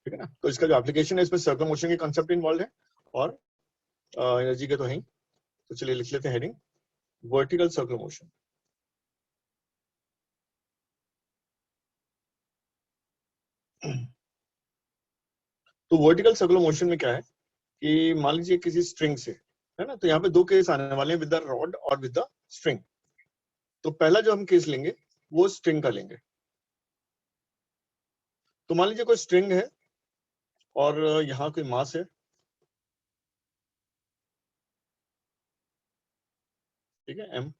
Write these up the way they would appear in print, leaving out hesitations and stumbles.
ठीक है ना। तो इसका जो एप्लीकेशन है इसमें सर्कुलर मोशन के कंसेप्ट इन्वॉल्व है और एनर्जी के तो है ही। तो चलिए लिख लेते हैं हेडिंग वर्टिकल सर्कुलर मोशन। तो वर्टिकल सर्कुलर मोशन में क्या है कि मान लीजिए किसी स्ट्रिंग से, है ना, तो यहाँ पे दो केस आने वाले हैं, विद द रॉड और विद द स्ट्रिंग। तो पहला जो हम केस लेंगे वो स्ट्रिंग का लेंगे। तो मान लीजिए कोई स्ट्रिंग है और यहाँ कोई मास है, ठीक है, m,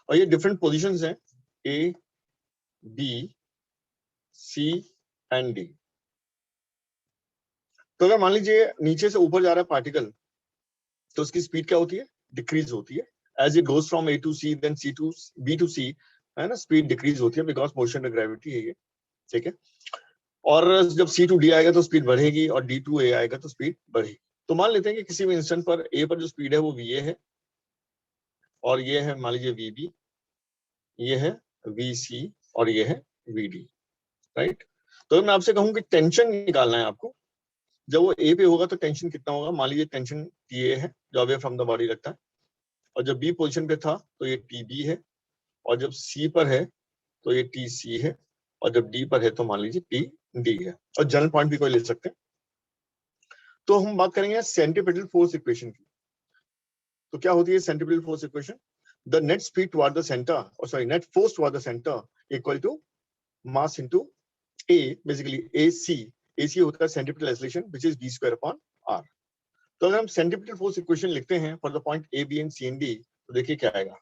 और ये डिफरेंट पोजीशंस हैं A, B, C and D। तो अगर मान लीजिए नीचे से ऊपर जा रहा है पार्टिकल, तो उसकी स्पीड क्या होती है, डिक्रीज होती है। As it goes from A to C then C to B to C, है ना, स्पीड डिक्रीज होती है बिकॉज मोशन ऑफ ग्रेविटी है ये, ठीक है। और जब C टू D आएगा तो स्पीड बढ़ेगी और D टू A आएगा तो स्पीड बढ़ेगी। तो मान लेते हैं कि किसी भी इंस्टेंट पर A पर जो स्पीड है वो VA है और ये है मान लीजिए VB, ये है VC और ये है VD, राइट। तो मैं आपसे कहूं कि टेंशन निकालना है आपको, जब वो A पे होगा तो टेंशन कितना होगा। मान लीजिए टेंशन TA है जो अवे फ्रॉम द बॉडी लगता है, और जब B पोजीशन पे था तो ये TB है, और जब C पर है तो ये TC है, और जब D पर है तो मान लीजिए TD है, और जनरल पॉइंट भी कोई ले सकते हैं। तो हम बात करेंगे सेंट्रीपिटल फोर्स इक्वेशन की। तो क्या होती है centripetal force equation? The net speed toward the centre, और sorry net force toward the centre equal to mass into A, basically AC। AC होता है centripetal acceleration which is v square upon r। तो अगर हम centripetal force equation लिखते हैं for the point A, B and C and D, तो देखिए क्या आएगा।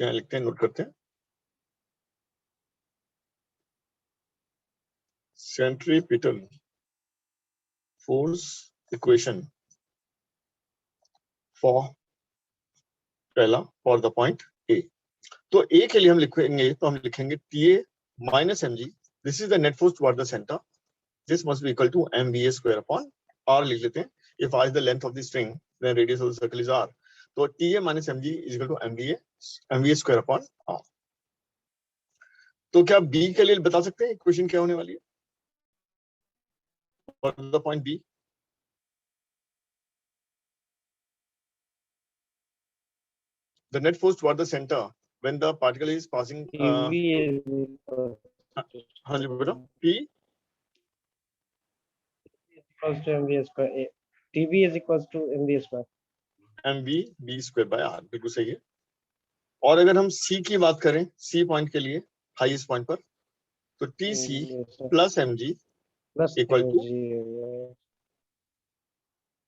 यहाँ लिखते हैं, नोट करते हैं। सेंट्रीपिटल फोर्स इक्वेशन फॉर, पहला फॉर द पॉइंट A। तो A के लिए हम लिखेंगे, तो हम लिखेंगे TA minus mg, this is the net force toward the centre, this must be equal to mva square upon r लिख लेते हैं। If r is the length of the string then radius of the circle is r, तो TA minus mg is equal to mva square upon r। तो क्या B के लिए बता सकते हैं इक्वेशन क्या होने वाली है for the point B? The net force toward the center when the particle is passing TV is हाँ जी बेटा, P equals to mv square. TV is equals to mv square. mv b square by r, बिल्कुल सही है। और अगर हम C की बात करें, C पॉइंट के लिए हाईएस्ट पॉइंट पर, तो TC plus mg Plus equal to, mg.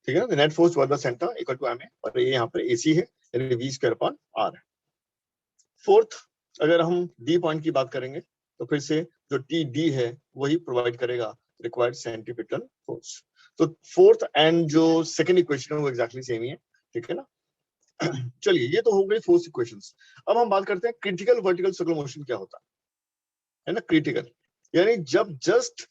ठीक है ना, net force toward the centre equal to ma, और ये यहाँ पर AC है यानी v स्क्वायर अपॉन r है। फोर्थ, अगर हम D पॉइंट की बात करेंगे तो फिर से जो TD है वही प्रोवाइड करेगा रिक्वायर्ड सेंट्रीपिटल फोर्स। तो फोर्थ एंड जो सेकंड इक्वेशन है वो एग्जैक्टली सेम ही है, ठीक है ना। चलिए ये तो हो गई फोर्स इक्वेशंस। अब हम बात करते हैं क्रिटिकल वर्टिकल सर्कुलर मोशन क्या होता है ना। क्रिटिकल यानी जब जस्ट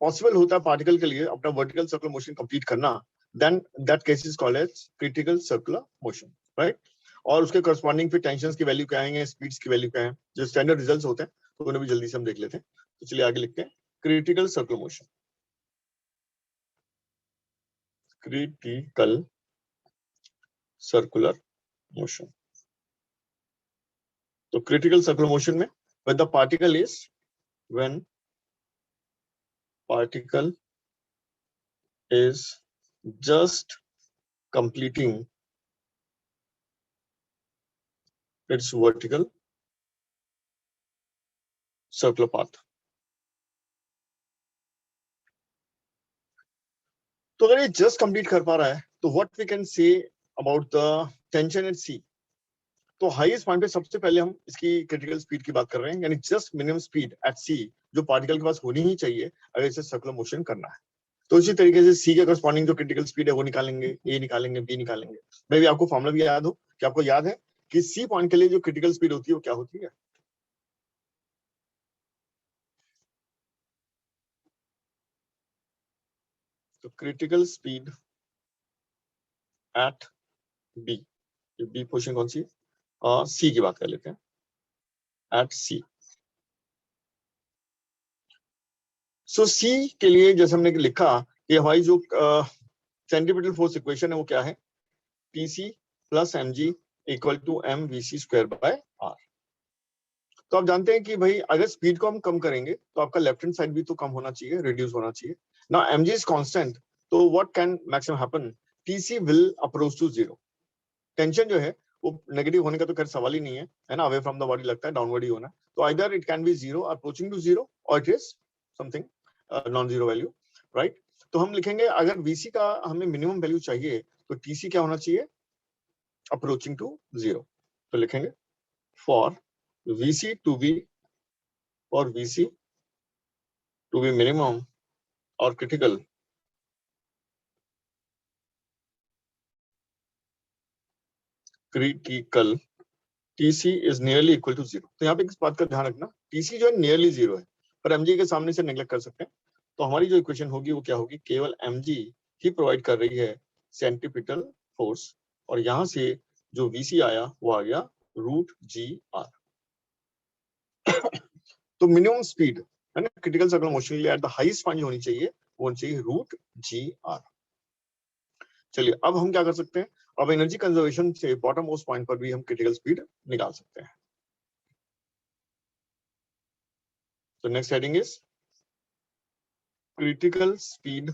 पॉसिबल होता है पार्टिकल के लिए अपना वर्टिकल सर्कुलर मोशन कंप्लीट करना, then that case is called as critical circular motion, right. और उसके करस्पॉन्डिंग फिर टेंशंस की वैल्यू क्या आएंगे, स्पीड्स की वैल्यू क्या है, जो स्टैंडर्ड रिजल्ट्स होते हैं तो उन्हें भी जल्दी से हम देख लेते हैं। तो चलिए आगे लिखते हैं critical circular motion. Critical circular motion, तो क्रिटिकल सर्कुलर मोशन में when the particle is, when particle is just completing its vertical circular path। तो अगर ये जस्ट कंप्लीट कर पा रहा है तो what we can say about the tension at C. तो हाईएस्ट पॉइंट पे सबसे पहले हम इसकी क्रिटिकल स्पीड की बात कर रहे हैं, यानी जस्ट मिनिमम स्पीड एट सी जो पार्टिकल के पास होनी ही चाहिए अगर इसे सर्कुलर मोशन करना है। तो इसी तरीके से सी के करस्पॉन्डिंग जो क्रिटिकल स्पीड है वो निकालेंगे, ए निकालेंगे, बी निकालेंगे। मे भी आपको फॉर्मूला भी याद हो, कि आपको याद है कि सी पॉइंट के लिए जो क्रिटिकल स्पीड होती है वो क्या होती है। तो critical speed at B, B position कौन सी है, सी की बात कर लेते हैं, एट सी। सो सी के लिए जैसे हमने लिखा कि हमारी जो सेंट्रीपिटल फोर्स इक्वेशन है वो क्या है, TC plus mg equal to mvc square by R. तो आप जानते हैं कि भाई अगर स्पीड को हम कम करेंगे तो आपका लेफ्ट हैंड साइड भी तो कम होना चाहिए, रिड्यूस होना चाहिए ना। mg इज कांस्टेंट, तो what can maximum happen, TC will approach to zero. Tension जो है वो नेगेटिव होने का तो खैर सवाल ही नहीं है ना, अवे फ्रॉम द बॉडी लगता है डाउनवर्ड ही होना। तो either it can be zero, approaching to zero, और it is something non zero value, right. तो हम लिखेंगे अगर वीसी का हमें मिनिमम वैल्यू चाहिए तो टीसी क्या होना चाहिए, अप्रोचिंग टू जीरो। तो लिखेंगे for VC to be, for VC to be minimum और critical, critical TC is nearly equal to zero. तो यहाँ पे इस बात का ध्यान रखना, टीसी जो है नियरली जीरो है, पर एमजी के सामने से नेग्लेक्ट कर सकते हैं। तो हमारी जो इक्वेशन होगी वो क्या होगी, केवल mg ही प्रोवाइड कर रही है सेंट्रीपिटल फोर्स, और यहां से जो vc आया वो आ गया रूट जी आर। तो मिनिमम स्पीड है ना क्रिटिकल सर्कुलर मोशन के लिए एट द हाईएस्ट पॉइंट होनी चाहिए, वो होनी चाहिए रूट जी आर। चलिए अब हम क्या कर सकते हैं, अब एनर्जी कंजर्वेशन से बॉटम मोस्ट पॉइंट पर भी हम क्रिटिकल स्पीड निकाल सकते हैं। तो next heading is critical speed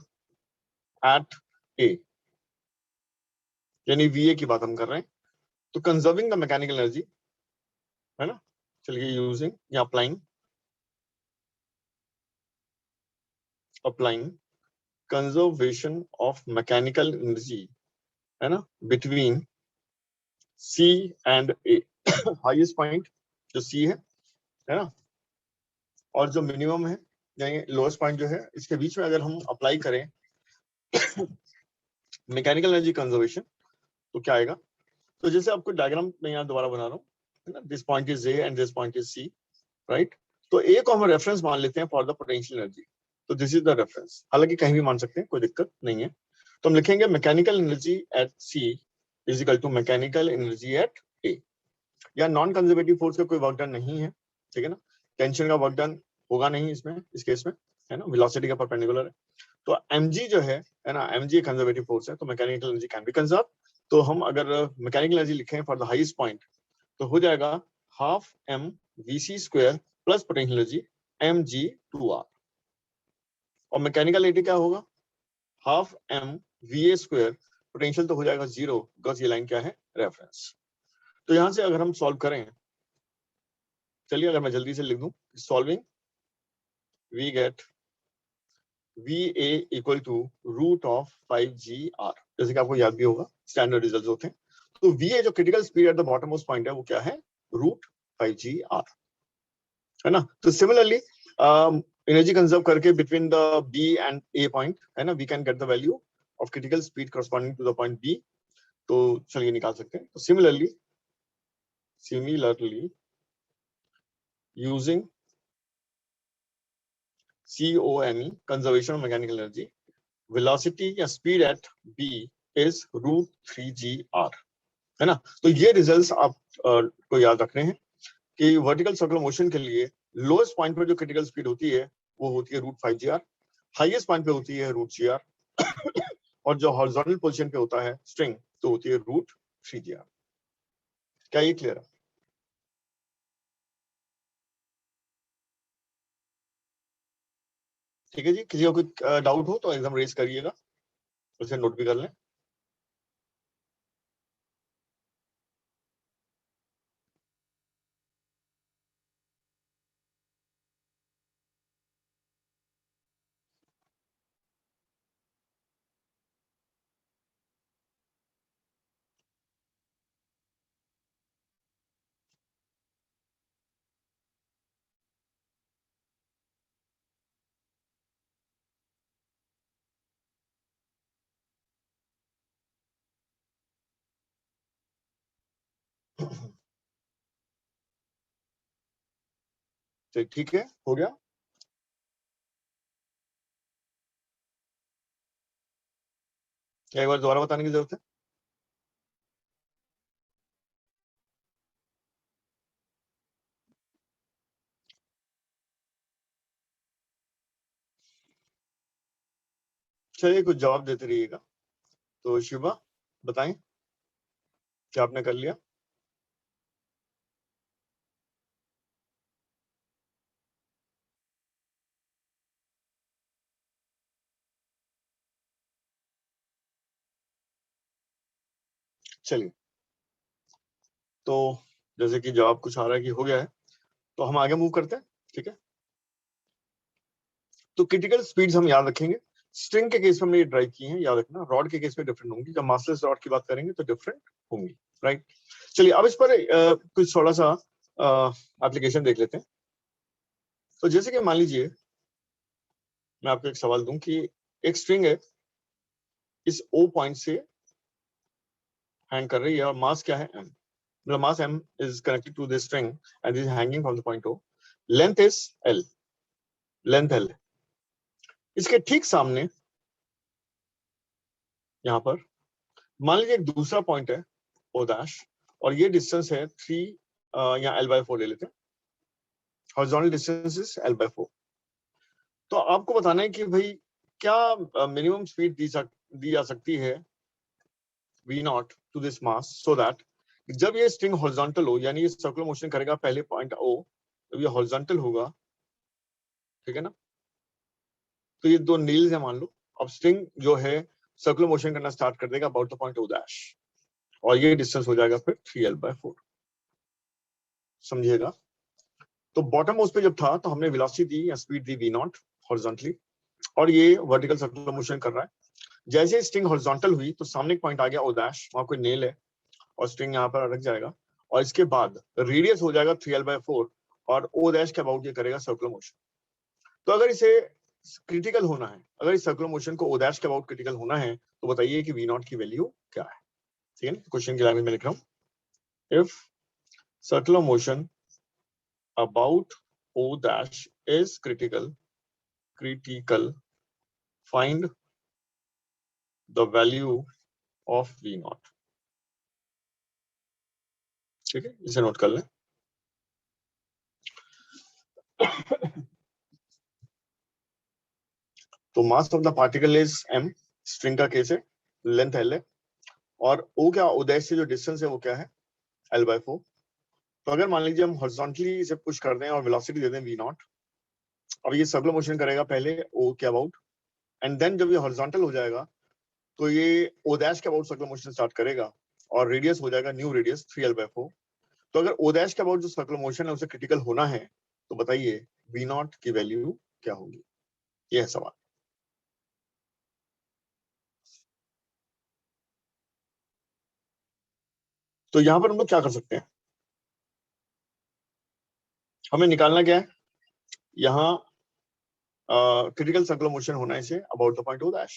at A, यानी वीए की बात हम कर रहे हैं। तो कंजर्विंग द मैकेनिकल एनर्जी है ना, चलिए यूजिंग या applying conservation of mechanical energy है ना between C and A. Highest point जो सी है ना, और जो मिनिमम है यानी लोएस्ट पॉइंट जो है, इसके बीच में अगर हम अप्लाई करें मैकेनिकल एनर्जी कंजर्वेशन तो क्या आएगा। तो जैसे आपको डायग्राम में यहाँ दोबारा बना रहा हूँ है ना, this point is A and this point is C, right. तो ए को हम रेफरेंस मान लेते हैं फॉर द पोटेंशियल एनर्जी, तो दिस इज द रेफरेंस, हालांकि कहीं भी मान सकते हैं, कोई दिक्कत नहीं है। तो हम लिखेंगे mechanical energy at C is equal to mechanical energy at A. या नॉन कंजर्वेटिव फोर्स का कोई वर्क डन नहीं है, ठीक है ना, टेंशन का वर्क डन होगा नहीं इसमें, इस केस में है ना, वेलोसिटी का परपेंडिकुलर है। तो mg जो है ना, mg कंजर्वेटिव फोर्स है, तो mechanical energy can be conserve. तो हम अगर मैकेनिकल एनर्जी लिखें फॉर द हाईएस्ट पॉइंट तो हो जाएगा half m vc square plus potential energy mg two R, और मैकेनिकल एनर्जी क्या होगा, half m va square, potential तो हो जाएगा जीरो बिकॉज ये लाइन क्या है, रेफरेंस। तो यहां से अगर हम सॉल्व करें, चलिए अगर मैं जल्दी से लिख दूं, solving we get VA equal to root of 5GR, जैसे कि आपको याद भी होगा स्टैंडर्ड रिजल्ट होते हैं। तो VA जो critical speed at the bottom most point है वो क्या है, रूट 5GR है ना। तो सिमिलरली एनर्जी कंजर्व करके between the B and A पॉइंट है ना, we can get the value of critical speed corresponding to the point B। तो चलिए निकाल सकते हैं। तो similarly using COME conservation of mechanical energy, velocity या speed at B is root 3GR है ना। तो ये रिजल्ट्स आप को याद रखने हैं कि वर्टिकल सर्कुलर मोशन के लिए लोएस्ट पॉइंट पर जो क्रिटिकल स्पीड होती है वो होती है रूट 5GR, हाईएस्ट पॉइंट पे होती है रूट GR, और जो हॉरिजॉन्टल पोजीशन पे होता है स्ट्रिंग तो होती है रूट 3GR। क्या ये क्लियर है? ठीक है जी, किसी का कोई डाउट हो तो एकदम रेज करिएगा, उसे नोट भी कर लें। तो ठीक है, हो गया। क्या एक बार दोबारा बताने की जरूरत है? चलिए कुछ जवाब देते रहिएगा। तो शिवा बताएं क्या आपने कर लिया? चलिए, तो जैसे कि जवाब कुछ आ रहा है कि हो गया है, तो हम आगे मूव करते हैं। ठीक है, तो क्रिटिकल स्पीड्स हम याद रखेंगे। स्ट्रिंग के केस में हमने ये ड्राइव की हैं, याद रखना। रॉड के केस में डिफरेंट होंगी, जब मास्टर्स रॉड की बात करेंगे तो डिफरेंट होंगी, राइट। चलिए अब इस पर कुछ थोड़ा सा एप्लीकेशन देख लेते हैं। तो जैसे कि मान लीजिए मैं आपको एक सवाल दूं कि एक स्ट्रिंग है, इस ओ पॉइंट से हैंग कर रही है और मास क्या है m, मतलब मास m is connected to this string and is hanging from the point O, length is l, length l है। इसके ठीक सामने यहाँ पर मान लीजिए एक दूसरा पॉइंट है o डैश, और ये डिस्टेंस है 3 या l/4 ले लेते हैं। Horizontal distance is l/4। तो आपको बताना है कि भाई क्या मिनिमम स्पीड दी जा सकती है v0 to this mass, so that जब ये स्ट्रिंग हॉरिजॉन्टल हो, यानी ये सर्कुलर मोशन करेगा पहले पॉइंट o, जब ये हॉरिजॉन्टल होगा, ठीक है ना, तो ये दो नील्स है मान लो, अब स्ट्रिंग जो है सर्कुलर मोशन करना स्टार्ट कर देगा about the point o dash, और ये डिस्टेंस हो जाएगा फिर 3l/4। समझिएगा। तो बॉटम मोस्ट पे जब था तो हमने वेलोसिटी दी या स्पीड दी v0 हॉरिजॉन्टली, और ये वर्टिकल सर्कुलर मोशन कर रहा है। जैसे स्ट्रिंग हॉरिजॉन्टल हुई तो सामने एक पॉइंट आ गया o डैश, वहां कोई नेल है और स्ट्रिंग यहाँ पर अटक जाएगा, और इसके बाद रेडियस हो जाएगा 3l/4 और o डैश के अबाउट ये करेगा सर्कुलर मोशन। तो अगर इसे क्रिटिकल होना है, अगर इस सर्कुलर मोशन को o डैश के अबाउट क्रिटिकल होना है, तो बताइए कि v0 की वैल्यू क्या है। ठीक है, क्वेश्चन की लैंग्वेज में लिख रहा हूं, if circular motion about o dash is critical, find the value of v0। ठीक है, इसे नोट कर लें। तो mass of the particle is m, string का केस है, लेंथ l है, और o क्या, o डैश से जो डिस्टेंस है वो क्या है, l/4। तो अगर मान लीजिए हम हॉरिजॉन्टली इसे पुश कर दें और वेलोसिटी दे दें v0, अब ये सर्कुलर मोशन करेगा पहले o के अबाउट, एंड देन जब ये हॉरिजॉन्टल हो जाएगा तो ये o डैश के अबाउट सर्कुलर मोशन स्टार्ट करेगा, और रेडियस हो जाएगा न्यू रेडियस 3l/4। तो अगर o डैश के अबाउट जो सर्कुलर मोशन है उसे क्रिटिकल होना है, तो बताइए v0 की वैल्यू क्या होगी। ये है सवाल। तो यहां पर हम लोग क्या कर सकते हैं, हमें निकालना क्या है, यहाँ क्रिटिकल सर्कुलर मोशन होना है इसे about the point o dash.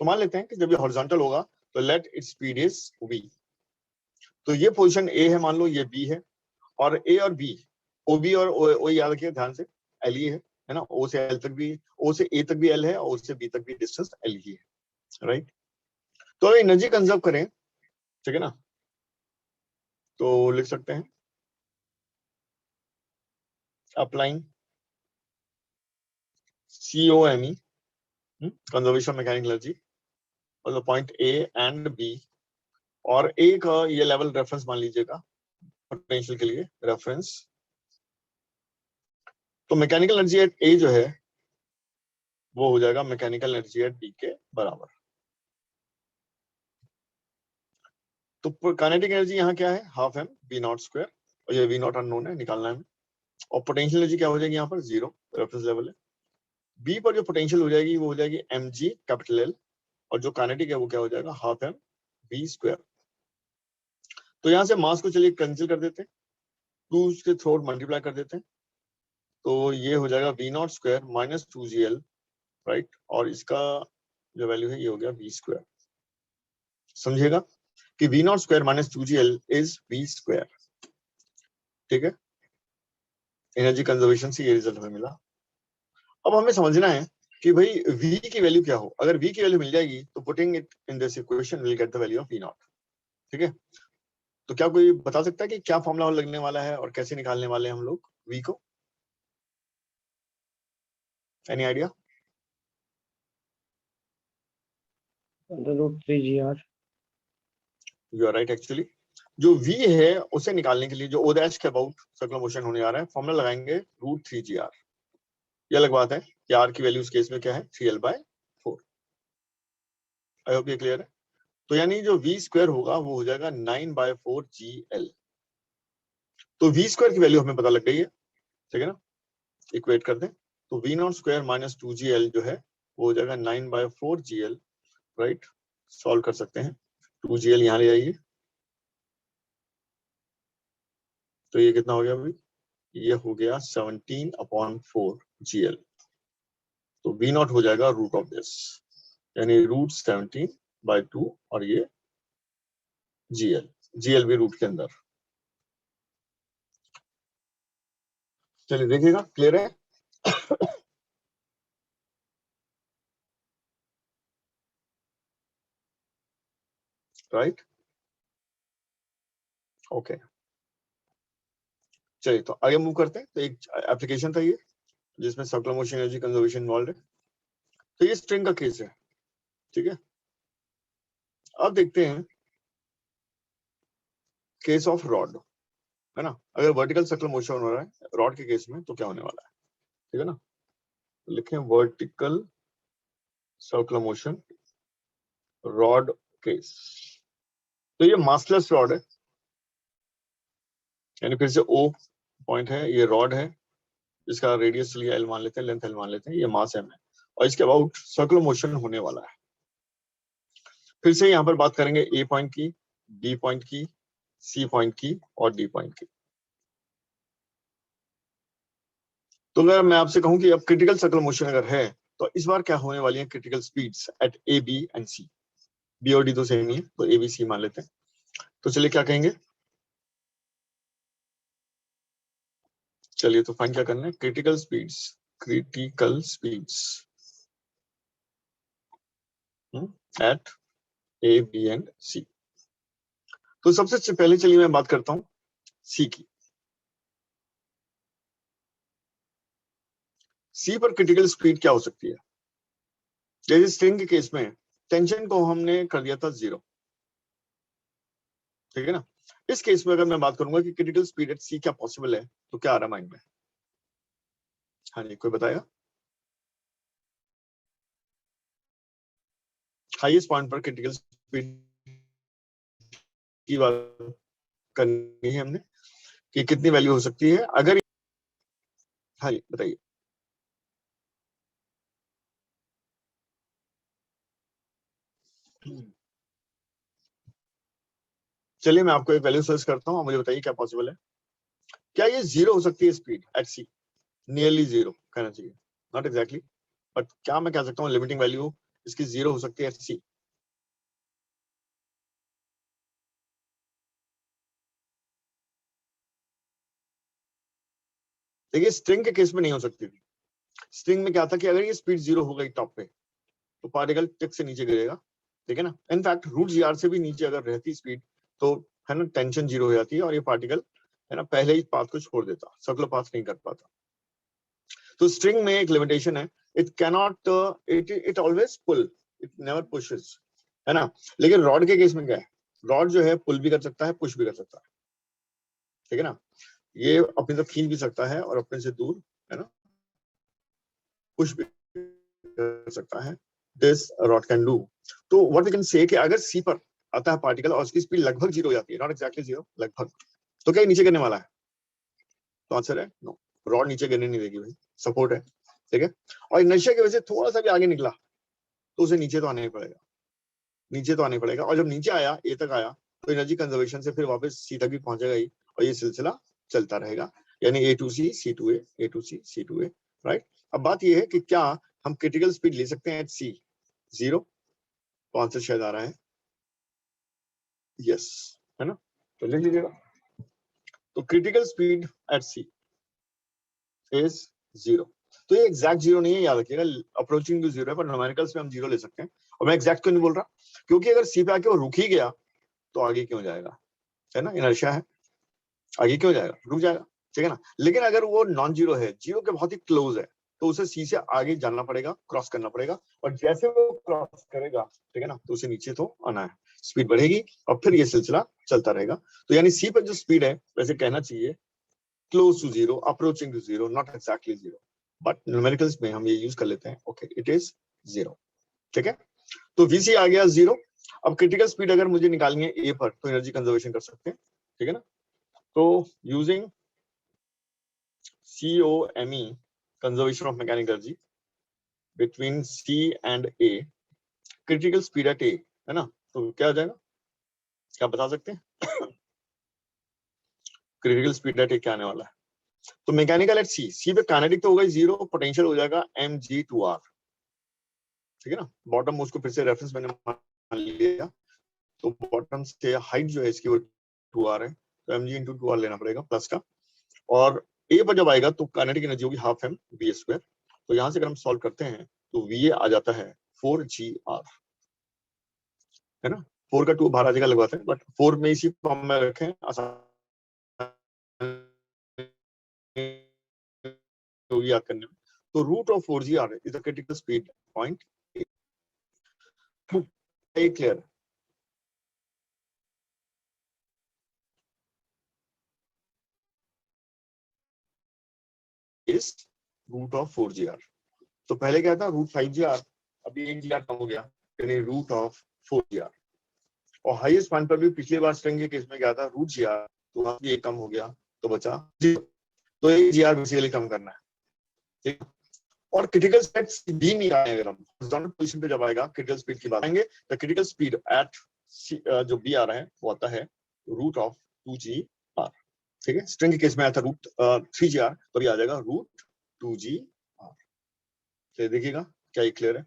तो मान लेते हैं कि जब ये हॉरिजॉन्टल होगा तो let its speed is v। तो ये पोजीशन a है, मान लो ये b है, और a और b, ob और o याद रखिए ध्यान से, l ही है ना, o से l तक भी, o से a तक भी l है और o से b तक भी डिस्टेंस l ही है, राइट। तो अगर एनर्जी कंजर्व करें, ठीक है ना, तो लिख सकते हैं applying COME, conservation mechanical energy, मतलब पॉइंट A एंड B, और A का ये लेवल रेफरेंस मान लीजिएगा पोटेंशियल के लिए रेफरेंस। तो मैकेनिकल एनर्जी एट A जो है वो हो जाएगा मैकेनिकल एनर्जी एट B के बराबर। तो काइनेटिक एनर्जी यहाँ क्या है, हाफ m v0 स्क्वायर, और ये v0 अननोन है, निकालना है। और पोटेंशियल एनर्जी क्या हो जाएगी यहाँ पर, 0, रेफरेंस लेवल है। B पर जो पोटेंशियल हो जाएगी वो हो जाएगी mg कैपिटल L, और जो काइनेटिक है वो क्या हो जाएगा, हाफ m v स्क्वायर। तो यहाँ से मास को चलिए कैंसिल कर देते हैं, 2 के थ्रू मल्टीप्लाई कर देते हैं, तो ये हो जाएगा v0 square minus 2gl, right, और इसका जो वैल्यू है ये हो गया v स्क्वायर। समझिएगा कि v0 square minus 2gl is v square. ठीक है, एनर्जी कंजर्वेशन से ये रिजल्ट हमें मिला। अब हमें समझना है कि भाई v की वैल्यू क्या हो। अगर v की वैल्यू मिल जाएगी तो putting it in this equation will get the value of v0। ठीक है, तो क्या कोई बता सकता है कि क्या फॉर्मूला लगने वाला है और कैसे निकालने वाले हैं हम लोग v को, any idea? √3 gr. You are right actually. जो v है उसे निकालने के लिए जो o डैश के अबाउट सर्कुलर मोशन होने आ रहा है, फॉर्मूला लगाएंगे √3gr। ये अलग बात है कि r की वैल्यू इस केस में क्या है 3l/4। आई होप ये क्लियर है। तो यानी जो v स्क्वायर होगा वो हो जाएगा 9/4gl। तो v स्क्वायर की वैल्यू हमें पता लग गई है, ठीक है ना। इक्वेट कर दें तो v0 स्क्वायर माइनस 2gl जो है वो हो जाएगा 9/4gl, राइट। सॉल्व कर सकते हैं, 2gl यहाँ ले आइए तो ये कितना हो गया अभी, ये हो गया 17/4gl। तो v0 हो जाएगा रूट ऑफ दिस, यानी √17/2 और ये gl भी रूट के अंदर। चलिए देखिएगा, क्लियर है। Right, okay. चलिए तो आगे मूव करते हैं। तो एक एप्लीकेशन था ये जिसमें circular motion energy conservation involve है। तो ये स्ट्रिंग का केस है, ठीक है। अब देखते हैं केस ऑफ रॉड, है ना। अगर वर्टिकल सर्कुलर मोशन हो रहा है रॉड के केस में तो क्या होने वाला है, ठीक है ना। लिखें vertical circular motion rod case. तो ये मासलेस रॉड है, यानी फिर से O पॉइंट है, ये रॉड है, इसका रेडियस चलिए L मान लेते हैं, लेंथ L मान लेते हैं, ये मास M है और इसके अबाउट सर्कुलर मोशन होने वाला है। फिर से यहाँ पर बात करेंगे A पॉइंट की, B पॉइंट की, C पॉइंट की और D पॉइंट की। तो अगर मैं आपसे कहूं कि अब क्रिटिकल सर्कुलर मोशन अगर है तो इस बार क्या होने वाली है critical speeds at A, B and C। B और D तो सेम ही है तो A, B, C मान लेते हैं। तो चलिए क्या कहेंगे, चलिए तो फाइंड क्या करना है, critical speeds at A, B and C। तो सबसे पहले चलिए मैं बात करता हूं C की। C पर क्रिटिकल स्पीड क्या हो सकती है। जैसे स्ट्रिंग के केस में टेंशन को हमने कर दिया था 0, ठीक है ना। इस केस में अगर मैं बात करूंगा कि क्रिटिकल स्पीड एट C क्या पॉसिबल है तो क्या आ रहा माइंड में। हाँ जी, कोई बताएगा। हाईएस्ट पॉइंट पर क्रिटिकल स्पीड की बात करनी है हमने कि कितनी वैल्यू हो सकती है अगर। हाँ जी बताइए। चलिए मैं आपको एक वैल्यू सर्च करता हूँ और मुझे बताइए क्या पॉसिबल है। क्या ये 0 हो सकती है स्पीड एट C, नियरली 0 कहना चाहिए, नॉट एग्जैक्टली, बट क्या मैं कह सकता हूँ लिमिटिंग वैल्यू इसकी 0 हो सकती है एट C। देखिए स्ट्रिंग के केस में नहीं हो सकती थी। स्ट्रिंग में क्या था कि अगर ये स्पीड 0 हो गई टॉप पे तो पार्टिकल टिक से नीचे गिरेगा, ठीक है ना। इनफैक्ट √gr से भी नीचे अगर रहती स्पीड तो है ना टेंशन 0 हो जाती है और ये पार्टिकल है ना पहले ही पाथ को छोड़ देता, सर्कुलर पाथ नहीं कर पाता। तो स्ट्रिंग में एक लिमिटेशन है, it cannot it always pull, it never pushes, है ना। लेकिन रॉड के केस में क्या है, रॉड जो है पुल भी कर सकता है पुश भी कर सकता है, ठीक है ना। ये अपनी तरफ खींच भी सकता है और अपने से दूर है ना पुश भी कर सकता है, दिस रॉड कैन डू। तो व्हाट वी कैन से कि अगर C पर आता है पार्टिकल और उसकी स्पीड लगभग 0 हो जाती है, नॉट एक्जैक्टली 0, लगभग, तो क्या नीचे गिरने वाला है। तो आंसर है नो, रॉड नीचे गिरने नहीं देगी भाई, सपोर्ट है, ठीक है। और इनर्शिया की वजह से थोड़ा सा भी आगे निकला तो उसे नीचे तो आना ही पड़ेगा, नीचे तो आना ही पड़ेगा। और जब नीचे आया A तक आया तो एनर्जी कंजर्वेशन से फिर वापस C तक भी पहुंचेगा ही और ये सिलसिला चलता रहेगा, यानी A to C, C to A, A to C, C to A, right. अब बात ये है कि क्या हम क्रिटिकल स्पीड ले सकते हैं एट C 0, तो आंसर शायद आ रहा है यस, है ना। तो लिख लीजिएगा, तो critical speed eight C is 0। तो ये एग्जैक्ट 0 नहीं है, याद रखिएगा, अप्रोचिंग टू 0 है, पर न्यूमेरिकल्स में हम 0 ले सकते हैं। और मैं एग्जैक्ट क्यों नहीं बोल रहा, क्योंकि अगर C पे आके वो रुक ही गया तो आगे क्यों जाएगा, है ना, इनर्शिया है, आगे क्यों जाएगा, रुक जाएगा, ठीक है ना। लेकिन अगर वो नॉन जीरो है, जीरो के बहुत ही क्लोज है तो उसे सी से आगे जाना पड़ेगा, क्रॉस करना पड़ेगा, और जैसे वो क्रॉस करेगा, ठीक है ना, तो उसे नीचे तो आना है, स्पीड बढ़ेगी और फिर ये सिलसिला चलता रहेगा। तो यानी सी पर जो स्पीड है वैसे कहना चाहिए close to zero, approaching to zero, not exactly zero, but numericals में हम ये यूज कर लेते हैं, ओके इट इज जीरो। ठीक है, तो वीसी आ गया जीरो। अब क्रिटिकल स्पीड अगर मुझे निकालनी है ए पर तो एनर्जी कंजर्वेशन कर सकते हैं, ठीक है ना। तो using COME, conservation of mechanical energy between C and A, critical speed eight A, है ना, तो क्या आ जाएगा, क्या बता सकते हैं? क्रिटिकल स्पीड एट A क्या आने वाला है? तो मैकेनिकल एट C पे काइनेटिक तो होगा जीरो, पोटेंशियल हो जाएगा mg/r, ठीक है ना। बॉटम उसको फिर से रेफरेंस मैंने मान लिया, तो बॉटम से हाइट जो है इसकी वो 2r है, तो mg/2r लेना पड़ेगा प्लस का, और ए पर जब आएगा तो काइनेटिक एनर्जी होगी हाफ एम वी स्क्वायर। तो यहां से अगर हम सॉल्व करते हैं तो वी आ जाता है 4gr, है ना। 4 का 2 बाहर आ जाएगा, लगवाते हैं, बट 4 में इसी फॉर्म में रखें, आसान होगी याद करने में। तो root of 4gr is the critical speed point. Clear? Is root of 4gr। तो पहले क्या था, रूट 5gr, अभी 1gr कम हो गया, यानी रूट ऑफ 4gr। और हाईएस्ट पॉइंट पर भी पिछली बार स्ट्रिंग के केस में क्या था, रूट gr, तो वहां भी एक कम हो गया, तो बचा 0। तो 1gr बेसिकली कम करना है, ठीक। और क्रिटिकल स्पीड भी नहीं आए, अगर हम हॉरिजॉन्टल पोजीशन पे जब आएगा क्रिटिकल स्पीड की बात आएंगे, तो क्रिटिकल स्पीड एट जो बी आ रहा है वो आता है रूट ऑफ 2gr, ठीक है। स्ट्रिंग के केस में आया था रूट 3gr, तो भी आ जाएगा रूट 2gr। तो देखिएगा क्या ये क्लियर है?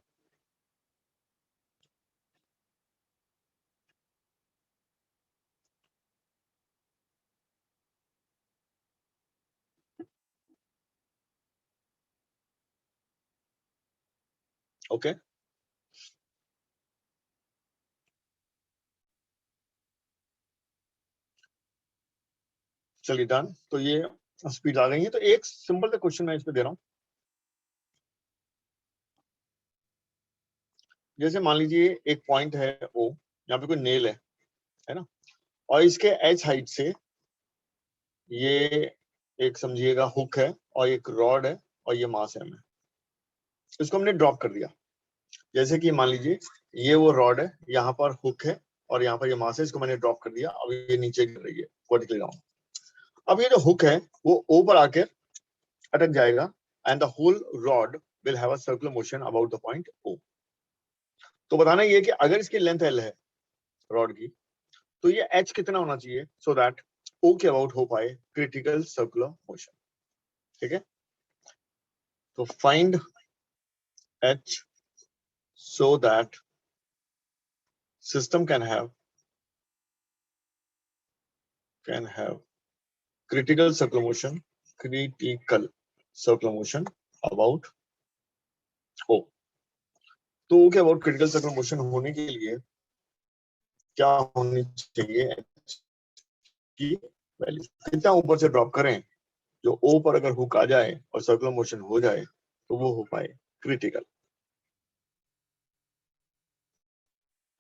ओके, चलिए डन। तो ये स्पीड आ गई है। तो एक सिंपल सा क्वेश्चन मैं इस पे दे रहा हूँ, जैसे मान लीजिए एक पॉइंट है ओ, यहाँ पे कोई नेल है ना, और इसके एच हाइट से ये एक समझिएगा हुक है और एक रॉड है और ये मास है, इसको हमने ड्रॉप कर दिया। जैसे कि मान लीजिए ये वो रॉड है, यहाँ पर हुक है और यहाँ पर ये मास है, इसको मैंने ड्रॉप कर दिया, अब ये नीचे गिर रही है वर्टिकली डाउन। अब ये जो हुक है वो ओ पर आकर अटक जाएगा and the whole rod will have a circular motion about the point O. तो बताना ये कि अगर इसकी लेंथ एल है रॉड की, तो ये एच कितना होना चाहिए सो दैट ओ के अबाउट हो पाए क्रिटिकल सर्कुलर मोशन, ठीक है। तो find H so that system can have critical circular motion about O। तो O के अबाउट क्रिटिकल सर्कुलर मोशन होने के लिए क्या होनी चाहिए, H की वैल्यू कितना ऊपर से ड्रॉप करें जो O पर अगर हुक आ जाए और सर्कुलर मोशन हो जाए तो वो हो पाए क्रिटिकल।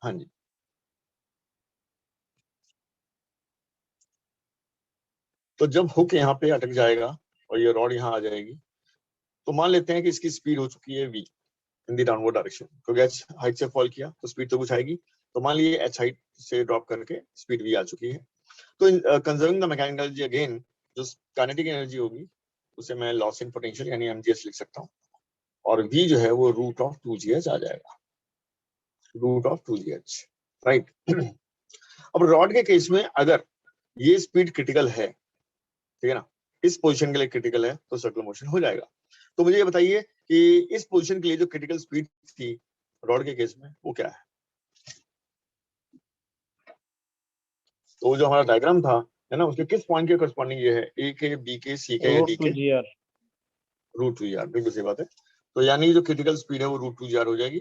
हाँ जी, तो जब हुक यहाँ पे अटक जाएगा और ये रॉड यहाँ आ जाएगी, तो मान लेते हैं कि इसकी स्पीड हो चुकी है v इन दी डाउनवर्ड डायरेक्शन, क्योंकि एच हाइट से फॉल किया तो स्पीड तो कुछ आएगी। तो मान लीजिए एच हाइट से ड्रॉप करके स्पीड वी आ चुकी है। तो conserving the mechanical energy again, जो काइनेटिक एनर्जी होगी उसे मैं लॉस इन पोटेंशियल यानी mgs लिख सकता हूँ, और v जो है वो रूट ऑफ 2gh आ जाएगा, रूट ऑफ 2gh, राइट। अब रॉड के केस में अगर ये स्पीड क्रिटिकल है, ठीक है ना, इस पोजीशन के लिए क्रिटिकल है, तो सर्कुलर मोशन हो जाएगा। तो मुझे ये बताइए कि इस पोजीशन के लिए जो क्रिटिकल स्पीड थी रॉड के केस में वो क्या है। तो जो हमारा डायग्राम था, है ना, उसके किस पॉइंट के करस्पॉन्डिंग ये है, ए के, बी के, सी के या डी के? रूट 2gr, बिल्कुल सही बात है। तो यानी जो क्रिटिकल स्पीड है वो रूट 2gr हो जाएगी।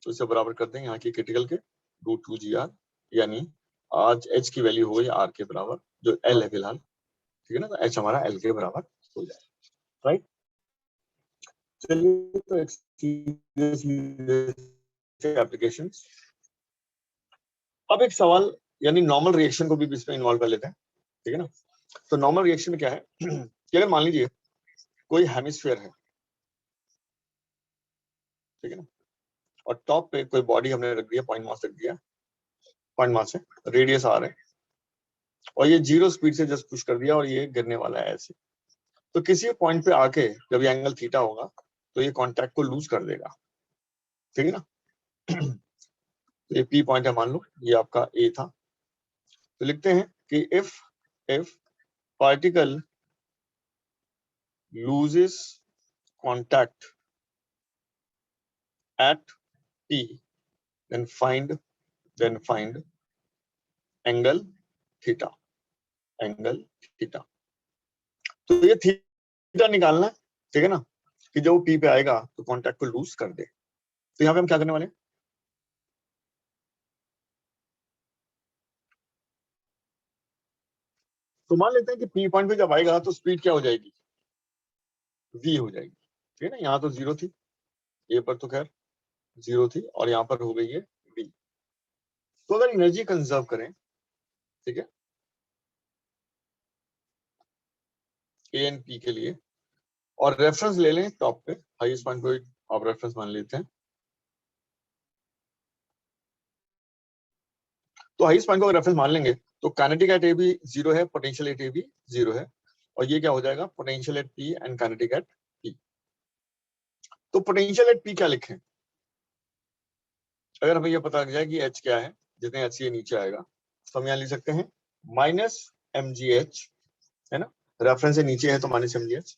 तो इसे बराबर करते हैं यहाँ की क्रिटिकल के रूट 2gr, यानी आज एच की वैल्यू हो गई आर के बराबर, जो एल है फिलहाल, ठीक है ना, तो एच हमारा एल के बराबर हो जाएगा, राइट। चलिए तो एप्लीकेशन। अब एक सवाल यानी नॉर्मल रिएक्शन को भी इसमें इन्वॉल्व कर लेते हैं, ठीक है ना। तो नॉर्मल रिएक्शन में क्या है कि अगर मान लीजिए कोई हेमिस्फीयर है, ठीक है ना, और टॉप पे कोई बॉडी हमने रख दिया, पॉइंट मास रख दिया, पॉइंट मास है, रेडियस आर है, और ये 0 स्पीड से जस्ट पुश कर दिया और ये गिरने वाला है ऐसे। तो किसी पॉइंट पे आके जब ये एंगल थीटा होगा तो ये कांटेक्ट को लूज कर देगा, ठीक है ना। तो ये पी पॉइंट है, मान लो ये आपका ए था। तो लिखते हैं कि if particle loses contact at P then find angle theta, angle theta. तो ये थीटा निकालना है, ठीक है ना, कि जब वो पी पे आएगा तो कांटेक्ट को लूज कर दे। तो यहाँ पे हम क्या करने वाले हैं, तो मान लेते हैं कि पी पॉइंट पे जब आएगा तो स्पीड क्या हो जाएगी, v हो जाएगी, ठीक है ना। यहाँ तो 0 थी, ए पर तो खैर 0 थी, और यहाँ पर हो गई है v। तो अगर एनर्जी कंजर्व करें, ठीक है, ए एंड पी के लिए, और रेफरेंस ले लें टॉप पे, हाईएस्ट पॉइंट को आप रेफरेंस मान लेते हैं। तो हाईएस्ट पॉइंट को अगर रेफरेंस मान लेंगे तो काइनेटिक एट ए भी 0 है, पोटेंशियल एट ए भी 0 है, और ये क्या हो जाएगा, potential at P and kinetic at P. तो पोटेंशियल एट पी क्या लिखें, अगर हमें ये पता लग जाए कि एच क्या है, जितने एच ये नीचे आएगा, तो हम यहाँ लिख सकते हैं माइनस एम जी एच, है ना, रेफरेंस से नीचे है तो माइनस एम जी एच,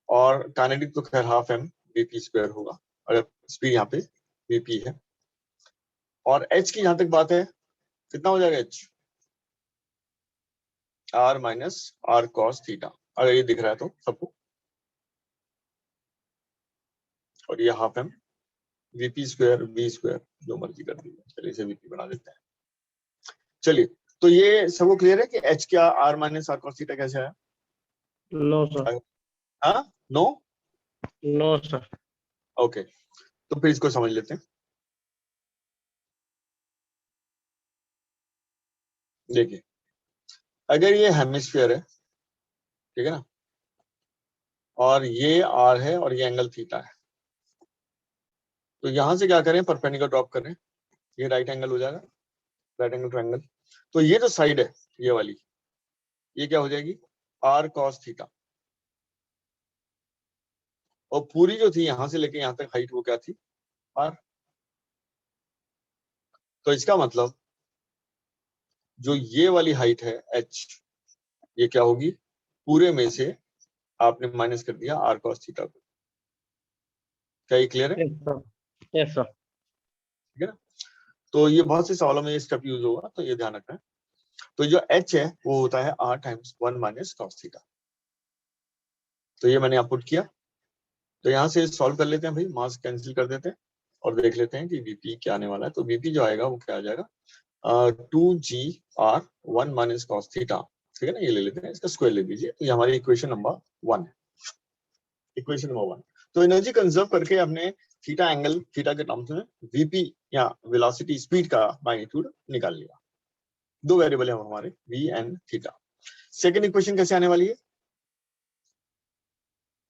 और काइनेटिक तो खैर हाफ एम वीपी स्क्वायर होगा, अगर स्पीड यहाँ पे वीपी है। और एच की जहां तक बात है, कितना हो जाएगा H, R minus R cos theta, अगर ये दिख रहा है तो सबको, और ये half M VP square V square जो मर्जी कर दीजिए, चलिए इसे वीपी बना देते हैं। चलिए तो ये सबको क्लियर है कि एच क्या R minus R cos theta कैसे आया। नो सर, हाँ, नो, नो सर। ओके, तो फिर इसको समझ लेते हैं। देखिए अगर ये हेमिस्फीयर है, ठीक है ना, और ये आर है और ये एंगल थीटा है, तो यहां से क्या करें, परपेंडिकुलर ड्रॉप करें, ये राइट एंगल हो जाएगा, राइट एंगल ट्रायंगल। तो ये जो साइड है ये वाली, ये क्या हो जाएगी, आर कॉस थीटा, और पूरी जो थी यहां से लेके यहां तक हाइट वो क्या थी, आर। तो इसका मतलब जो ये वाली हाइट है एच, ये क्या होगी, पूरे में से आपने माइनस कर दिया आर कॉस थीटा को। क्या ये क्लियर है, यस सर, यस सर। ठीक है ना। तो ये बहुत से सवालों में ये स्टेप यूज होगा, तो ये ध्यान रखना है। तो जो एच है वो होता है R times 1 minus cos theta. तो ये मैंने आप पुट किया, तो यहाँ से सॉल्व कर लेते हैं भाई, मास कैंसिल कर देते हैं और देख लेते हैं कि वीपी क्या आने वाला है। तो वीपी जो आएगा वो क्या आ जाएगा, 2g r 1 minus cos theta, ठीक है ना, ये ले लेते हैं, इसका स्क्वायर ले लीजिए। तो ये हमारी इक्वेशन नंबर 1 है, इक्वेशन नंबर 1। तो एनर्जी कंजर्व करके हमने थीटा एंगल थीटा के टर्म्स में वीपी या वेलोसिटी स्पीड का मैग्नीट्यूड निकाल लिया। दो वेरिएबल है हमारे v and theta. Second equation कैसे आने वाली है,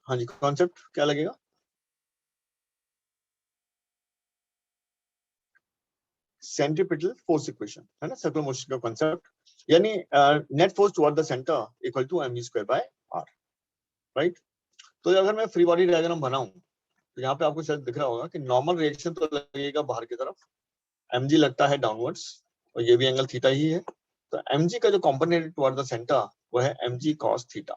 हाँ जी, कॉन्सेप्ट क्या लगेगा, सेंट्रीपिटल फोर्स इक्वेशन, है ना, सर्कुलर मोशन का कॉन्सेप्ट, यानी net force toward the centre equal to mv square by r, right. तो अगर मैं फ्री बॉडी डायग्राम बनाऊं तो यहाँ पे आपको शायद दिख रहा होगा कि नॉर्मल रिएक्शन तो लगेगा बाहर की तरफ, mg लगता है डाउनवर्ड्स, और ये भी एंगल थीटा ही है। तो mg का जो कंपोनेंट टुवर्ड द सेंटर वो है mg cos थीटा,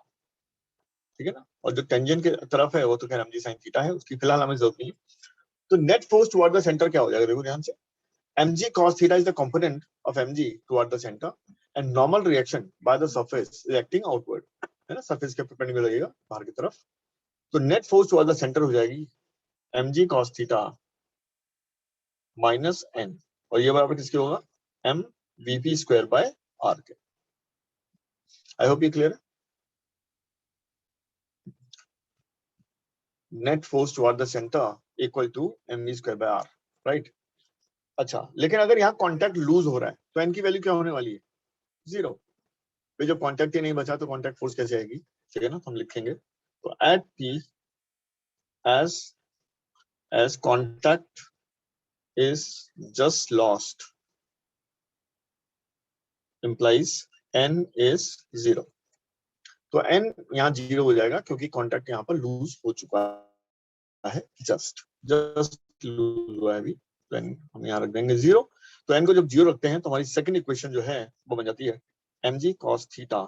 ठीक है ना, और जो टेंजेंट की तरफ है वो तो खैर mg sin थीटा है, उसकी फिलहाल हमें जरूरत नहीं है। तो net force toward the centre क्या हो जाएगा, देखो ध्यान से, mg cos theta is the component of mg toward the center and normal reaction by the surface reacting outward, है ना, सरफेस के परपेंडिकुलर लगेगा बाहर की तरफ। तो net force toward the center हो जाएगी mg cos theta minus n, और ये बराबर किसके होगा, m vp square by r के। आई होप ये क्लियर है। Net force toward the centre equal to mv square by r, right. अच्छा, लेकिन अगर यहाँ कॉन्टैक्ट लूज हो रहा है तो n की वैल्यू क्या होने वाली है? 0। फिर जब कॉन्टैक्ट ही नहीं बचा तो कॉन्टैक्ट फोर्स कैसे आएगी? ठीक है ना, तो हम लिखेंगे तो eight p as contact is just lost implies n is 0। तो n यहाँ 0 हो जाएगा क्योंकि कॉन्टैक्ट यहाँ पर लूज हो चुका है, जस्ट लूज हुआ है अभी, तो n हम यहाँ रख देंगे 0। तो n को जब 0 रखते हैं तो हमारी सेकंड इक्वेशन जो है वो बन जाती है mg cos theta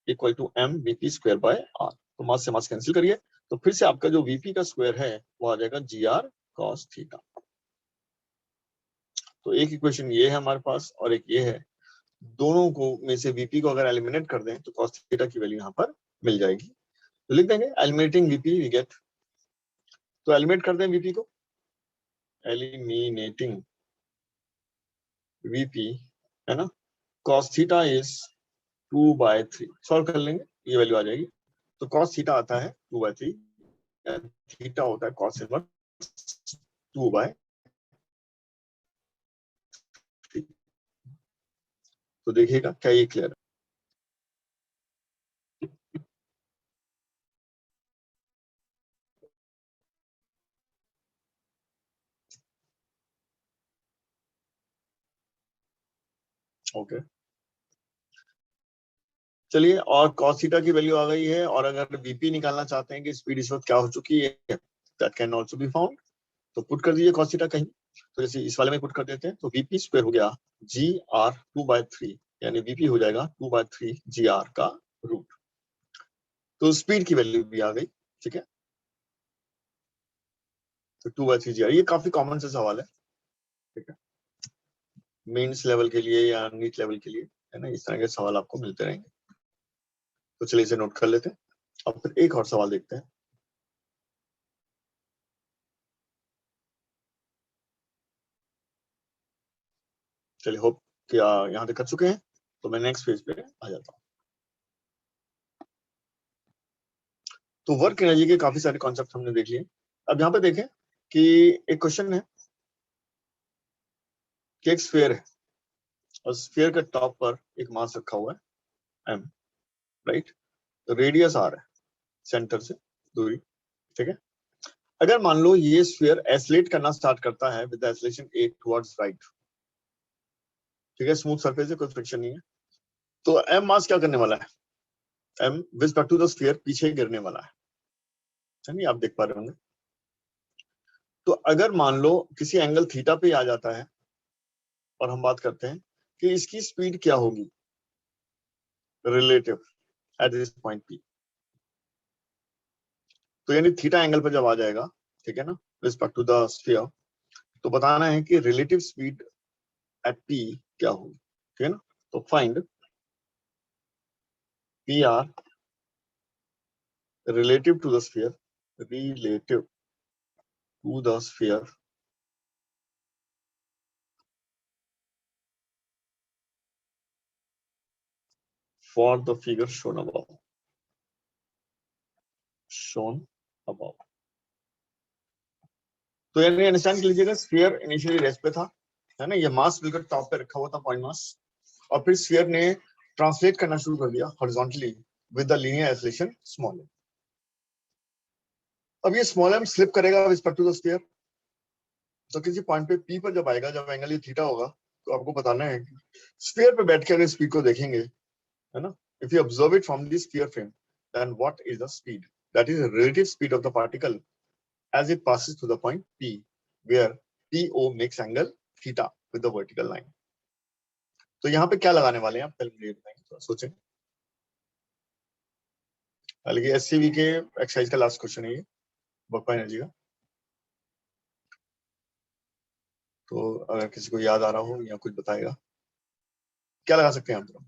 equal to m vp square by r। तो मास से मास कैंसिल करिए तो फिर से आपका जो vp का स्क्वायर है वो आ जाएगा gr cos थीटा। तो एक इक्वेशन ये है हमारे पास और एक ये है, दोनों को में से vp को अगर एलिमिनेट कर दें तो cos थीटा की वैल्यू यहाँ पर मिल जाएगी। तो लिख देंगे एलिमिनेटिंग vp वी गेट, तो एलिमिनेट कर दें vp को, एलिमिनेटिंग vp है ना, cos थीटा इज 2/3, सॉल्व कर लेंगे ये वैल्यू आ जाएगी। तो cos थीटा आता है 2/3, थीटा होता है cos इनवर्स 2/3। तो देखिएगा क्या ये क्लियर है? ओके, चलिए, और cos थीटा की वैल्यू आ गई है, और अगर बीपी निकालना चाहते हैं कि स्पीड इस वक्त क्या हो चुकी है, that can also be found. तो पुट कर दीजिए cos थीटा कहीं, तो जैसे इस वाले में पुट कर देते हैं तो वीपी स्क्वायर हो गया जी आर 2/3, यानी वीपी हो जाएगा 2/3 जी आर का रूट। तो स्पीड की वैल्यू भी आ गई, ठीक है। तो 2/3 जी आर, ये काफी कॉमन सा सवाल है, ठीक है, मेंस लेवल के लिए या नीट लेवल के लिए, है ना, इस तरह के सवाल आपको मिलते रहेंगे। तो चलिए इसे नोट कर लेते हैं, अब फिर एक और सवाल देखते हैं। चलिए, होप कि यहाँ तक कर चुके हैं, तो मैं नेक्स्ट पेज पे आ जाता हूँ। तो वर्क एनर्जी के काफी सारे कॉन्सेप्ट हमने देख लिए। अब यहाँ पे देखें कि एक क्वेश्चन है कि एक स्फीयर है और स्फीयर के टॉप पर एक मास रखा हुआ है m, राइट। तो रेडियस r है सेंटर से दूरी, ठीक है। अगर मान लो ये स्फीयर एस्लेट करना स्टार्ट करता है विद एस्लेशन a टुवर्ड्स राइट, ठीक है, स्मूथ सरफेस है, कोई फ्रिक्शन नहीं है, तो m मास क्या करने वाला है? m with respect to the sphere पीछे गिरने वाला है नहीं, आप देख पा रहे होंगे। तो अगर मान लो किसी एंगल थीटा पे आ जाता है और हम बात करते हैं कि इसकी स्पीड क्या होगी relative at this point P, तो यानी थीटा एंगल पर जब आ जाएगा, ठीक है ना, रिस्पेक्ट टू द स्फीयर, तो बताना है कि रिलेटिव स्पीड एट पी क्या होगी, ठीक है ना। तो find P R relative to the sphere, relative to the sphere for the figure shown above, shown above। तो यानी अंडरस्टैंड कर लीजिएगा, स्फीयर इनिशियली रेस्ट पे था, है ना, ये मास बिल्कुल टॉप पे रखा हुआ था, पॉइंट मास, और फिर स्फीयर ने ट्रांसलेट करना शुरू कर दिया horizontally with the linear acceleration small M. अब ये स्मॉल एम स्लिप करेगा with respect to the sphere, तो किसी पॉइंट पे पी पर जब आएगा, जब एंगल ये थीटा होगा, तो आपको बताना है कि स्फीयर पे बैठ के अगर स्पीड को देखेंगे, है ना, if you observe it from the sphere frame, then what is the speed? That is the relative speed of the particle as it passes through the point P, where PO makes angle theta with the vertical line। तो यहाँ पे क्या लगाने वाले हैं आप, पहले मुझे बताएंगे, थोड़ा सोचें। हालांकि एससीवी के एक्सरसाइज का लास्ट क्वेश्चन है ये, वर्क एनर्जी का, तो अगर किसी को याद आ रहा हो या कुछ बताएगा, क्या लगा सकते हैं हम?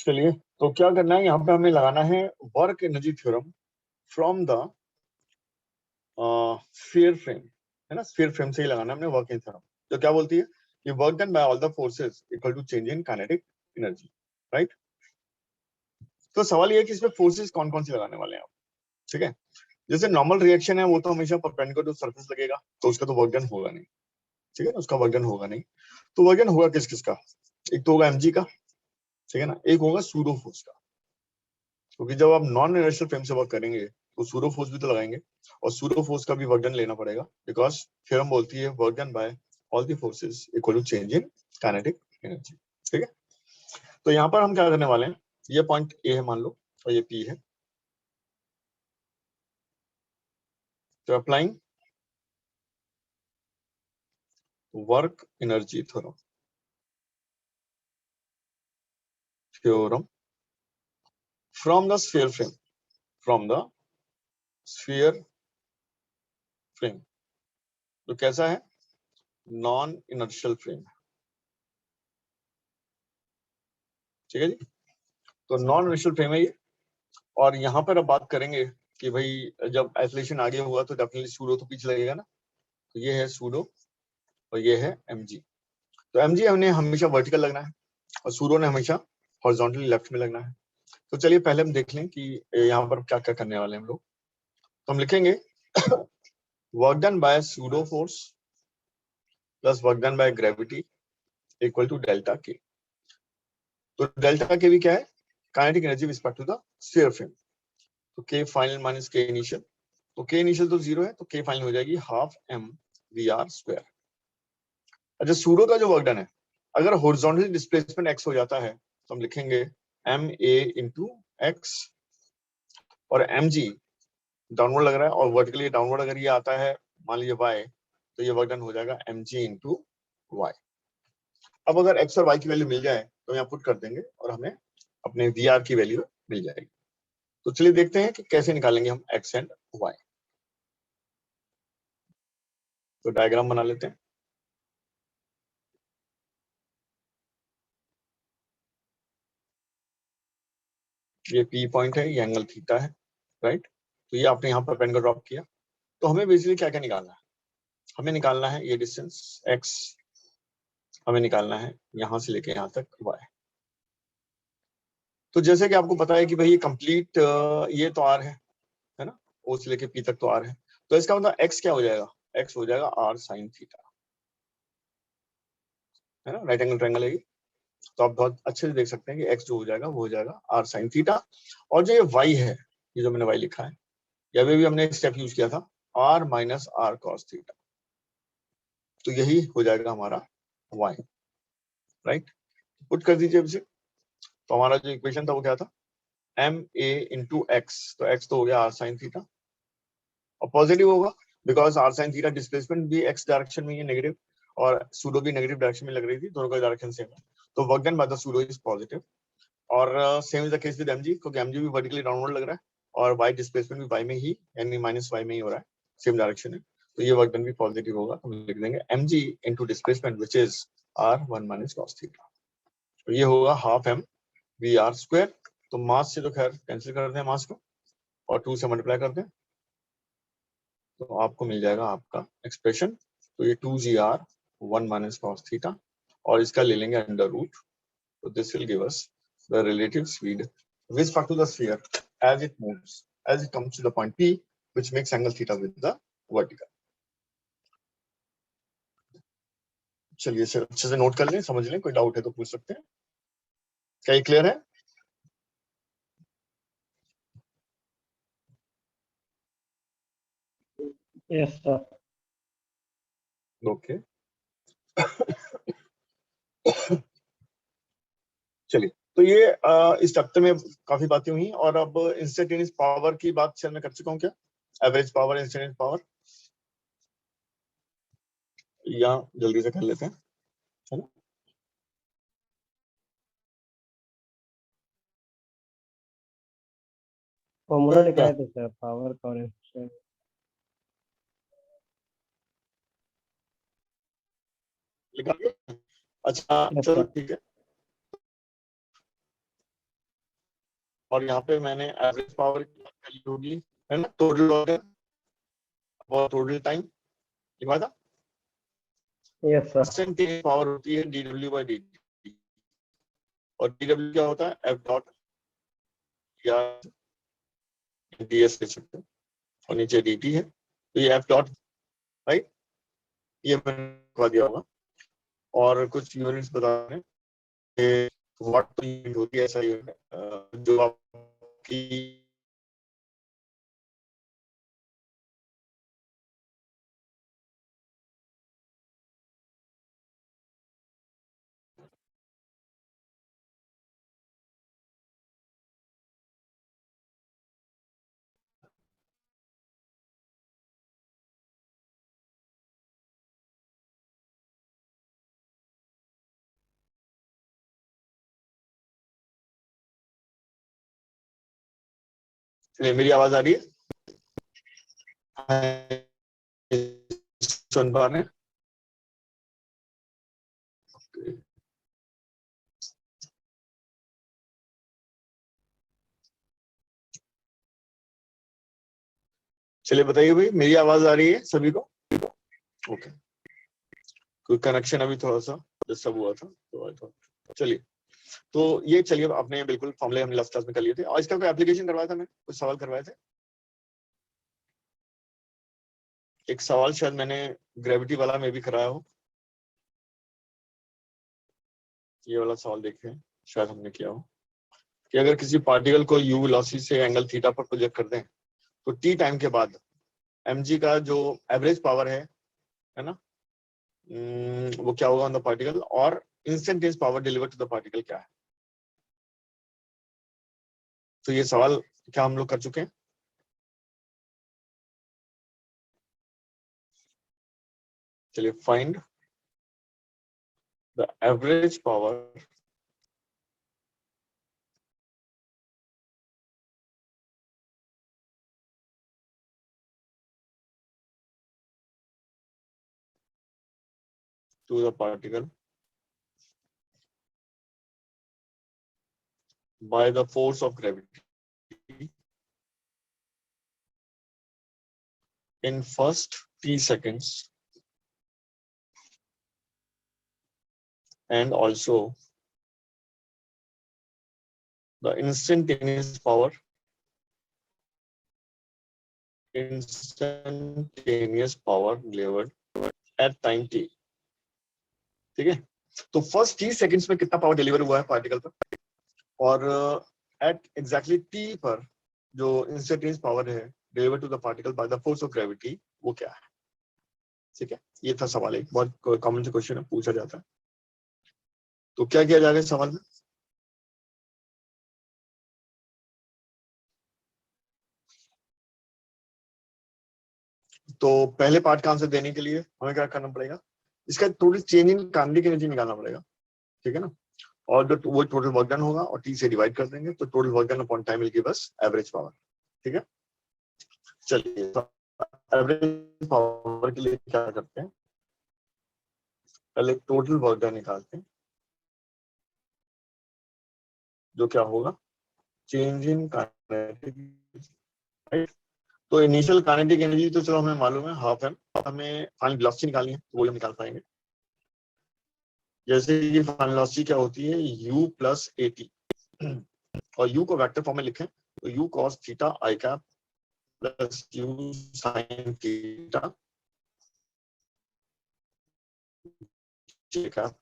चलिए, तो क्या करना है, यहाँ पे हमें लगाना है work energy theorem from the sphere frame, है ना, स्फीयर फ्रेम से ही लगाना है हमने वर्क एनर्जी थ्योरम, जो क्या बोलती है कि work done by all the forces equal to change in kinetic energy, right. तो सवाल ये है कि इसमें फोर्सेस कौन कौन से लगाने वाले हैं आप, ठीक है। जैसे नॉर्मल रिएक्शन है वो तो हमेशा परपेंडिकुलर टू सरफेस लगेगा, तो उसका तो वर्क डन होगा नहीं, ठीक है, उसका वर्क डन होगा नहीं। तो वर्क डन होगा किस किस का, एक तो होगा mg का, ठीक है ना, एक होगा सूडो फोर्स का, क्योंकि जब आप नॉन इनर्शियल फ्रेम से वर्क करेंगे तो सूडो फोर्स भी तो लगाएंगे, और सूडो फोर्स का भी वर्क डन लेना पड़ेगा, बिकॉज थ्योरम बोलती है work done by all the forces equal to change in kinetic energy, ठीक है। तो यहाँ पर हम क्या करने वाले हैं, ये पॉइंट ए है मान लो और ये पी है, तो applying work energy theorem from the sphere frame, from the sphere frame, तो कैसा है, नॉन इनर्शियल फ्रेम, ठीक है जी। तो नॉन इनर्शियल फ्रेम है ये, और यहाँ पर अब बात करेंगे कि भाई जब आइसोलेशन आगे हुआ तो डेफिनेटली सूडो तो पीछे लगेगा ना, तो ये है सूडो और ये है mg। तो mg हमने हमेशा वर्टिकल लगना है और सूडो ने हमेशा हॉरिजॉन्टली लेफ्ट में लगना है। तो चलिए पहले हम देख लें कि यहाँ पर क्या क्या करने वाले हैं हम लोग। तो हम लिखेंगे work done by pseudo force plus work done by gravity equal to delta K. तो डेल्टा के भी क्या है, kinetic energy with respect to the sphere frame, तो के फाइनल माइनस के इनिशियल, तो के इनिशियल तो 0 है, तो के फाइनल हो जाएगी हाफ m vr स्क्वायर। अच्छा, सूडो का जो वर्क डन है, अगर हॉरिजॉन्टल डिस्प्लेसमेंट x हो जाता है तो हम लिखेंगे एम ए इंटू एक्स, और mg डाउनवर्ड लग रहा है और वर्टिकली डाउनवर्ड अगर ये आता है मान लीजिए y, तो ये वर्क डन हो जाएगा mg इंटू वाई। अब अगर x और y की वैल्यू मिल जाए तो यहाँ पुट कर देंगे और हमें अपने vr की वैल्यू मिल जाएगी। तो चलिए देखते हैं कि कैसे निकालेंगे हम x एंड y। तो डायग्राम बना लेते हैं। ये P पॉइंट है, ये एंगल थीटा है, राइट। तो ये आपने यहाँ पर पेन का ड्रॉप किया। तो हमें बेसिकली क्या क्या निकालना है, हमें निकालना है ये डिस्टेंस x, हमें निकालना है यहाँ से लेके यहाँ तक y। तो जैसे कि आपको पता है कि भाई ये कंप्लीट ये तो r है ना, o से लेके p तक तो r है, तो इसका मतलब x क्या हो जाएगा, x हो जाएगा r साइन थीटा, है ना, राइट एंगल ट्रायंगल है ये। तो आप बहुत अच्छे से देख सकते हैं कि x जो हो जाएगा वो हो जाएगा r साइन थीटा, और जो ये y है, ये जो मैंने y लिखा है, या भी हमने एक स्टेप यूज किया था r minus r cos theta, तो यही हो जाएगा हमारा y, राइट। पुट कर दीजिए इसे। तो हमारा जो इक्वेशन था वो क्या था, एम ए इंटू एक्स, तो एक्स तो हो गया आर साइन थीटा, और पॉजिटिव होगा because R sine theta displacement भी एक्स डायरेक्शन में ही नेगेटिव, और सूडो भी नेगेटिव डायरेक्शन में लग रही थी, दोनों का डायरेक्शन सेम है, तो work done by the pseudo is positive. और same is the case with MG, क्योंकि एमजी भी वर्टिकली डाउनवर्ड लग रहा है और वाई डिस्प्लेसमेंट भी वाई में ही यानी माइनस वाई में ही हो रहा है, सेम डायरेक्शन है, तो ये वर्क डन भी पॉजिटिव होगा। तो हम लिख देंगे mg into displacement which is r1 minus cos theta, तो ये होगा हाफ m vr स्क्वायर। तो मास से तो खैर कैंसिल कर दें मास को और 2 से मल्टीप्लाई कर दें, तो आपको मिल जाएगा आपका एक्सप्रेशन। तो ये 2gr1 माइनस cos थीटा, और इसका ले लेंगे अंडर रूट, तो this will give us the relative speed with respect to the sphere as it moves, as it comes to the point P, which makes angle theta with the vertical. चलिए इसे अच्छे से note कर लें, समझ लें, कोई डाउट है तो पूछ सकते हैं। क्या ये क्लियर है? Yes, sir. ओके, चलिए। तो ये इस चैप्टर में काफी बातें हुई, और अब इंस्टेंटेनियस पावर की बात शायद मैं कर चुका हूँ क्या, एवरेज पावर, इंस्टेंटेनियस पावर, या जल्दी से कर लेते हैं, है ना। फॉर्मूला लिखा है तो सर पावर का और एफिशिएंट। लिखा गया? अच्छा यस चलो सर। ठीक है। और यहाँ पे मैंने एवरेज पावर की बात करी होगी, है ना, टोटल वर्क और टोटल टाइम लिखा था। Yes, sir. इंस्टेंटेनियस पावर होती है dW/dt, और dW क्या होता है, F डॉट या ds लिख सकते हैं, और नीचे dt है, तो ये F डॉट, राइट, ये मैंने लिखवा दिया होगा। और कुछ यूनिट्स बता रहे हैं, वाट पर यूनिट होती है, ऐसा यूनिट जो आपकी मेरी आवाज आ रही है, सुन पा रहे हैं? चलिए बताइए भाई, मेरी आवाज आ रही है सभी को? ओके, कोई कनेक्शन अभी थोड़ा सा डिस्टर्ब हुआ था तो चलिए, तो ये चलिए आपने बिल्कुल फॉर्मूले हमने लास्ट क्लास में कर लिए थे, और इसका कोई एप्लीकेशन करवाया था, मैं कुछ सवाल करवाए थे। एक सवाल शायद मैंने ग्रेविटी वाला में भी कराया हो, ये वाला सवाल देखें, शायद हमने किया हो कि अगर किसी पार्टिकल को यू वेलोसिटी से एंगल थीटा पर प्रोजेक्ट कर दें तो टी टाइम के बाद mg का जो एवरेज पावर है ना, वो क्या होगा ऑन द पार्टिकल, और instantaneous power deliver to the particle क्या है। तो ये सवाल क्या हम लोग कर चुके हैं? चलिए, find the average power to the particle by the force of gravity in first t seconds, and also the instantaneous power delivered at time t। ठीक है, तो फर्स्ट टी सेकंड्स में कितना पावर डिलीवर हुआ है पार्टिकल पर, और at exactly T पर जो इंस्टेंटेनियस पावर है deliver to the particle by the force of gravity, वो क्या है। ठीक है, ये था सवाल, एक बहुत कॉमन से क्वेश्चन है, पूछा जाता है। तो क्या किया जाएगा इस सवाल में? तो पहले पार्ट का आंसर देने के लिए हमें क्या करना पड़ेगा, इसका थोड़ी चेंज इन काइनेटिक एनर्जी निकालना पड़ेगा, ठीक है ना, और जो वो टोटल वर्क डन होगा और टी से डिवाइड कर देंगे तो total work done upon time will give us average power. ठीक है, चलिए तो एवरेज पावर के लिए क्या करते हैं, पहले टोटल वर्क डन निकालते हैं, जो क्या होगा, चेंज इन काइनेटिक, राइट। तो इनिशियल काइनेटिक एनर्जी तो चलो हमें मालूम है हाफ एम, हमें फाइनल वेलोसिटी निकालनी है तो वो हम निकाल पाएंगे। जैसे कि फाइनल वेलोसिटी क्या होती है, u प्लस ए टी, और u को वेक्टर फॉर्म में लिखें तो u cos theta i cap plus u sin theta j cap,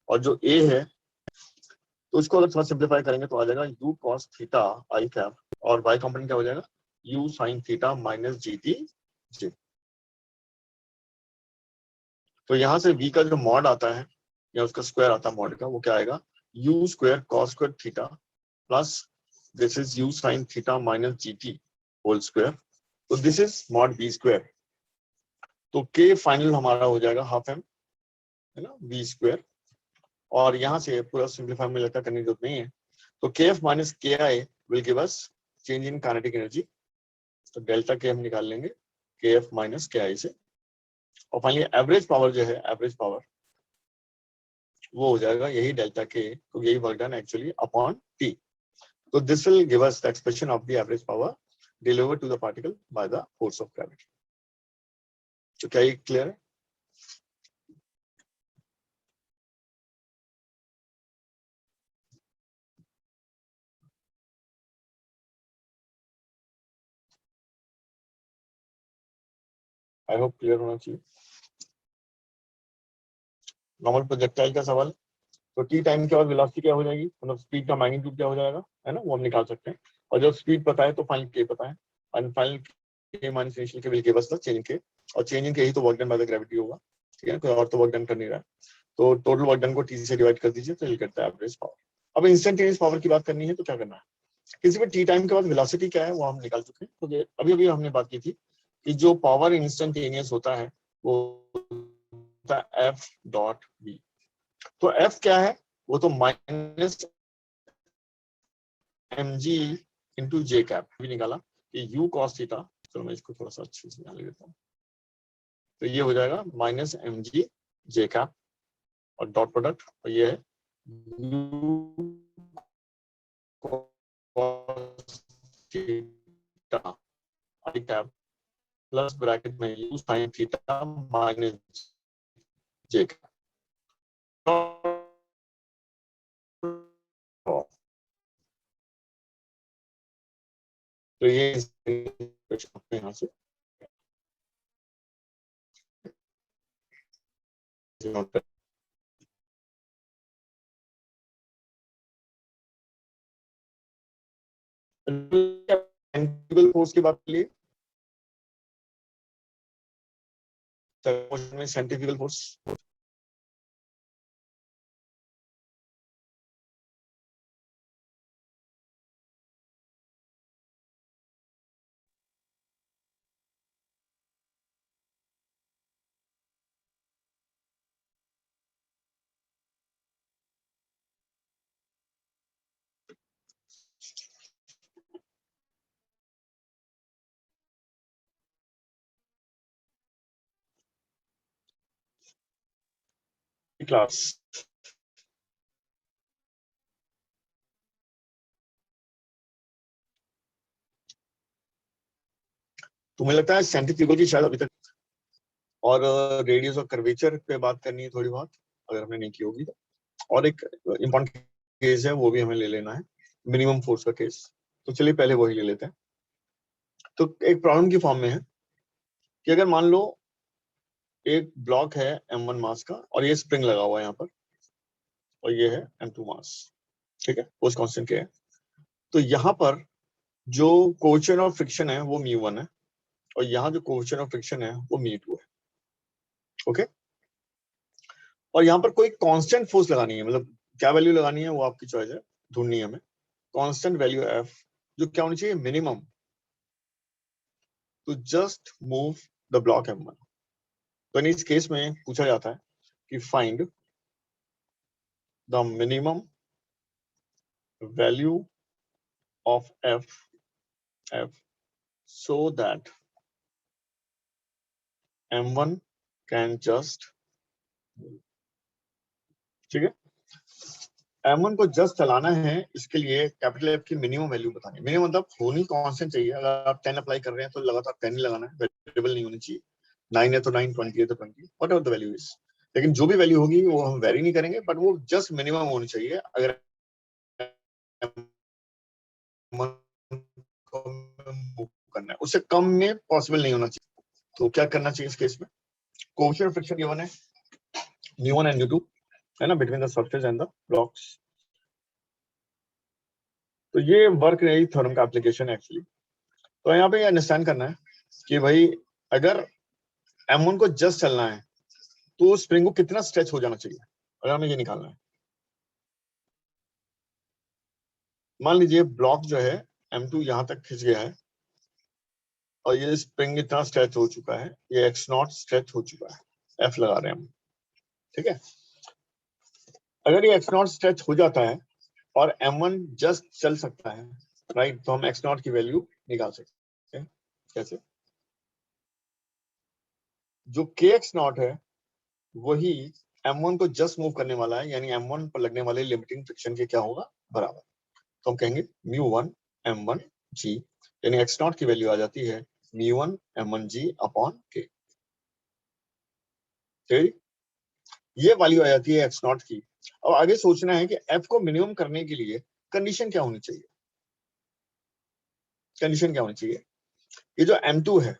और जो a है तो उसको अगर थोड़ा सिंप्लीफाई करेंगे तो आ जाएगा u cos theta i cap, और y कंपोनेंट क्या हो जाएगा, u sin theta minus g t j. तो यहाँ से v का जो मॉड आता है या उसका स्क्वायर आता है मॉड का, वो क्या आएगा, u square cos square theta plus this is u sin theta minus g t whole square, तो this is mod b square. तो k फाइनल हमारा हो जाएगा हाफ एम, है ना, b स्क्वायर, और यहाँ से पूरा सिंप्लीफाई में लगता करने की जरूरत नहीं है, तो kf माइनस के I will give us change in kinetic energy, तो डेल्टा के हम निकाल लेंगे kf माइनस के आई से, और फाइनली एवरेज पावर जो है, एवरेज पावर वो हो जाएगा यही डेल्टा के, तो यही work done actually upon T. So this will give us the expression of the average power delivered to the particle by the force of gravity. तो क्या ये clear है? I hope clear होना चाहिए. Normal projectile का सवाल, तो T time के बाद वेलोसिटी क्या हो जाएगी, मतलब स्पीड का मैग्नीट्यूड क्या हो जाएगा, है ना, वो हम निकाल सकते हैं. और जब स्पीड पता है तो फाइनल के पता है, एंड फाइनल के माइनस इनिशियल के will give us the change in के, और चेंज इन के ही तो work done by the gravity होगा. ठीक है, कोई और तो वर्क डन कर नहीं रहा है. तो टोटल वर्क डन को टी से डिवाइड कर दीजिए तो will get the average power. अब इंस्टेंटेनियस पावर की बात करनी है तो क्या करना है, किसी भी टी टाइम के बाद वेलोसिटी क्या है वो हम निकाल चुके हैं. तो अभी अभी हमने बात की थी कि जो पावर इंस्टेंटेनियस होता है वो होता है एफ डॉट बी. तो एफ क्या है, वो तो माइनस एम जी इंटू जे कैप भी निकाला कि यू कॉस थीटा. चलो मैं इसको थोड़ा सा अच्छे से ध्यान देता हूँ. तो ये हो जाएगा minus m g j cap और डॉट प्रोडक्ट, और ये है u cos theta i cap plus bracket में u sine theta minus j cap. तो ये अपने यहाँ से नोट कर. सेंट्रीफ्यूगल फोर्स की बात के लिए में सेंट्रीफ्यूगल फोर्स क्लास. तुम्हें लगता है सेंट्रीफ्यूगल की शायद अभी तक, और रेडियस ऑफ कर्वेचर पे बात करनी है थोड़ी बहुत, अगर हमने नहीं की होगी तो. और एक इंपॉर्टेंट केस है वो भी हमें ले लेना है, मिनिमम फोर्स का केस. तो चलिए पहले वही ले लेते हैं. तो एक प्रॉब्लम की फॉर्म में है कि अगर मान लो एक ब्लॉक है m1 मास का और ये स्प्रिंग लगा हुआ है यहाँ पर, और ये है m2 मास. ठीक है, फोर्स कांस्टेंट क्या है. तो यहाँ पर जो कोएफिशिएंट ऑफ फ्रिक्शन है वो μ1 है, और यहाँ जो कोएफिशिएंट ऑफ फ्रिक्शन है वो μ2 है. ओके, और यहाँ पर कोई कांस्टेंट फोर्स लगानी है, मतलब क्या वैल्यू लगानी है वो आपकी चॉइस है, ढूंढनी है हमें. कांस्टेंट वैल्यू एफ जो क्या होनी चाहिए, minimum to just move the block m1. तो इस केस में पूछा जाता है कि find the minimum value of f so that m1 can just, ठीक है, m1 को जस्ट चलाना है, इसके लिए कैपिटल F की मिनिमम वैल्यू बतानी है. मिनिमम मतलब होनी कांस्टेंट चाहिए. अगर आप 10 अप्लाई कर रहे हैं तो लगातार 10 ही लगाना है, वेरिएबल नहीं होनी चाहिए. 9 है तो 9, 20 है तो 20, व्हाटएवर द वैल्यू इज. लेकिन जो भी वैल्यू होगी वो हम वेरी नहीं करेंगे, बट वो जस्ट मिनिमम होनी चाहिए. अगर मूव करना है, उससे कम में पॉसिबल नहीं होना चाहिए. तो क्या करना चाहिए इस केस में, कोएफिशिएंट ऑफ फ्रिक्शन गिवन है μ1 एंड μ2, है ना, between the surface and the blocks. तो ये वर्क रेट थ्योरम का एप्लीकेशन है एक्चुअली. तो यहाँ पे अंडरस्टैंड करना है कि भाई अगर m1 को जस्ट चलना है तो स्प्रिंग को कितना स्ट्रेच हो जाना चाहिए, अगर हमें ये निकालना है. मान लीजिए ब्लॉक जो है m2 यहाँ तक खिंच गया है और ये स्प्रिंग इतना स्ट्रेच हो चुका है, ये x0 स्ट्रेच हो चुका है, f लगा रहे हैं हम. ठीक है, अगर ये x0 स्ट्रेच हो जाता है और m1 जस्ट चल सकता है, राइट, तो हम x0 की वैल्यू निकाल सकते हैं. कैसे, जो kx0 है वही m1 को जस्ट मूव करने वाला है, यानी m1 पर लगने वाले लिमिटिंग फ्रिक्शन के क्या होगा, बराबर. तो हम कहेंगे μ1 m1 g, यानी x नॉट की वैल्यू आ जाती है μ1 m1 g अपॉन k। ये वैल्यू आ जाती है x नॉट की। अब आगे सोचना है कि f को मिनिमम करने के लिए कंडीशन क्या होनी चाहिए। कंडीशन क्या होनी चाहिए, ये जो m2 है,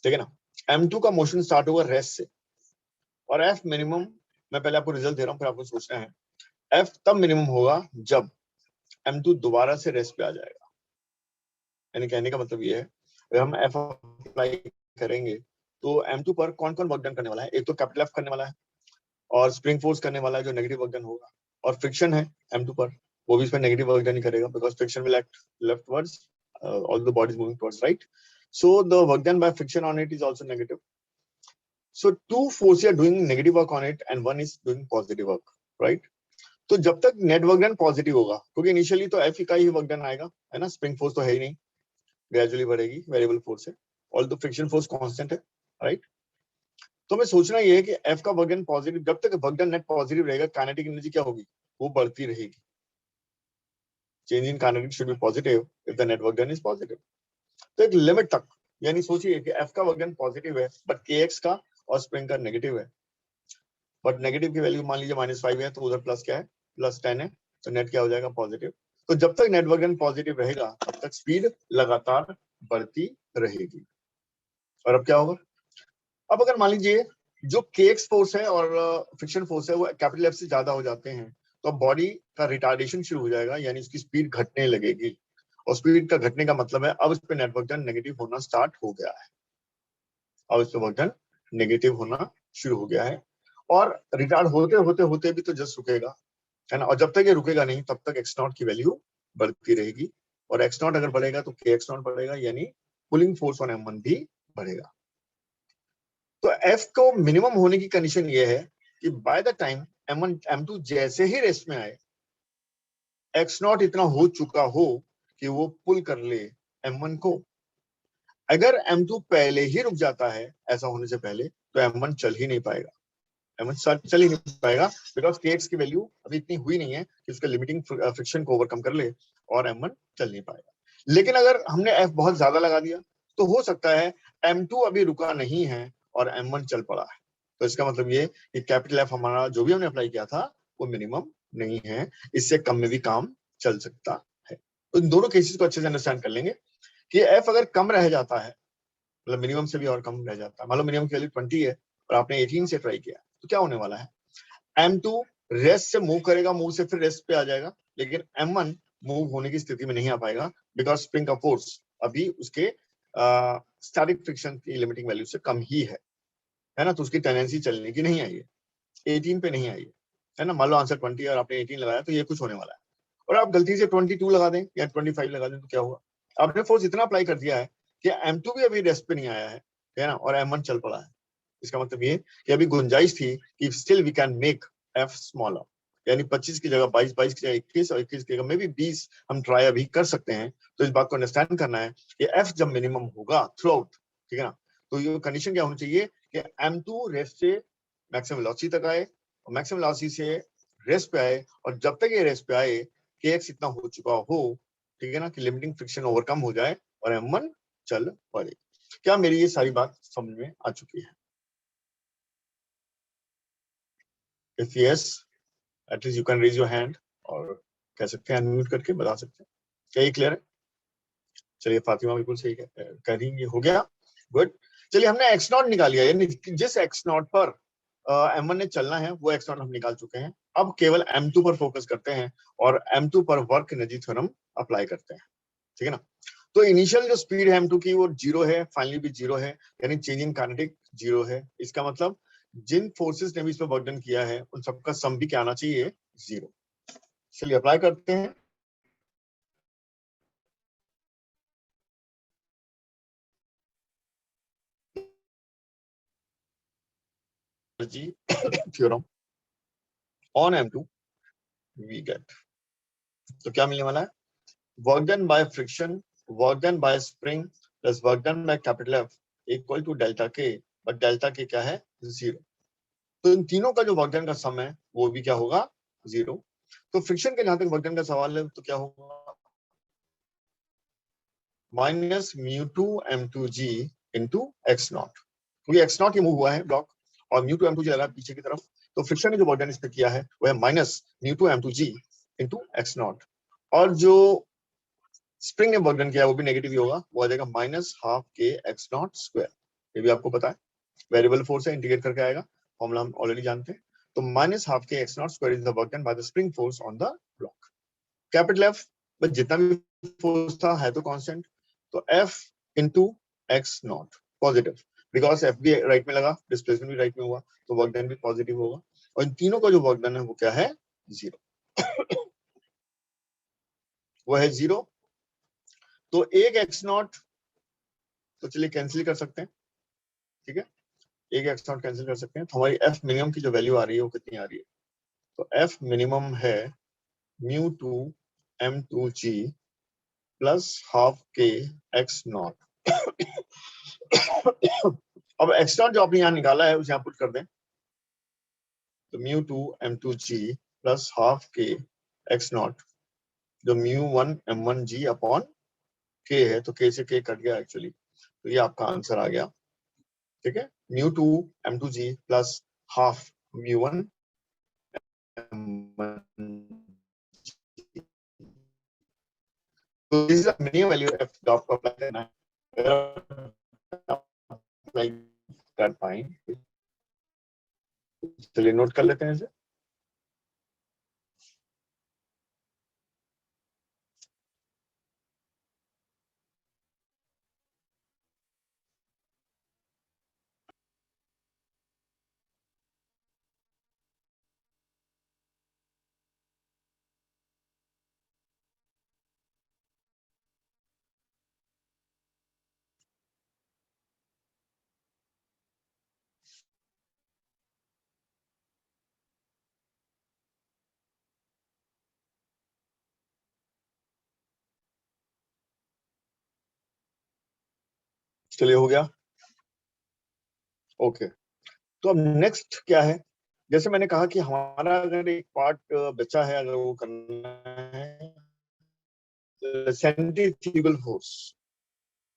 ठीक है ना, m2 का मोशन स्टार्ट होगा रेस्ट से, और f मिनिमम, मैं पहले आपको रिजल्ट दे रहा हूं फिर आपको सोचना है, f तब मिनिमम होगा जब m2 दोबारा से रेस्ट पे आ जाएगा। यानी कहने का मतलब ये है, अगर हम f अप्लाई करेंगे तो m2 पर कौन कौन वर्क डन करने वाला है, एक तो कैपिटल F करने वाला है, और स्प्रिंग फोर्स करने वाला है जो नेगेटिव वर्क डन होगा, और फ्रिक्शन है m2 पर, वो भी इसमें नेगेटिव वर्क डन ही करेगा because friction will act leftwards, all the body is moving towards right, so the work done by friction on it is also negative. So two forces are doing negative work on it and one is doing positive work, right? तो जब तक net work done positive होगा, क्योंकि initially तो F का ही work done आएगा, है ना, स्प्रिंग फोर्स तो है ही नहीं, ग्रेजुअली बढ़ेगी, वेरिएबल फोर्स है, all the friction force constant है, राइट। तो मैं सोचना ये है कि एफ का वर्क डन पॉजिटिव, जब तक वर्क डन नेट पॉजिटिव रहेगा, काइनेटिक एनर्जी क्या होगी, वो बढ़ती रहेगी। Change in kinetic should be positive if the net work done is positive. तो एक लिमिट तक, यानी सोचिए कि एफ का वर्क डन पॉजिटिव है बट के एक्स का और स्प्रिंग का नेगेटिव है, बट नेगेटिव की वैल्यू मान लीजिए -5 है, तो उधर प्लस क्या है, +10 है, तो नेट क्या हो जाएगा, पॉजिटिव। तो जब तक नेट वर्क डन पॉजिटिव रहेगा तब तक स्पीड लगातार बढ़ती रहेगी। और अब क्या होगा, अब अगर मान लीजिए जो के एक्स फोर्स है और फ्रिक्शन फोर्स है वो कैपिटल एफ से ज्यादा हो जाते हैं, तो बॉडी का रिटार्डेशन शुरू हो जाएगा, यानी उसकी स्पीड घटने लगेगी, और स्पीड का घटने का मतलब है अब इस पे नेट वर्क डन नेगेटिव होना स्टार्ट हो गया है, अब इस पे वर्क डन नेगेटिव होना शुरू हो गया है, और रिटार्ड होते होते होते भी तो जस्ट रुकेगा, है ना, और जब तक ये रुकेगा नहीं तब तक एक्स नॉट की वैल्यू बढ़ती रहेगी, और एक्स नॉट अगर बढ़ेगा तो के एक्स नॉट बढ़ेगा, यानी पुलिंग फोर्स ऑन m1 भी बढ़ेगा। तो f को मिनिमम होने की कंडीशन ये है कि by the time m1 m2 जैसे ही रेस्ट में आए, एक्स नॉट इतना हो चुका हो कि वो पुल कर ले m1 को। अगर m2 पहले ही रुक जाता है, ऐसा होने से पहले, तो m1 चल ही नहीं पाएगा, m1 चल ही नहीं पाएगा, बिकॉज kx की वैल्यू अभी इतनी हुई नहीं है कि उसके लिमिटिंग फ्रिक्शन को ओवरकम कर ले, और m1 चल नहीं पाएगा। लेकिन अगर हमने f बहुत ज्यादा लगा दिया तो हो सकता है m2 अभी रुका नहीं है और m1 चल पड़ा है, तो इसका मतलब ये कि कैपिटल F हमारा जो भी हमने अप्लाई किया था वो मिनिमम नहीं है, इससे कम में भी काम चल सकता है। तो इन दोनों केसेस को अच्छे से अंडरस्टैंड कर लेंगे कि f अगर कम रह जाता है, मतलब मिनिमम से भी और कम रह जाता है, मान लो मिनिमम की वैल्यू 20 है और आपने 18 से ट्राई किया, तो क्या होने वाला है, m2 रेस्ट से मूव करेगा, मूव से फिर रेस्ट पे आ जाएगा, लेकिन m1 मूव होने की स्थिति में नहीं आ पाएगा, बिकॉज स्प्रिंग का फोर्स अभी उसके स्टैटिक फ्रिक्शन की लिमिटिंग वैल्यू से कम ही है ना, तो उसकी टेंडेंसी चलने की नहीं आई है, 18 पे नहीं आई है ना। मान लो आंसर 20 और आपने 18 लगाया, तो ये कुछ होने वाला है, और आप गलती से 22 लगा दें या 25 लगा दें, तो क्या होगा, आपने फोर्स इतना अप्लाई कर दिया है कि m2 भी अभी रेस्ट पे नहीं आया है ना, और m1 चल पड़ा है। इसका मतलब ये कि अभी गुंजाइश थी कि still we can make f smaller, यानी 25 की जगह 22, 22 की जगह 21 और 21 की जगह मे बी 20 हम ट्राई अभी कर सकते हैं। तो इस बात को अंडरस्टैंड करना है कि f जब मिनिमम होगा थ्रू आउट, ठीक है ना, तो ये कंडीशन क्या होनी चाहिए कि m2 रेस्ट से मैक्सिमम वेलोसिटी तक आए, और मैक्सिमम वेलोसिटी से रेस्ट पे आए, और जब तक ये रेस्ट पे आए kx इतना हो चुका हो, ठीक है ना, कि लिमिटिंग फ्रिक्शन ओवरकम हो जाए और m1 चल पड़े। क्या मेरी ये सारी बात समझ में आ चुकी है? If yes, at least you can raise your hand, और कह सकते हैं अनम्यूट करके बता सकते हैं। क्या ये क्लियर है? चलिए फातिमा बिल्कुल सही कह रही है, ये हो गया, गुड। चलिए हमने एक्स नॉट निकाल लिया, यानी जिस एक्स नॉट पर m1 ने चलना है वो एक्स नॉट हम निकाल चुके हैं। अब केवल m2 पर फोकस करते हैं और m2 पर वर्क एनर्जी थ्योरम अप्लाई करते हैं, ठीक है ना। तो इनिशियल जो स्पीड है m2 की वो 0 है, फाइनली भी 0 है, यानी चेंज इन काइनेटिक 0 है। इसका मतलब जिन फोर्सेस ने भी इस पर वर्क डन किया है उन सबका सम भी क्या आना चाहिए, 0। चलिए अप्लाई करते हैं। Energy theorem on m2 we get, तो क्या मिलने वाला है, work done by friction, work done by spring plus work done by capital F equal to delta K, but delta K क्या है, 0। तो इन तीनों का जो वर्क डन का सम है वो भी क्या होगा, 0। तो फ्रिक्शन के जहां तक वर्क डन का सवाल है तो क्या होगा, minus mu two m2g into x not, क्योंकि एक्स नॉट ये मूव हुआ है ब्लॉक और म्यू टू m2g लगा पीछे की तरफ, तो फ्रिक्शन ने जो वर्क डन इस पे किया है वो है minus mu two m2g into x not, और जो स्प्रिंग ने वर्क डन किया है वो भी नेगेटिव ही होगा, वो आ जाएगा माइनस हाफ के एक्स नॉट स्क्वायर। ये भी आपको पता है, वेरिएबल फोर्स है, इंटीग्रेट करके आएगा, फॉर्मूला हम ऑलरेडी जानते हैं। तो माइनस हाफ के x not square is the work done by the spring force on the block. Capital F, बस जितना भी फोर्स था है तो कांस्टेंट, तो F into x not positive, because F भी राइट में लगा, डिस्प्लेसमेंट भी राइट में हुआ, तो वर्क डन भी पॉजिटिव होगा, और इन तीनों का जो वर्क डन है वो क्या है, जीरो। वो है जीरो। तो एक एक्स नॉट तो चलिए कैंसिल कर सकते हैं, ठीक है, एक एक्स नॉट कैंसिल कर सकते हैं, तो हमारी एफ मिनिमम की जो वैल्यू आ रही है वो कितनी आ रही है, तो एफ मिनिमम है mu two m2g plus half के एक्स नॉट। अब एक्स नॉट जो आपने यहाँ निकाला है उसे यहाँ पुट कर दें, तो mu two m2g plus half के एक्स नॉट, जो म्यू वन m1g अपॉन के है, तो के से के कट गया एक्चुअली, तो ये आपका आंसर आ गया, ठीक है, mu two m2g plus half mu one m1g। तो this is the minimum value F जो आपको अप्लाई करना है, अप्लाई कर पाएंगे, चलिए नोट कर लेते हैं इसे। चलिए हो गया, ओके। तो अब नेक्स्ट क्या है, जैसे मैंने कहा कि हमारा अगर एक पार्ट बचा है, अगर वो करना है सेंट्रीफ्यूगल फोर्स,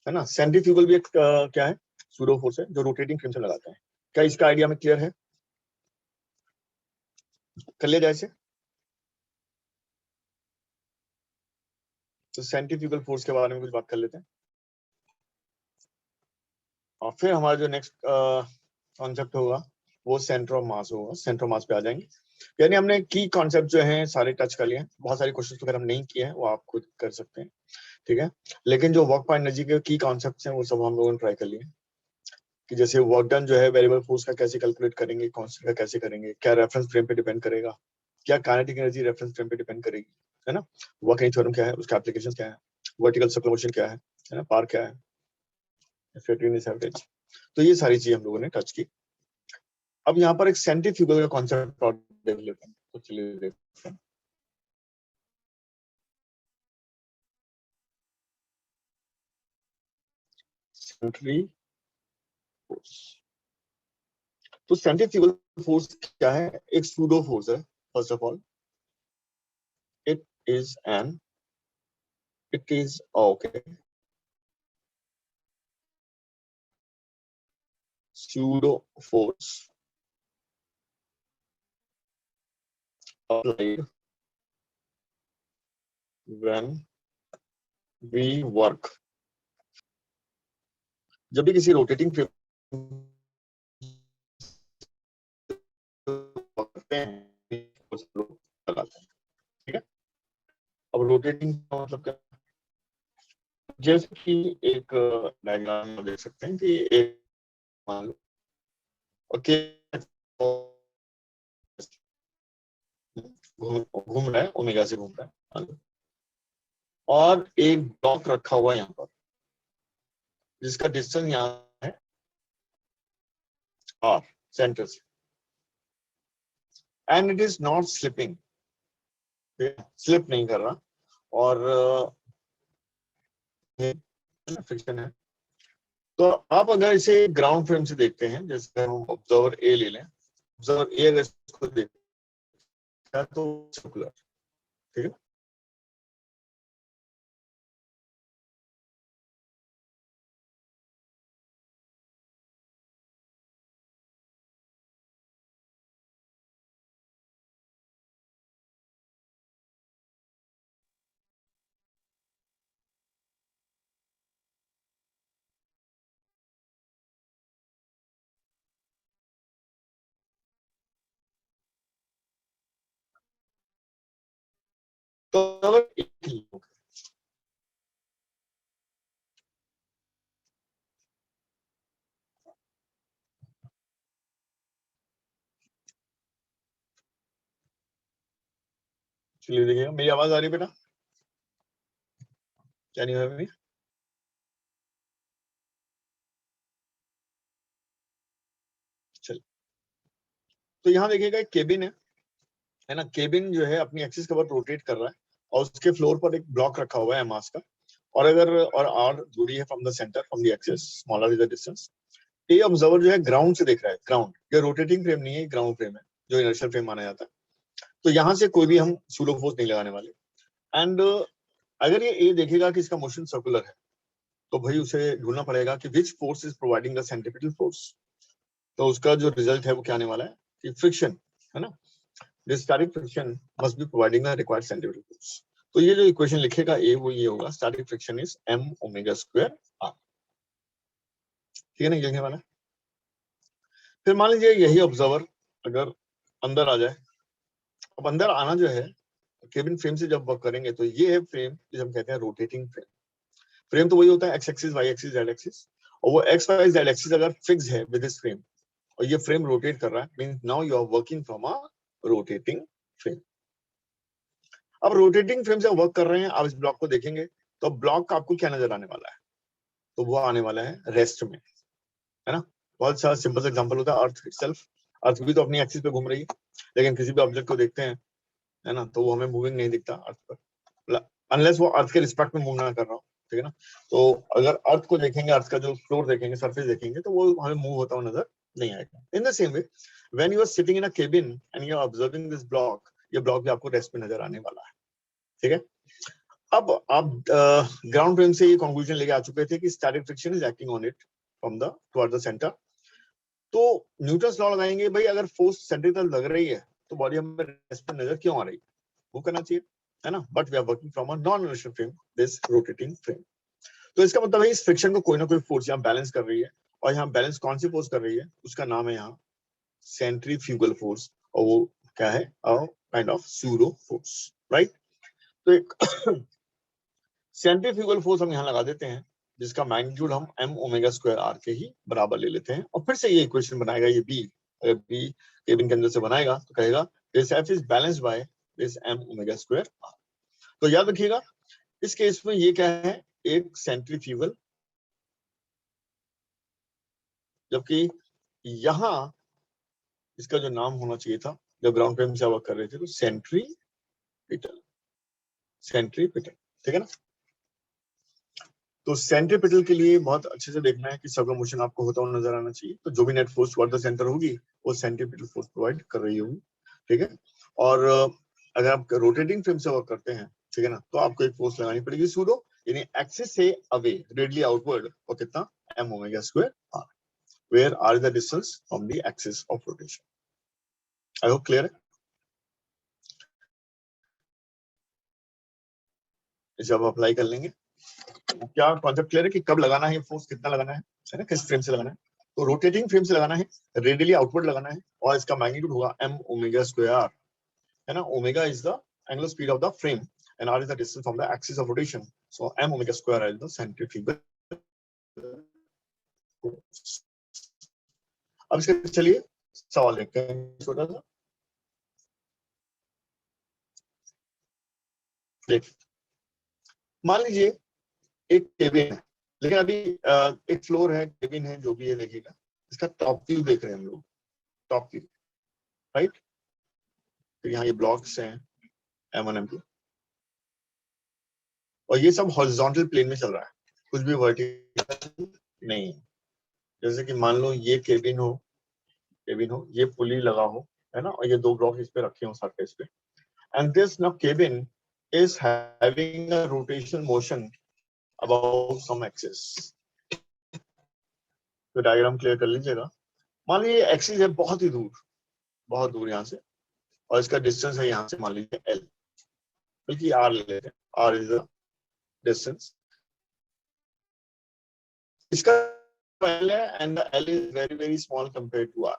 है ना, सेंट्रीफ्यूगल भी एक क्या है, सूडो फोर्स है जो रोटेटिंग फ्रेम से लगाते हैं। क्या इसका आइडिया में क्लियर है, कर लिया जाए इसे। तो सेंट्रीफ्यूगल फोर्स के बारे में कुछ बात कर लेते हैं, और फिर हमारा जो नेक्स्ट कॉन्सेप्ट होगा वो सेंटर ऑफ मास होगा, सेंटर ऑफ मास पे आ जाएंगे। यानी हमने की कॉन्सेप्ट जो है सारे टच कर लिए हैं, बहुत सारे क्वेश्चंस वगैरह हम नहीं किए हैं, वो आप खुद कर सकते हैं, ठीक है, लेकिन जो वर्क पॉइंट एनर्जी के की कॉन्सेप्ट्स हैं वो सब हम लोगों ने ट्राई कर लिए, कि जैसे वर्क डन जो है वेरिएबल फोर्स का कैसे कैलकुलेट करेंगे, कांस्टेंट का कैसे करेंगे, क्या रेफरेंस फ्रेम पे डिपेंड करेगा, क्या काइनेटिक एनर्जी रेफरेंस फ्रेम पे डिपेंड करेगी, है ना, वर्क एनर्जी थ्योरम क्या है, उसका एप्लीकेशन क्या है, वर्टिकल सर्कुलर मोशन क्या है ना, पार क्या है, एफिनिटी एवरेज, तो ये सारी चीजें हम लोगों ने टच की। अब यहाँ पर एक सेंट्रीफ्यूगल का कॉन्सेप्ट और देख लेते हैं, तो चलिए देखते हैं। सेंट्री फोर्स, तो सेंट्रीफ्यूगल फोर्स क्या है, एक सूडो फोर्स है, first of all it is an it is okay pseudo force applied when we work, जब भी किसी रोटेटिंग फ्रेम करते हैं लगाते हैं, ठीक है। अब रोटेटिंग का मतलब क्या, जैसे कि एक डायग्राम में देख सकते हैं कि एक मान लो ओके घूम घूम रहा है, ओमेगा से घूम रहा है मान लो, और एक ब्लॉक रखा हुआ है यहाँ पर जिसका डिस्टेंस यहाँ है आर सेंटर से, and it is not slipping, slip नहीं कर रहा, और फ्रिक्शन है। तो आप अगर इसे ग्राउंड फ्रेम से देखते हैं, जैसे हम ऑब्जर्वर ए ले लें, ऑब्जर्वर ए अगर इसको देखता है तो सर्कुलर, ठीक है, ऑब्जर्वर एक ही होगा। चलिए देखिएगा, मेरी आवाज आ रही है बेटा? क्या नहीं है? चलिए, तो यहाँ देखिएगा एक केबिन है ना। केबिन जो है अपनी एक्सिस के ऊपर रोटेट कर रहा है और उसके फ्लोर पर एक ब्लॉक रखा हुआ है मास का, और अगर और आर दूरी है from the centre from the axis, smaller is the distance. ये ऑब्जर्वर जो है ग्राउंड से देख रहा है, ग्राउंड, ये रोटेटिंग फ्रेम नहीं है, ग्राउंड फ्रेम है जो इनर्शियल फ्रेम माना जाता है। तो यहाँ से कोई भी हम सूडो फोर्स नहीं लगाने वाले। एंड अगर ये ए देखेगा कि इसका मोशन सर्कुलर है, तो भाई उसे ढूंढना पड़ेगा कि which force is providing the centripetal force. तो उसका जो रिजल्ट है वो क्या आने वाला है कि फ्रिक्शन, है ना, this static friction must be providing the required centripetal force. तो ये जो इक्वेशन लिखेगा ए, वो ये होगा, static friction is m omega square r। ठीक है ना, ये लिखने वाला है। फिर मान लीजिए यही ऑब्जर्वर अगर अंदर आ जाए। अब अंदर आना जो है, केबिन फ्रेम से जब वर्क करेंगे तो ये है फ्रेम जिसे हम कहते हैं रोटेटिंग फ्रेम। फ्रेम तो वही होता है X axis, Y axis, Z axis, और वो एक्स वाई जेड एक्सिस अगर फिक्स है विद दिस फ्रेम और ये फ्रेम रोटेट कर रहा है, means now you are working from a rotating frame. अब रोटेटिंग फ्रेम से वर्क कर रहे हैं, आप इस ब्लॉक को देखेंगे तो ब्लॉक का आपको क्या नजर आने वाला है, तो वो आने वाला है रेस्ट में, है ना। बहुत सारा सिंपल सा एग्जांपल होता है अर्थ इटसेल्फ। अर्थ भी तो अपनी एक्सिस पे घूम रही है, लेकिन किसी भी ऑब्जेक्ट को देखते हैं, है ना, तो वो हमें मूविंग नहीं दिखता अर्थ पर, अनलेस वो अर्थ के रिस्पेक्ट में मूव ना कर रहा हो, ठीक है ना। तो अगर अर्थ को देखेंगे, अर्थ का जो फ्लोर देखेंगे, सरफेस देखेंगे, तो वो हमें मूव होता हुआ नजर नहीं आएगा। In the same way when you are sitting in a cabin and you are observing this block, ये ब्लॉक भी आपको रेस्ट में नजर आने वाला है, ठीक है। अब आप ग्राउंड फ्रेम से ये कंक्लूजन लेके आ चुके थे कि static friction is acting on it from the toward the centre. तो न्यूटन्स लॉ लगाएंगे, भाई अगर फोर्स सेंटर तक लग रही है तो बॉडी हमें रेस्ट पे नजर क्यों आ रही है, वो करना चाहिए, है ना। But we are working from a non inertial frame, this rotating frame. तो इसका मतलब है इस फ्रिक्शन को कोई ना कोई फोर्स यहाँ बैलेंस कर रही है, और यहाँ बैलेंस कौन सी फोर्स कर रही है, उसका नाम है यहाँ सेंट्रीफ्यूगल फोर्स, और वो क्या है, kind of pseudo force, right. तो एक सेंट्रीफ्यूगल फोर्स हम यहाँ लगा देते हैं, जिसका मैग्नीट्यूड हम m ओमेगा स्क्वायर r के ही बराबर ले लेते हैं, और फिर से ये इक्वेशन बनाएगा, ये b, अगर b केबिन के अंदर से बनाएगा तो कहेगा this f is balanced by this m omega square r। तो याद रखिएगा इस केस में ये क्या है, एक सेंट्रीफ्यूगल, जबकि यहाँ इसका जो नाम होना चाहिए था जब ग्राउंड फ्रेम से वर्क कर रहे थे, तो सेंट्रीपिटल, सेंट्रीपिटल, ठीक है ना। तो सेंट्रीपिटल के लिए बहुत अच्छे से देखना है कि सर्कुलर मोशन आपको होता हुआ नजर आना चाहिए, तो जो भी net force toward the centre होगी वो सेंट्रीपिटल फोर्स प्रोवाइड कर रही होगी, ठीक है। और अगर आप रोटेटिंग फ्रेम से वर्क करते हैं, ठीक है ना, तो आपको एक फोर्स लगानी पड़ेगी सूडो, यानी एक्सिस से अवे रेडियली आउटवर्ड, और कितना, m omega square r, where r is the distance from the axis of rotation. I hope clear है। इसे आप अप्लाई कर लेंगे, क्या कॉन्सेप्ट क्लियर है कि कब लगाना है फोर्स, कितना लगाना है ना, किस फ्रेम से लगाना है। तो रोटेटिंग फ्रेम से लगाना है, रेडियली आउटवर्ड लगाना है, और इसका मैग्नीट्यूड होगा m ओमेगा स्क्वायर r, है ना। Omega is the angular speed of the frame and r is the distance from the axis of rotation, so m omega square r is the centrifugal force. अब इसके चलिए सवाल देखते हैं छोटा सा, देखिए मान लीजिए एक केबिन है, लेकिन अभी एक फ्लोर है, केबिन है, जो भी है देखिएगा, इसका टॉप व्यू देख रहे हैं हम लोग, टॉप व्यू, राइट। तो यहाँ ये ब्लॉक्स हैं M1 M2, और ये सब हॉरिजॉन्टल प्लेन में चल रहा है, कुछ भी वर्टिकल नहीं है। जैसे कि मान लो ये केबिन हो, ये पुली लगा हो, है ना, और ये दो ब्लॉक इस पे रखे हो सरफेस पे, and this now cabin is having a rotational motion about some axis. तो डायग्राम क्लियर कर लीजिएगा। मान लीजिए एक्सिस है बहुत दूर यहाँ से, और इसका डिस्टेंस है यहाँ से मान लीजिए L, बल्कि R ले लेते हैं, R इज द डिस्टेंस, इसका L है, and the L is very very small compare to R।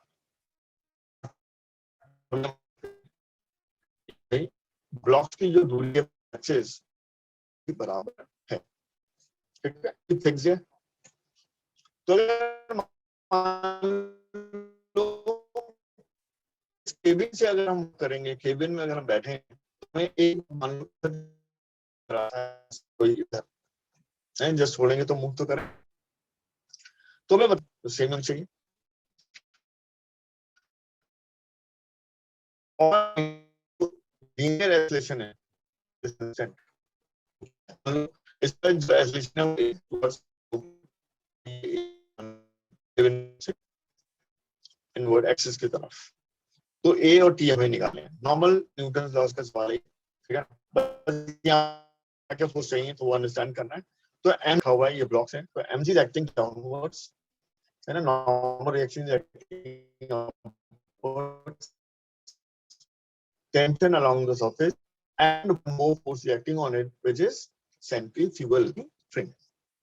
Blocks की जो दूरी है एक्सिस बराबर है, ठीक है, फिक्स है। तो अगर मान लो केबिन से अगर हम करेंगे, केबिन में अगर हम बैठे हैं तो हमें एक मान लो कोई इधर जस्ट छोड़ेंगे तो मूव तो करें, तो मैं बता सेम होना चाहिए। और लीनियर एक्सेलेरेशन है इसका जो एक्सेलेरेशन है इनवर्ड एक्सिस की तरफ, तो ए और टी हमें निकालने हैं। नॉर्मल न्यूटन लॉस का सवाल है, ठीक है, बस यहाँ क्या फोर्स चाहिए तो वो अंडरस्टैंड करना है। तो एम लिखा हुआ है, ये ब्लॉक्स हैं, तो एम जी एक्टिंग डाउनवर्ड्स है ना, normal reaction is acting upwards, tension along the surface and more force acting on it which is centrifugal frame,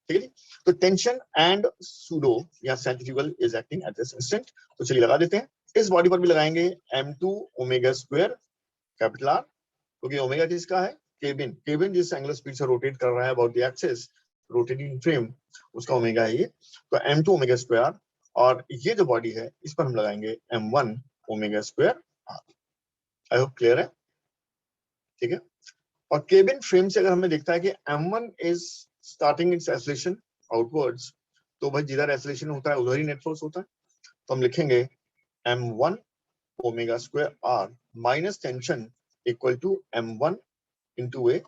ठीक है जी। तो टेंशन एंड सूडो या centrifugal is acting at this instant. तो चलिए लगा देते हैं, इस बॉडी पर भी लगाएंगे m2 omega square capital R, क्योंकि ओमेगा किसका है, केबिन, केबिन जिस एंगुलर स्पीड से रोटेट कर रहा है about the axis rotating frame, उसका ओमेगा है ये। तो m2 ओमेगा स्क्वायर, और ये जो बॉडी है इस पर हम लगाएंगे m1 omega square R. I hope clear है, ठीक है। और केबिन फ्रेम से अगर हमें दिखता है कि m1 is starting it's acceleration outwards, तो भाई जिधर एक्सेलरेशन होता है उधर ही नेट फोर्स होता है। तो हम लिखेंगे m1 omega square r minus tension equal to m1 into a,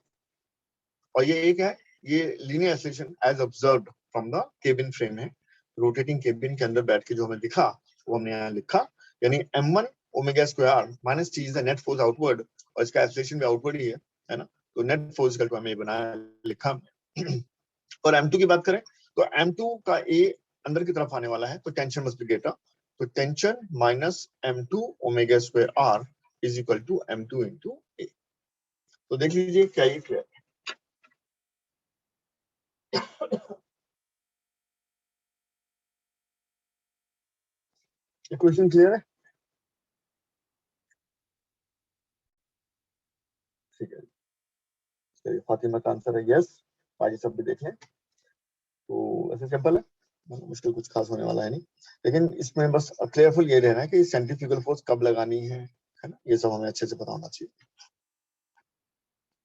और ये एक है, ये linear acceleration as observed from the cabin frame है, रोटेटिंग केबिन के अंदर बैठ के जो हमें दिखा वो हमने यहाँ लिखा, यानी m1 omega square r minus t is the net force outward, और इसका एक्सेलरेशन भी आउटवर्ड ही है ना, तो नेट फोर्स का हमें बनाया लिखा। और m2 की बात करें तो m2 का a अंदर की तरफ आने वाला है, तो टेंशन मस्ट बी ग्रेटर, तो tension minus m2 omega square r is equal to m2 into a। तो देख लीजिए क्या ये क्लियर है। इक्वेशन क्लियर है, ठीक है। चलिए फातिमा का आंसर है यस, बाकी सब भी देख लें। तो ऐसे सिंपल है, मुश्किल कुछ खास होने वाला है नहीं, लेकिन इसमें बस क्लियरफुल ये रहना है कि सेंट्रीफ्यूगल फोर्स कब लगानी है ना, ये सब हमें अच्छे से पता होना चाहिए।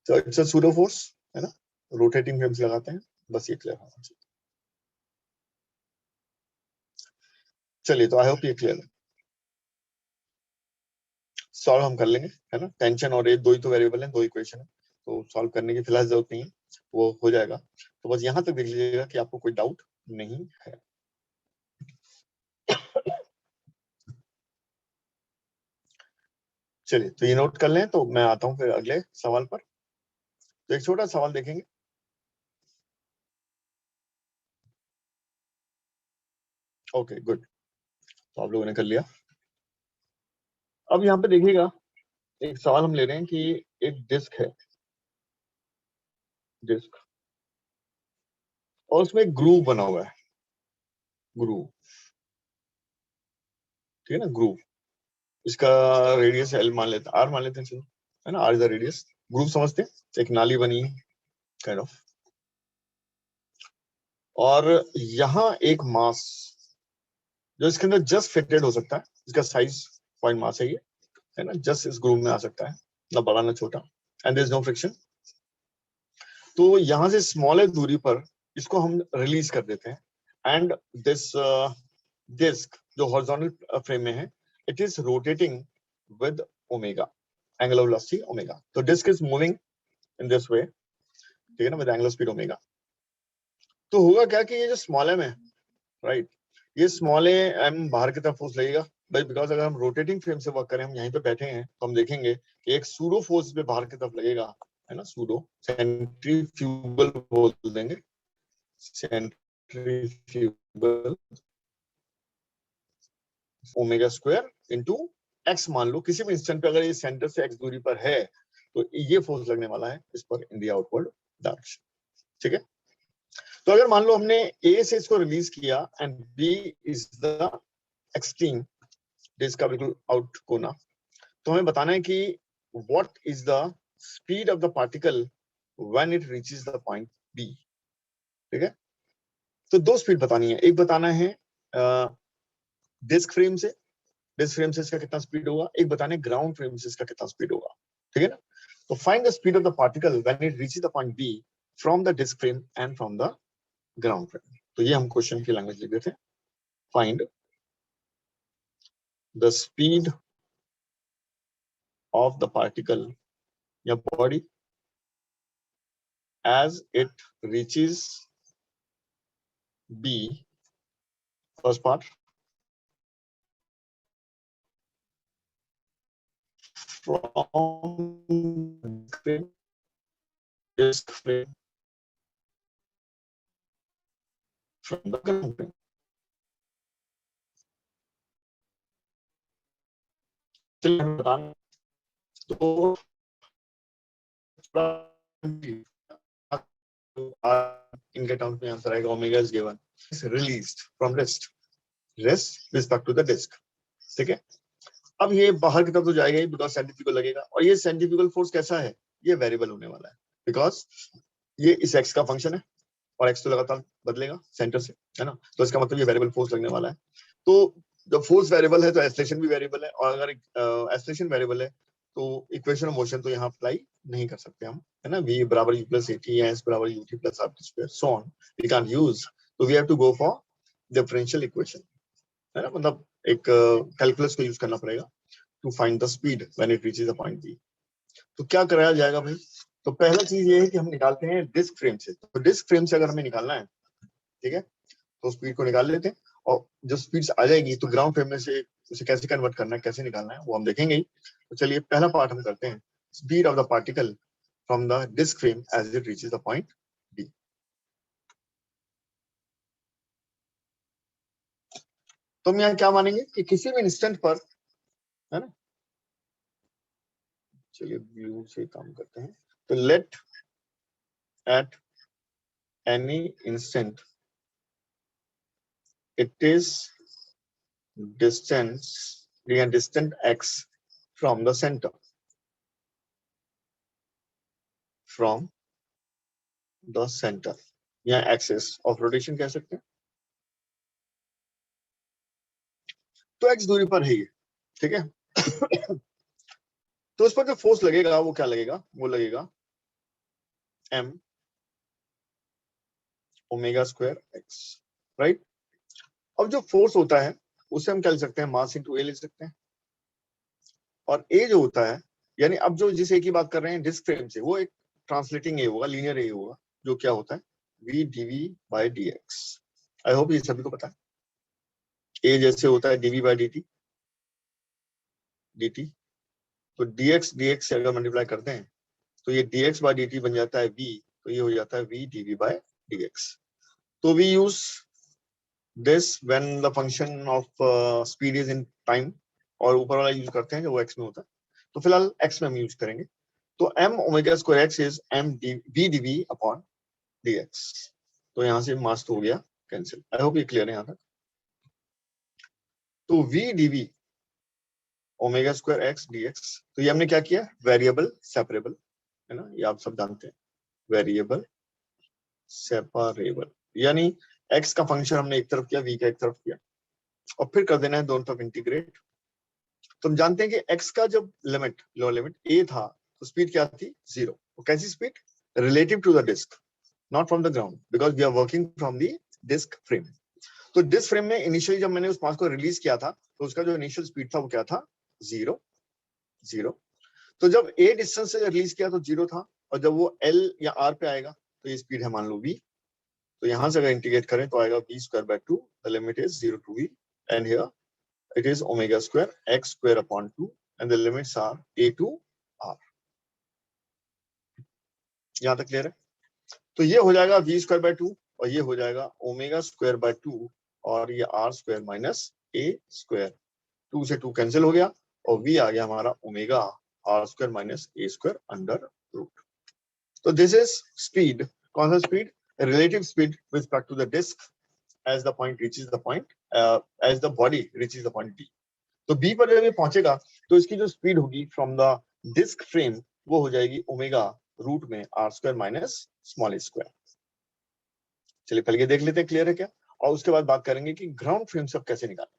तो इट्स अ सूडो फोर्स है ना, रोटेटिंग फ्रेम्स लगाते हैं, बस ये क्लियर होना चाहिए। चलिए तो आई होप ये क्लियर है, सॉल्व हम कर लेंगे है ना, टेंशन और ये दो ही तो वेरिएबल हैं, दो इक्वेशन है, तो सॉल्व करने की फिलहाल जरूरत नहीं है, वो हो जाएगा। तो बस यहाँ तक देख लीजिएगा कि आपको कोई डाउट नहीं है। चलिए तो ये नोट कर लें, तो मैं आता हूँ फिर अगले सवाल पर। तो एक छोटा सवाल देखेंगे, ओके गुड, तो आप लोगों ने कर लिया। अब यहाँ पे देखिएगा, एक सवाल हम ले रहे हैं कि एक डिस्क है, डिस्क, और उसमें एक ग्रूव बना हुआ है, ग्रूव, ठीक है ना, ग्रूव, इसका रेडियस एल मान लेते हैं, आर मान लेते हैं, चलो है ना, R is the radius, groove समझते हैं, एक नाली बनी है काइंड ऑफ, और यहाँ एक मास जो इसके अंदर जस्ट फिटेड हो सकता है, इसका साइज पॉइंट मास है ना, जस्ट इस ग्रूव में आ सकता है, ना बड़ा ना छोटा, and there is no friction. तो यहाँ से स्मॉलेस्ट दूरी पर इसको हम रिलीज कर देते हैं, एंड दिस डिस्क जो हॉरिजॉन्टल फ्रेम में है, it is rotating with omega, angular velocity omega, तो disc is moving in this way, ठीक है ना, विद एंगुलर स्पीड ओमेगा। तो होगा क्या कि ये जो स्मॉल एम है, राइट, ये स्मॉल एम बाहर की तरफ फोर्स लगेगा भाई, बिकॉज अगर हम रोटेटिंग फ्रेम से वर्क करें, हम यहीं पे बैठे हैं, तो हम देखेंगे कि एक सूडो फोर्स पे बाहर की तरफ लगेगा, है ना, सूडो सेंट्रीफ्यूगल बोल देंगे, centrifugal omega square into x, मान लो किसी भी इंस्टेंट पे अगर ये सेंटर से एक्स दूरी पर है, तो ये फोर्स लगने वाला है इस पर इन द आउटवर्ड डायरेक्शन, ठीक है। तो अगर मान लो हमने ए से इसको रिलीज किया and B is the extreme, disc का बिल्कुल आउट कोना, तो हमें बताना है कि what is the speed of the particle when it reaches the point B. ठीक है, तो दो स्पीड बतानी है, एक बताना है डिस्क फ्रेम से, डिस्क फ्रेम से इसका कितना स्पीड होगा, एक बताना है ग्राउंड फ्रेम से इसका कितना स्पीड होगा, ठीक है ना। तो find the speed of the particle when it reaches the point B from the disc frame and from the ground frame. तो ये हम क्वेश्चन की लैंग्वेज लिख देते हैं, find the speed of the particle या body as it reaches B, first part, from disk frame from the ground frame. तो इनके टर्म्स में आंसर आएगा omega is given released from rest respect to the disc, ठीक है। अब ये बाहर की तरफ तो जाएगा ही बिकॉज सेंट्रीफ्यूगल लगेगा, और ये सेंट्रीफ्यूगल फोर्स कैसा है, ये वेरिएबल होने वाला है बिकॉज ये इस एक्स का फंक्शन है और एक्स तो लगातार बदलेगा सेंटर से, है ना, तो इसका मतलब ये वेरिएबल फोर्स लगने वाला है। तो जब फोर्स वेरिएबल है तो एक्सेलरेशन भी वेरिएबल है, और अगर एक्सेलरेशन वेरिएबल है तो इक्वेशन ऑफ मोशन तो यहाँ अप्लाई नहीं कर सकते हम, है ना, v बराबर u प्लस at या s बराबर ut प्लस rt square so on we can't use, तो we have to go for differential equation, है ना, मतलब एक कैलकुलस को यूज करना पड़ेगा to find the speed when it reaches the point b। तो क्या कराया जाएगा भाई, तो पहला चीज ये है कि हम निकालते हैं डिस्क फ्रेम से, तो डिस्क फ्रेम से अगर हमें निकालना है, ठीक है, तो स्पीड को निकाल लेते हैं, और जो स्पीड आ जाएगी तो ग्राउंड फ्रेम में से उसे कैसे कन्वर्ट करना है, कैसे निकालना है वो हम देखेंगे ही। तो चलिए पहला पार्ट हम करते हैं, speed of the particle from the disc frame as it reaches the point B। तो हम यहाँ क्या मानेंगे कि किसी भी इंस्टेंट पर, है ना, चलिए ब्लू से काम करते हैं, तो let at any instant it is distant x from the center, from the center या axis of rotation कह सकते हैं। तो x दूरी पर है ये, ठीक है। तो उस पर जो फोर्स लगेगा वो क्या लगेगा, वो लगेगा m omega square x, right. अब जो फोर्स होता है उसे हम क्या लिख सकते हैं, मास इंटू ए लिख सकते हैं, और ए जो होता है, यानी अब जो जिस ए की बात कर रहे हैं डिस्क फ्रेम से, वो एक ट्रांसलेटिंग ए होगा, लीनियर ए होगा, जो क्या होता है v dv by dx। I hope ये सभी को पता है, ए जैसे होता है dv by dt, तो dx dx से अगर मल्टीप्लाई करते हैं तो ये dx by dt बन जाता है v, तो ये हो जाता है v dv by dx। तो we use this when the function of speed is in time, और ऊपर वाला यूज करते हैं जो वो x में होता है, तो फिलहाल x में हम यूज करेंगे। तो m omega square x is m v dv upon dx, तो यहाँ से मास तो हो गया कैंसिल। आई होप ये क्लियर है यहाँ तक। तो v dv omega square x dx, तो ये हमने क्या किया, वेरिएबल सेपरेबल, है ना, ये आप सब जानते हैं, वेरिएबल सेपरेबल, यानी x का फंक्शन हमने एक तरफ किया, v का एक तरफ किया, और फिर कर देना है दोनों तरफ इंटीग्रेट। तो हम जानते हैं कि x का जब लिमिट लोअर लिमिट a था तो स्पीड क्या थी, 0। तो कैसी speed, relative to the disc, not from the ground, because we are working from the disc frame. तो डिस्क फ्रेम में इनिशियली जब मैंने उस मास को रिलीज किया था तो उसका जो इनिशियल स्पीड था वो क्या था, 0 0। तो जब a डिस्टेंस से रिलीज किया तो 0 था, और जब वो l या r पे आएगा तो ये स्पीड है मान लो v, तो यहां से अगर इंटीग्रेट करें तो आएगा v square by 2, the limit is 0 to v, and here it is omega square x square upon 2, and the limits are a to r। यहां तक क्लियर है। तो ये हो जाएगा v स्क्वायर बाय 2, और ये हो जाएगा ओमेगा स्क्वायर बाय 2, और ये r square minus a square, 2 से 2 कैंसिल हो गया, और v आ गया हमारा omega r square minus a square under root. तो दिस इज स्पीड, कौन सा speed, relative speed with respect to the disc as the point reaches the point, as the body reaches the point B। तो B पर जब ये पहुंचेगा तो इसकी जो स्पीड होगी फ्रॉम द डिस्क फ्रेम वो हो जाएगी ओमेगा रूट में R square minus small A square. चलिए पहले ये देख लेते हैं क्लियर है क्या, और उसके बाद बात करेंगे कि ग्राउंड फ्रेम से अब कैसे निकालें।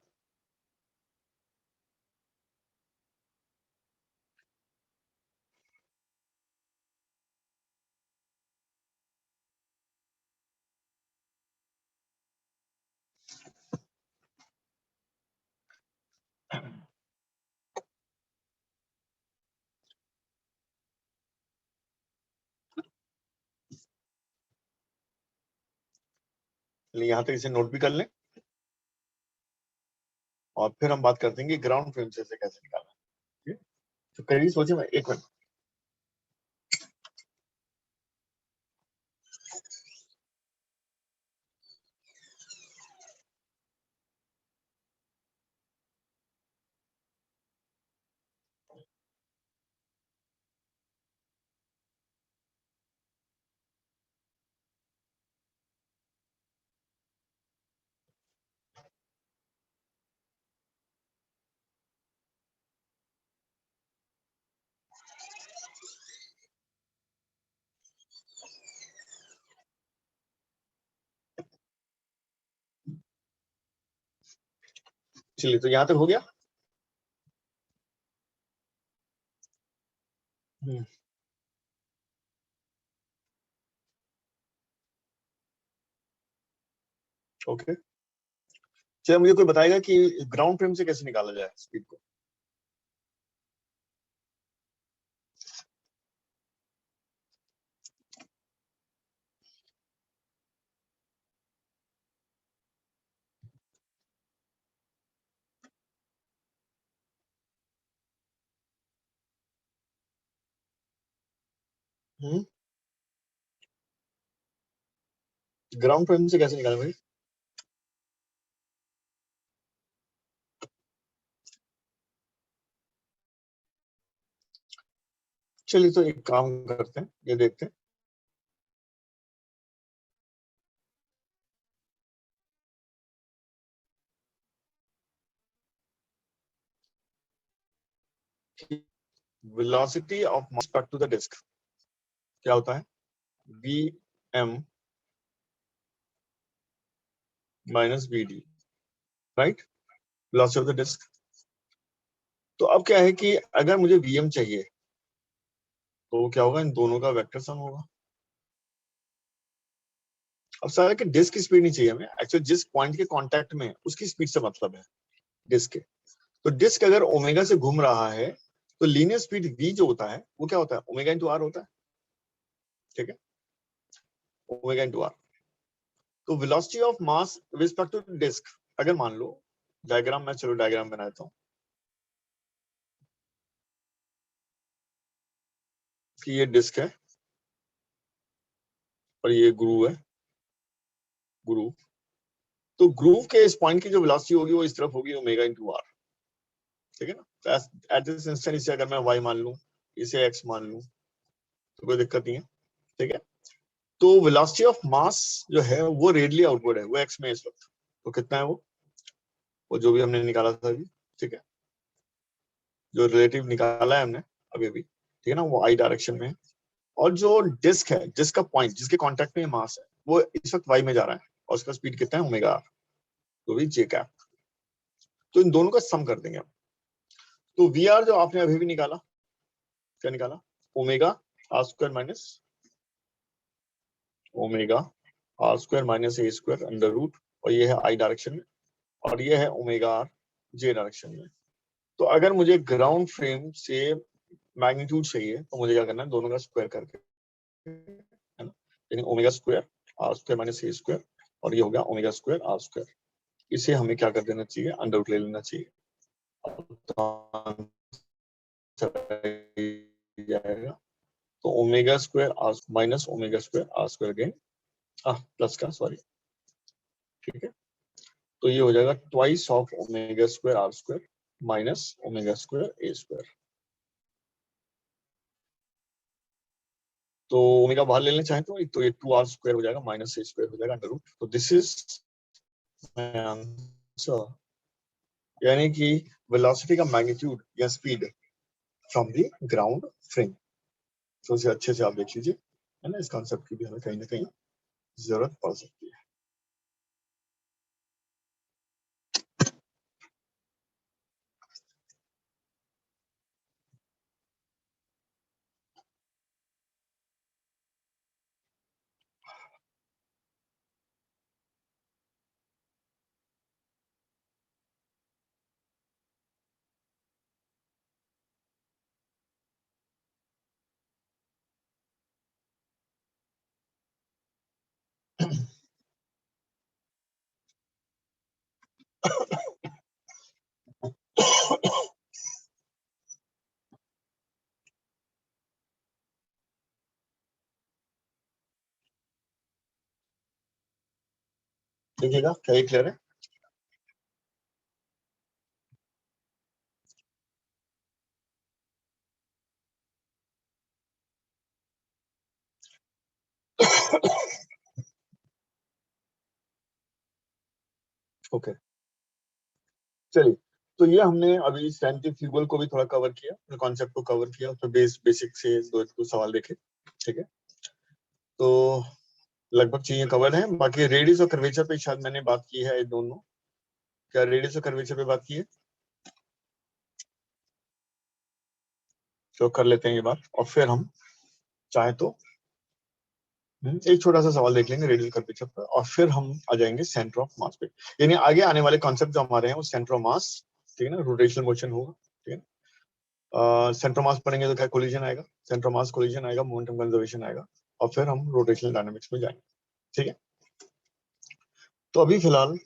यहां तक इसे नोट भी कर लें और फिर हम बात करते हैं कि ग्राउंड फ्रेम से इसे कैसे निकालना है। ठीक है? तो करिए सोचिए, मैं एक मिनट। चलिए तो यहां तक हो गया। ओके, चलिए मुझे कोई बताएगा कि ग्राउंड फ्रेम से कैसे निकाला जाए स्पीड को। ग्राउंड फ्रेम से कैसे निकालें भाई? चलिए तो एक काम करते हैं, ये देखते हैं। Velocity of mass cut to the disc क्या होता है? V M minus V D, right, velocity of the disc. तो अब क्या है कि अगर मुझे वीएम चाहिए तो क्या होगा, इन दोनों का वेक्टर सम होगा। अब सारा कि डिस्क की स्पीड नहीं चाहिए हमें, एक्चुअली जिस पॉइंट के कांटेक्ट में उसकी स्पीड से मतलब है डिस्क के। तो डिस्क अगर ओमेगा से घूम रहा है तो लीनियर स्पीड v जो होता है वो क्या होता है, ओमेगा इंटू आर होता है। ठीक है, ओमेगा इंटू आर। तो velocity of mass with respect to disc, अगर मान लो डायग्राम में, चलो डायग्राम बनाता हूँ कि ये डिस्क है और ये ग्रूव है, ग्रूव। तो ग्रूव के इस पॉइंट की जो वेलोसिटी होगी वो इस तरफ होगी ओमेगा इंटू आर। ठीक है ना, तो एट दिस इंस्टेंट इसे अगर मैं y मान लूं, इसे x मान लूं, तो कोई दिक्कत नहीं है। ठीक है, तो वेलोसिटी ऑफ मास जो है वो रेडियली आउटवर्ड है, वो x में इस वक्त। तो कितना है वो जो भी हमने निकाला था अभी। ठीक है, जो रिलेटिव निकाला है हमने अभी अभी, ठीक है ना, वो आई डायरेक्शन में है। और जो डिस्क है, डिस्क का पॉइंट जिसके कांटेक्ट में मास है, वो इस वक्त y में जा रहा है और उसका स्पीड कितना है, ओमेगा आर, तो भी जे कैप। तो इन दोनों का सम कर देंगे हम। तो वी आर जो आपने अभी भी निकाला, क्या निकाला, omega R square minus omega R square minus A square under root, और ये है आई डायरेक्शन में, और ये है ओमेगा आर जे डायरेक्शन में। तो अगर मुझे ग्राउंड फ्रेम से मैग्नीट्यूड चाहिए तो मुझे क्या करना है, दोनों का स्क्वायर करके, है ना, यानी omega square R square minus A square, और ये हो गया ओमेगा स्क्वायर आर स्क्वायर। इसे हमें क्या कर देना चाहिए, अंडर रूट ले लेना चाहिए। जाएगा तो omega square R minus omega square R square again, plus का सॉरी। ठीक है, तो ये हो जाएगा twice of omega square R square minus omega square A square. तो ओमेगा बाहर ले लेना चाहें तो ये 2r स्क्वायर हो जाएगा माइनस ए स्क्वायर हो जाएगा अंडर रूट। तो दिस इज माय आंसर, यानी कि वेलोसिटी का मैग्नीट्यूड या speed from the ground frame. तो इसे अच्छे से आप देख लीजिए, है ना, इस कॉन्सेप्ट की भी हमें कहीं ना कहीं जरूरत पड़ सकती है। देखिएगा क्या ये क्लियर है? ओके, चलिए, तो ये हमने अभी सेंट्रीफ्यूगल को भी थोड़ा कवर किया, कॉन्सेप्ट को कवर किया, तो बेसिक से दो सवाल देखे, ठीक है। तो लगभग चीजें कवर हैं, बाकी रेडियस और कर्वेचर पे शायद मैंने बात की है, दोनों। क्या रेडियस और कर्वेचर पे बात की है? तो कर लेते हैं ये बात, और फिर हम चाहे तो एक छोटा सा सवाल देख लेंगे रेडियल कर्वेचर पर, और फिर हम आ जाएंगे सेंटर ऑफ मास पे। यानी आगे आने वाले कॉन्सेप्ट जो हमारे हैं वो सेंटर ऑफ मास, ठीक है ना, रोटेशनल मोशन होगा, ठीक है ना। सेंटर ऑफ मास पढ़ेंगे तो क्या कोलिजन आएगा, सेंटर ऑफ मास कोलिजन आएगा, मोमेंटम कंजर्वेशन आएगा, और फिर हम रोटेशनल डायनामिक्स में जाएंगे, ठीक है। तो अभी फिलहाल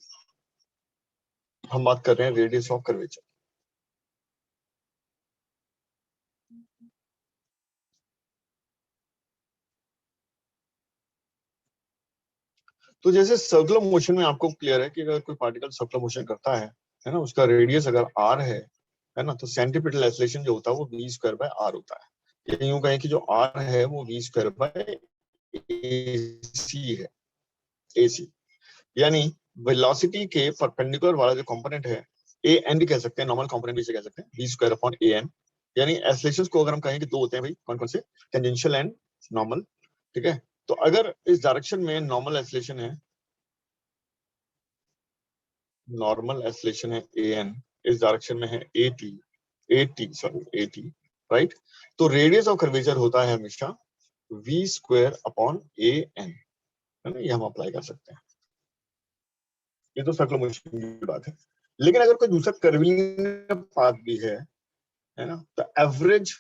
हम बात कर रहे हैं रेडियस ऑफ कर्वेचर। तो जैसे सर्कुलर मोशन में आपको क्लियर है कि अगर कोई पार्टिकल सर्कुलर मोशन करता है ना, उसका रेडियस अगर आर है ना, तो सेंट्रीपिटल एक्सेलरेशन जो होता है वो वी स्क्वायर बाय आर होता है। ये यूं कहें कि जो आर है वो वी स्क्वायर बाय एसी है, एसी। यानी वेलोसिटी के परपेंडिकुलर वाला जो कंपोनेंट है, ए एन भी कह सकते हैं, नॉर्मल कंपोनेंट भी इसे कह सकते हैं, V square upon A N. यानी एक्सेलरेशंस को अगर हम कहें कि दो होते हैं भाई, कौन कौन से, टेंजेंशियल एंड नॉर्मल, ठीक है। तो अगर इस डायरेक्शन में नॉर्मल एक्सेलरेशन है, नॉर्मल एक्सेलरेशन है ए एन, इस डायरेक्शन में है A T sorry A T, right. तो रेडियस ऑफ कर्वेचर होता है हमेशा V square upon A N, है ना, ये हम अप्लाई कर सकते हैं। ये तो सर्कुलर मोशन की बात है। लेकिन अगर कोई दूसरा कर्वीलिनियर पाथ भी है ना, तो एवरेज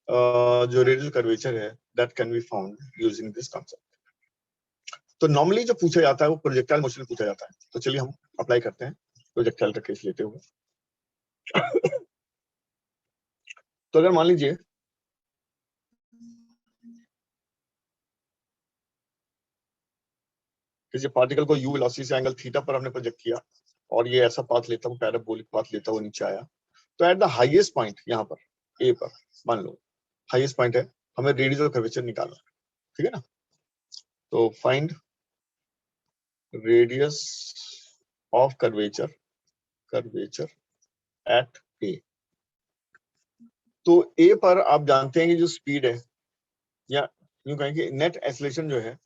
जो रेडियल कर्वेचर है that can be found using this concept. तो नॉर्मली जो पूछा जाता है वो प्रोजेक्टाइल मोशन पूछा जाता है, तो चलिए हम अप्लाई करते हैं प्रोजेक्टाइल का केस लेते हुए। तो अगर मान लीजिए किसी पार्टिकल को यू वेलोसिटी से एंगल थीटा पर हमने प्रोजेक्ट किया, और ये ऐसा पाथ लेता हूँ, पैराबोलिक पाथ लेता हुआ नीचे आया, तो एट द हाईएस्ट पॉइंट यहाँ पर ए पर, मान लो हाईएस्ट पॉइंट है, हमें रेडियस ऑफ कर्वेचर निकालना, ठीक है ना। तो find radius of curvature at A. तो ए पर आप जानते हैं कि जो स्पीड है, या यूं कहें कि नेट एक्सेलरेशन जो है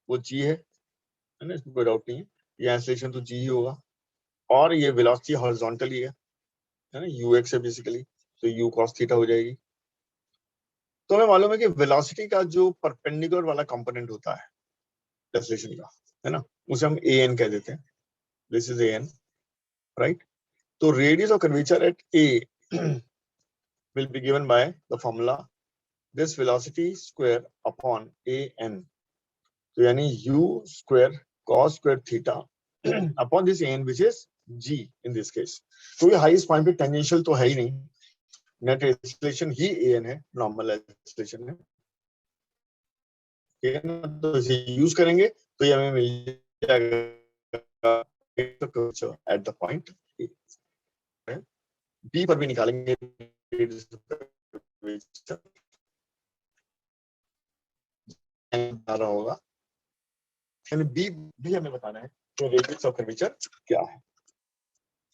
वो जी है ना, इसमें कोई डाउट नहीं है, ये एक्सेलरेशन तो जी ही होगा, और ये वेलोसिटी हॉरिजॉन्टली है ना, यू एक्स है बेसिकली, तो यू कॉस थीटा हो जाएगी। तो हमें मालूम है कि वेलोसिटी का जो परपेंडिकुलर वाला कंपोनेंट होता है एक्सेलरेशन का, है ना, उसे हम ए एन कह देते हैं, this is A N, right. तो radius of curvature at A will be given by the formula this velocity square upon a n, तो यानी u square cos square theta upon this a n which is g in this case। तो ये highest point पे tangential तो है ही नहीं, net acceleration he a n है, normal acceleration है, ठीक है ना। तो इसे यूज करेंगे तो ये हमें मिल जाएगा एट द पॉइंट बी पर भी निकालेंगे होगा, बी भी हमें बताना है तो रेडियस ऑफ कर्वेचर क्या है।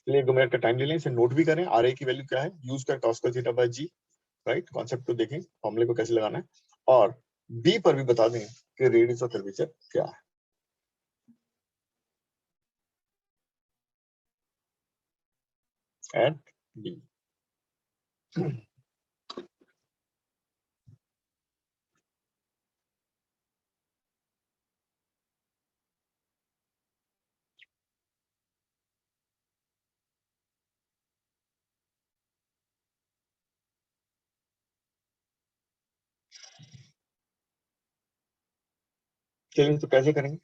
चलिए 2 मिनट का टाइम ले लें, इसे नोट भी करें, आर ए की वैल्यू क्या है, यूज कर cos square theta by G, right. Concept को देखें, फॉर्मूले को कैसे लगाना है, और बी पर भी बता दें कि रेडियस ऑफ कर्वेचर क्या है। At B. चलिए तो कैसे करेंगे?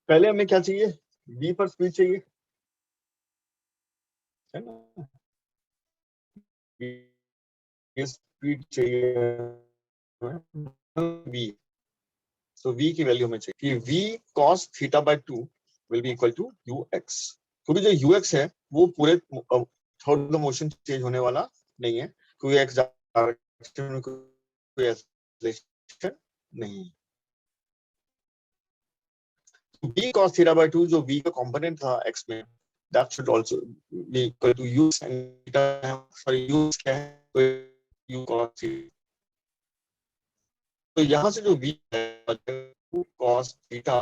पहले हमें क्या चाहिए? बी पर स्पीड चाहिए, है ना? ये स्पीड चाहिए v, so v की वैल्यू हमें चाहिए कि v cos theta by 2 will be equal to ux, क्योंकि जो ux है वो पूरे थ्रू द मोशन चेंज होने वाला नहीं है, क्योंकि x डायरेक्शन में कोई एक्सेलरेशन नहीं है। v cos थीटा बाय 2 जो v का कंपोनेंट था x में, that should also be equal to u sin theta, sorry u क्या है, तो u cos थीटा, तो यहां से जो v है cos थीटा,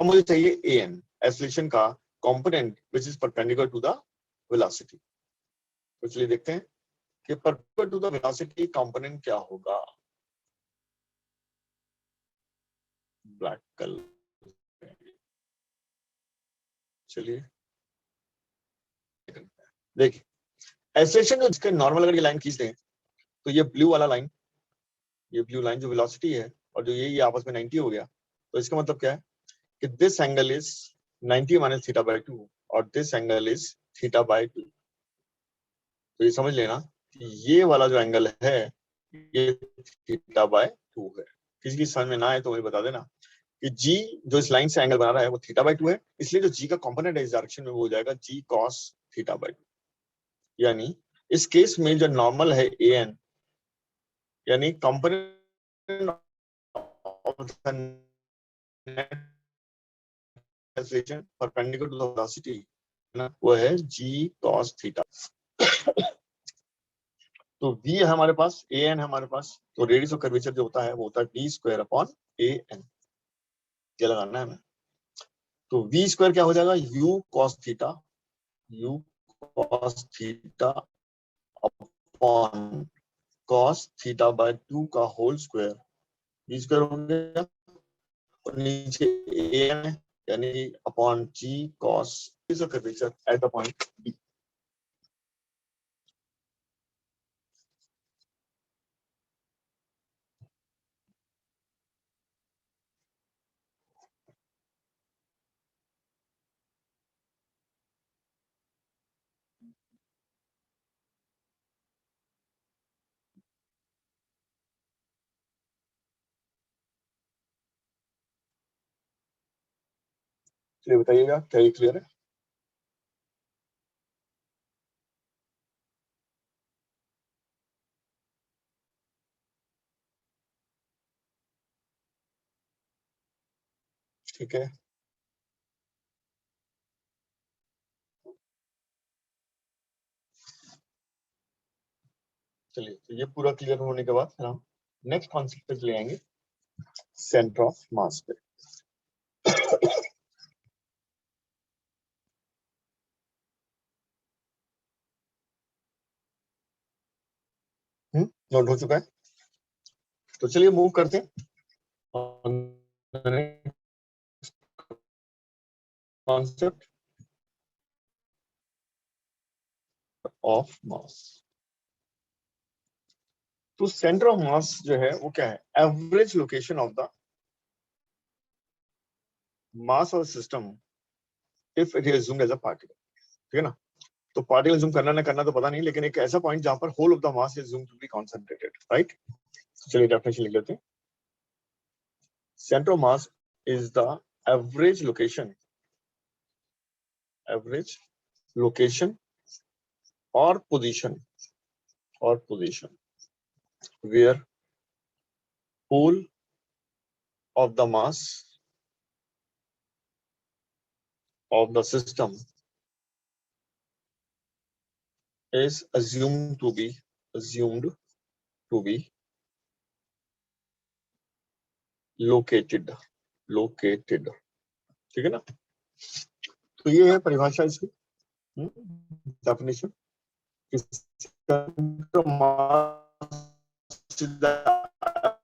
अब मुझे चाहिए an एक्सेलरेशन का component which is perpendicular to the velocity. तो चलिए देखते हैं कि perpendicular to the velocity component क्या होगा। ब्लैक कलर, चलिए देखिए एक्सेलरेशन जो इसके नॉर्मल अगर ये लाइन खींच दें तो ये ब्लू वाला लाइन, ये ब्लू लाइन जो वेलोसिटी है, और जो ये आपस में 90 हो गया, तो इसका मतलब क्या है कि this angle is 90 minus theta by 2 और this angle is theta by 2। तो ये समझ लेना कि ये वाला जो एंगल है ये थीटा बाय 2 है। किसी की समझ में ना आए तो मुझे बता देना कि जी जो इस लाइन से एंगल बना रहा है वो थीटा बाय 2 है, इसलिए जो जी का कंपोनेंट है इस डायरेक्शन में वो हो जाएगा जी कॉस थीटा बाय 2। यानी इस केस में जो नॉर्मल है ए एन, यानी component of the net acceleration perpendicular to the velocity ना, वो है जी कॉस थीटा। तो v है हमारे पास, a n है हमारे पास, तो रेडियस ऑफ कर्वेचर जो होता है वो होता है d square upon a n, ये लगाना है हमें। तो v स्क्वायर क्या हो जाएगा, u cos theta, u cos theta upon cos theta by 2 का होल स्क्वायर, v स्क्वायर हो गया, और नीचे a n है यानी upon g cos radius of curvature at the point b। चलिए बताइएगा क्या ये क्लियर है? ठीक है, चलिए तो ये पूरा क्लियर होने के बाद फिर हम नेक्स्ट कॉन्सेप्ट पे चले आएंगे, सेंटर ऑफ मास पे। नोट हो चुका है, तो चलिए मूव करते हैं कॉन्सेप्ट ऑफ मास। तो सेंटर ऑफ मास जो है वो क्या है, average location of the mass of system if it is assumed as a particle. ठीक है ना, तो पार्टिकल जूम करना ना करना तो पता नहीं, लेकिन एक ऐसा पॉइंट जहां पर whole of the mass is assumed to be concentrated, right? चलिए डेफिनेशन लिख लेते हैं। Center of mass is the average location, average location और पोजीशन, और position where whole of the mass of the system is assumed to be assumed to be located, ठीक है ना। तो ये है परिभाषा इसकी, definition.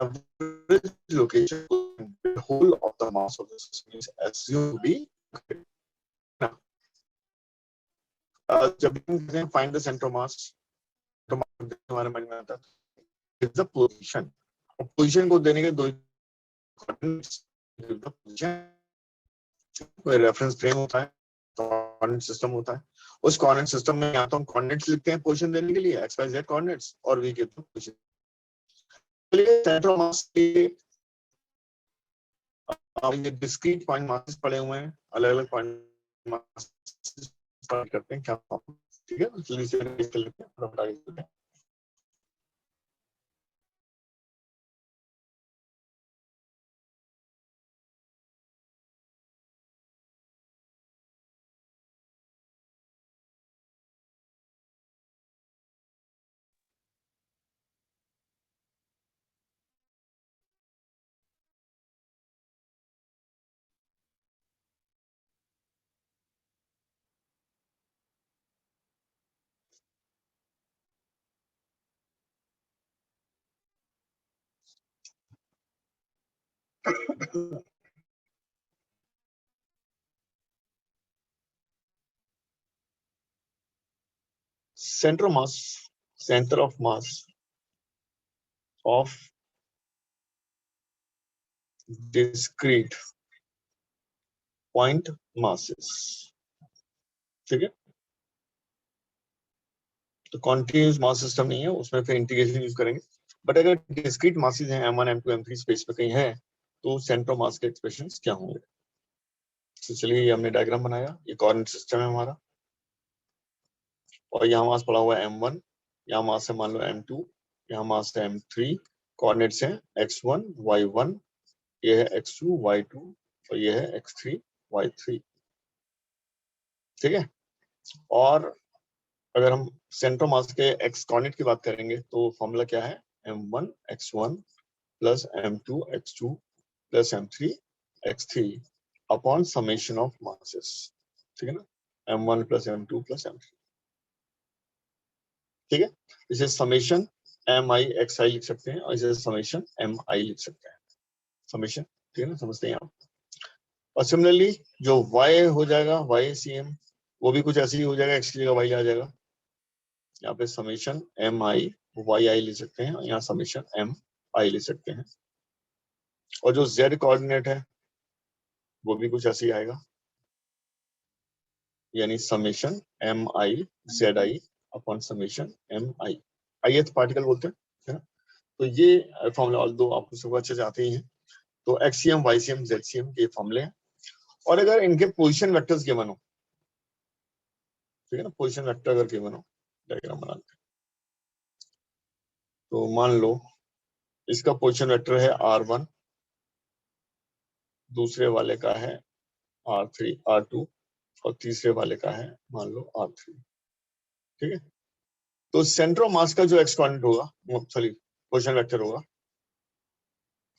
average location, the whole of the mass of the system is assumed to be जब हम find the center of mass, तो हमारे मन में आता है is the position। पोजीशन को देने के दो रेफरेंस फ्रेम होता है, कोऑर्डिनेट सिस्टम होता है। उस कोऑर्डिनेट सिस्टम में या तो हम कोऑर्डिनेट्स लिखते हैं पोजीशन देने के लिए, एक्स वाई जेड कोऑर्डिनेट्स, और we give the position. Center of mass के ये डिस्क्रीट पॉइंट मासेस पड़े हुए हैं, अलग अलग पॉइंट मासेस करते हैं क्या, ठीक है। जल्दी से कर लेते हैं। center of mass of discrete point masses, ठीक है। तो कॉन्टिन्यूस मास सिस्टम नहीं है, उसमें फिर इंटीग्रेशन यूज करेंगे। बट अगर डिस्क्रीट मासेस हैं m1 m2 m3 स्पेस पे कहीं है, तो सेंटर ऑफ मास के एक्सप्रेशंस क्या होंगे। तो चलिए ये हमने डायग्राम बनाया, ये कोऑर्डिनेट सिस्टम है हमारा, और यहाँ मास पड़ा हुआ है m1, यहाँ मास है मान लो m2, यहाँ मास है m3, कोऑर्डिनेट्स हैं x1 y1, ये है x2 y2, और ये है x3 y3, ठीक है। और अगर हम सेंटर मास के एक्स कोऑर्डिनेट की बात करेंगे तो फॉर्मूला क्या है, m1 x1 plus m2 x2 plus m3 x3 upon summation of masses, ठीक है ना, m1 plus m2 plus m3, ठीक है। इसे समेशन mi xi लिख सकते हैं, और इसे समेशन mi लिख सकते हैं, समेशन, ठीक है ना, समझते हैं आप। और सिमिलरली जो y हो जाएगा ycm, वो भी कुछ ऐसे ही हो जाएगा, x की जगह y आ जाएगा। यहाँ पे समेशन mi yi ले सकते हैं, यहाँ समेशन mi ले सकते हैं। और जो z कोऑर्डिनेट है वो भी कुछ ऐसे ही आएगा, यानी summation mi zi upon summation mi, ith particle बोलते हैं, है ना। तो ये फॉर्मूला ऑल दो आपको सब अच्छे से आते ही हैं। तो xcm ycm zcm के फॉर्मूले हैं। और अगर इनके पोजीशन वेक्टर्स गिवन हो, ठीक है ना, पोजीशन वेक्टर अगर गिवन हो, डायग्राम बनाते हैं। तो मान लो इसका पोजीशन वेक्टर है r1, दूसरे वाले का है r3 r2, और तीसरे वाले का है मान लो r3, ठीक है। तो सेंटर ऑफ मास का जो एक्स कोऑर्डिनेट होगा, सॉरी पोजीशन वेक्टर होगा,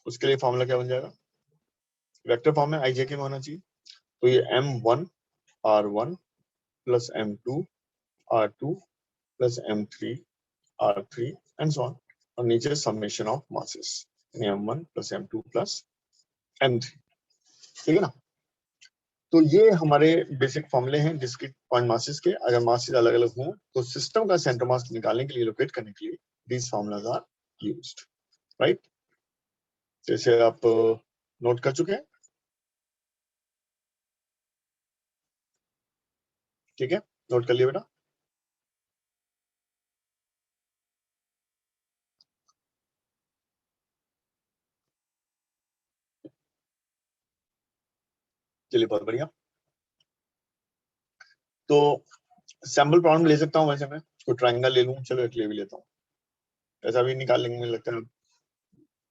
उसके लिए फॉर्मूला क्या बन जाएगा, वेक्टर फॉर्म में आई के में होना चाहिए। तो ये m1 r1 plus m2 r2 plus m3 r3 and so on, और नीचे समेशन ऑफ मासेस, यानी m1 plus m2 plus m3, ठीक है ना। तो ये हमारे बेसिक फॉर्मूले हैं डिस्क्रीट पॉइंट मासेस के। अगर मासेस अलग अलग हों तो सिस्टम का सेंटर मास निकालने के लिए, लोकेट करने के लिए these formulas are used, right. जैसे आप नोट कर चुके हैं, ठीक है, नोट कर लिया बेटा। चलिए बहुत बढ़िया। तो सैम्पल प्रॉब्लम ले सकता हूँ, वैसे मैं कोई ट्रायंगल ले लूँ, चलो एक ले भी लेता हूँ, ऐसा भी निकाल लेंगे, मुझे लगता है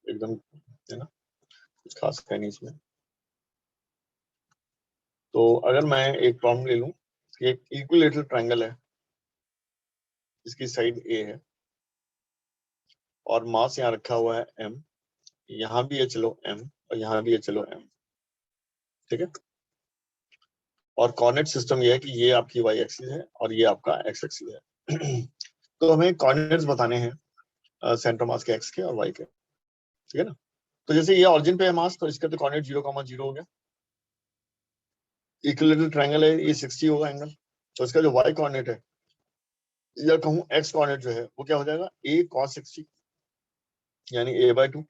एकदम, है ना, कुछ खास है नहीं इसमें। तो अगर मैं एक प्रॉब्लम ले लूँ, एक इक्विलैटरल ट्रायंगल है, इसकी साइड ए है, और मास यहाँ रखा हुआ है m, यहाँ भी है चलो m और यहाँ भी है चलो m, ठीक है। और कोऑर्डिनेट सिस्टम ये है कि ये आपकी y एक्सिस है और ये आपका x एक्सिस है। तो हमें कोऑर्डिनेट्स बताने हैं सेंटर मास के x के और y के, ठीक है ना। तो जैसे ये ऑरिजिन पे है मास, तो इसका तो कोऑर्डिनेट 0,0 हो गया। इक्विलैटरल ट्रायंगल है, ये 60 होगा एंगल, तो इसका जो y कोऑर्डिनेट है या कहूँ x कोऑर्डिनेट जो है वो क्या हो जाएगा, a cos 60 यानी a/2,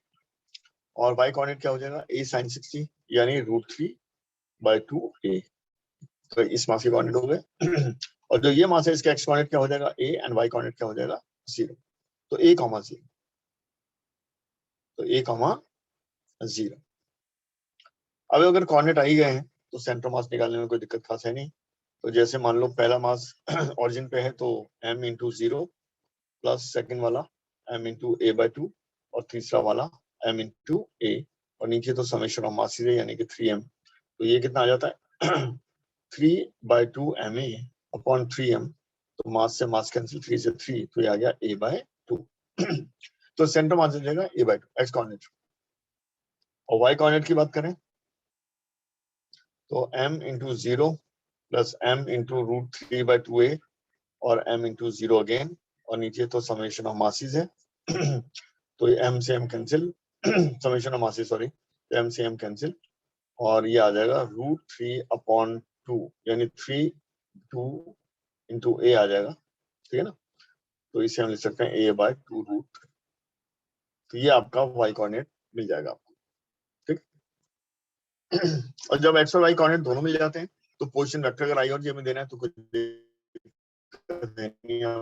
और y कोऑर्डिनेट क्या हो जाएगा, a sin 60 यानी √3/2a। तो इस मास के कोऑर्डिनेट हो गए। और जो ये मास है इसका x कोऑर्डिनेट क्या हो जाएगा a, एंड y कोऑर्डिनेट क्या हो जाएगा 0। तो a, 0, तो a, 0। अब अगर कोऑर्डिनेट आ ही गए हैं तो सेंटर मास निकालने में कोई दिक्कत खास है नहीं। तो जैसे मान लो पहला मास ऑरिजिन पे है तो m × 0 प्लस सेकंड वाला m × a/2 और तीसरा वाला m × a, और नीचे तो समेशन ऑफ मासेस है यानी कि 3m। तो ये कितना आ जाता है 3/2 ma अपॉन 3m। तो मास से मास कैंसिल, 3 से 3, तो ये आ गया a/2। तो सेंटर मास हो जाएगा a/2 x कोऑर्डिनेट। और y कोऑर्डिनेट की बात करें तो m × 0 प्लस m × √3/2a और m × 0 अगेन, और नीचे तो समेशन ऑफ मासेस है। तो ये m से m cancel, summation of masses sorry, m से m कैंसिल, और ये आ जाएगा √3/2 यानी 2 × a आ जाएगा, ठीक है ना। तो इसे हम लिख सकते हैं a/2 √3। तो ये आपका y कोऑर्डिनेट मिल जाएगा आपको, ठीक। और जब x और y कोऑर्डिनेट दोनों मिल जाते हैं तो पोजीशन वेक्टर अगर i और j में देना है तो कुछ दिक्कत नहीं है,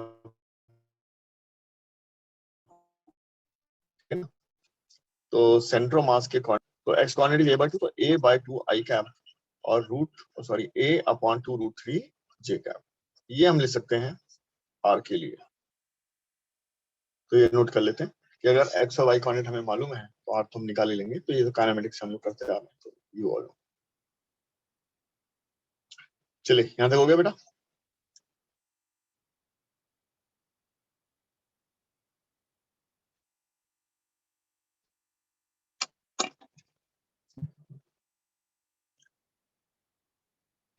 तो सेंटर मास के तो x कोऑर्डिनेट इज a/2, तो a/2 i कैप और a/2 √3 j कैप, ये हम लिख सकते हैं r के लिए। तो ये नोट कर लेते हैं कि अगर x और y कोऑर्डिनेट हमें मालूम है तो r तो हम निकाल ही लेंगे। तो ये तो काइनेमेटिक्स हम लोग करते आ रहे हैं, तो यू ऑल। चलिए यहाँ तक हो गया बेटा।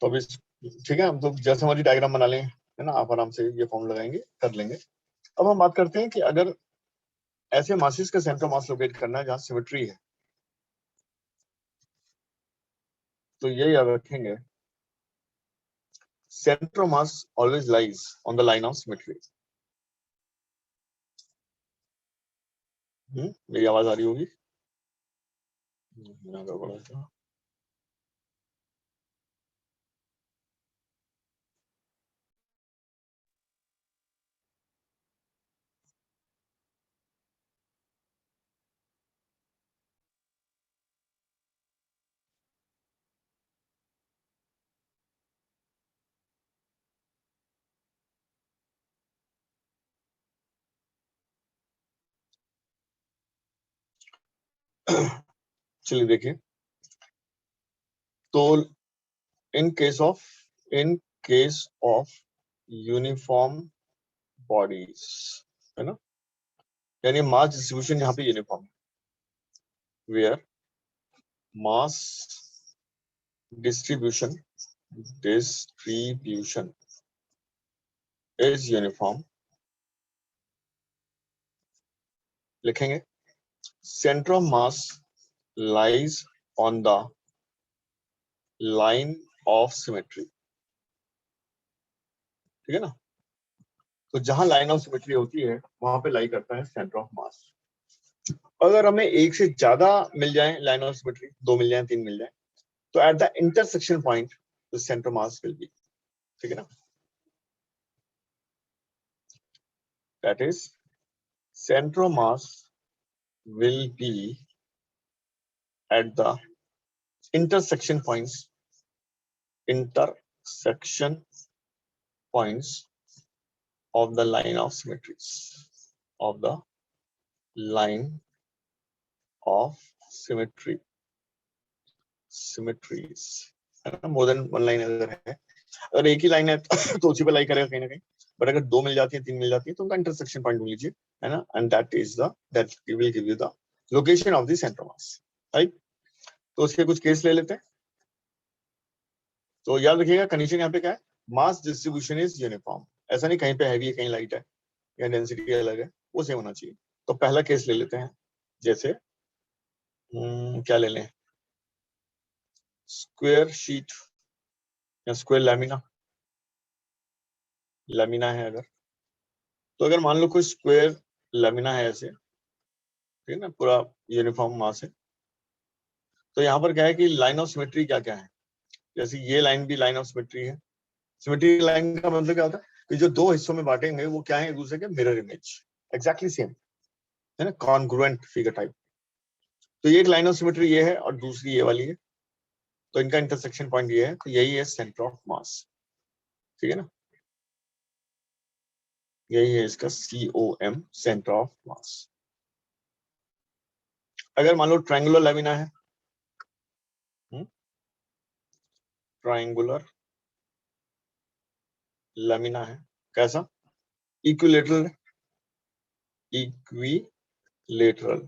तो अभी ठीक है, हम तो जैसे हमारी डायग्राम बना लें, है ना, आप आराम से ये फॉर्म लगाएंगे, कर लेंगे। अब हम बात करते हैं कि अगर ऐसे मासेस का सेंटर मास लोकेट करना है जहां सिमेट्री है, तो ये याद रखेंगे, centre mass always lies on the line of symmetry. मेरी आवाज आ रही होगी। चलिए देखिए, तो in case of uniform bodies, है ना, यानी मास डिस्ट्रीब्यूशन यहाँ पे यूनिफॉर्म है, where mass distribution is uniform, लिखेंगे centre of mass lies on the line of symmetry, ठीक है ना। तो जहां लाइन ऑफ सिमेट्री होती है वहां पे लाई करता है सेंटर ऑफ मास। अगर हमें एक से ज्यादा मिल जाए लाइन ऑफ सिमेट्री, 2 मिल जाए, 3 मिल जाए, तो at the intersection point the centre mass will be, ठीक है ना। That is centre of mass will be at the intersection points of the line of symmetries, of the line of symmetries, है ना। More than one line अगर है, अगर एक ही line है तो उसी पे लाई करेगा कहीं ना कहीं। बट अगर 2 मिल जाती है 3 मिल जाती है तो उनका इंटरसेक्शन पॉइंट ढूंढ लीजिए, है ना, and that will give you the location of the centre of mass, right. तो उसके कुछ केस ले लेते हैं। तो याद रखिएगा कंडीशन यहाँ पे क्या है, मास डिस्ट्रीब्यूशन इज यूनिफॉर्म, ऐसा नहीं कहीं पे हैवी है कहीं लाइट है या डेंसिटी अलग है, वो सेम होना चाहिए। तो पहला केस ले लेते हैं, जैसे क्या ले लें, स्क्वायर शीट या स्क्वायर लैमिना, लैमिना है अगर, तो अगर मान लो कोई स्क्वायर लैमिना है ऐसे, ठीक है ना, पूरा यूनिफॉर्म मास है, तो यहाँ पर क्या है कि लाइन ऑफ सिमेट्री क्या क्या है, जैसे ये लाइन भी लाइन ऑफ सिमेट्री है। सिमेट्री लाइन का मतलब क्या होता है कि जो दो हिस्सों में बांटेंगे वो क्या है, एक दूसरे के मिरर इमेज, एग्जैक्टली सेम, है ना, कॉन्ग्रुएंट फिगर टाइप। तो ये एक लाइन ऑफ सिमेट्री ये है और दूसरी ये वाली है, तो इनका इंटरसेक्शन पॉइंट ये है, तो यही है सेंटर ऑफ मास, ठीक है ना, यही है इसका COM, सेंटर ऑफ मास। अगर मान लो ट्रायंगुलर लैमिना है, ट्रायंगुलर लैमिना है, कैसा, इक्विलेटरल, इक्विलेटरल।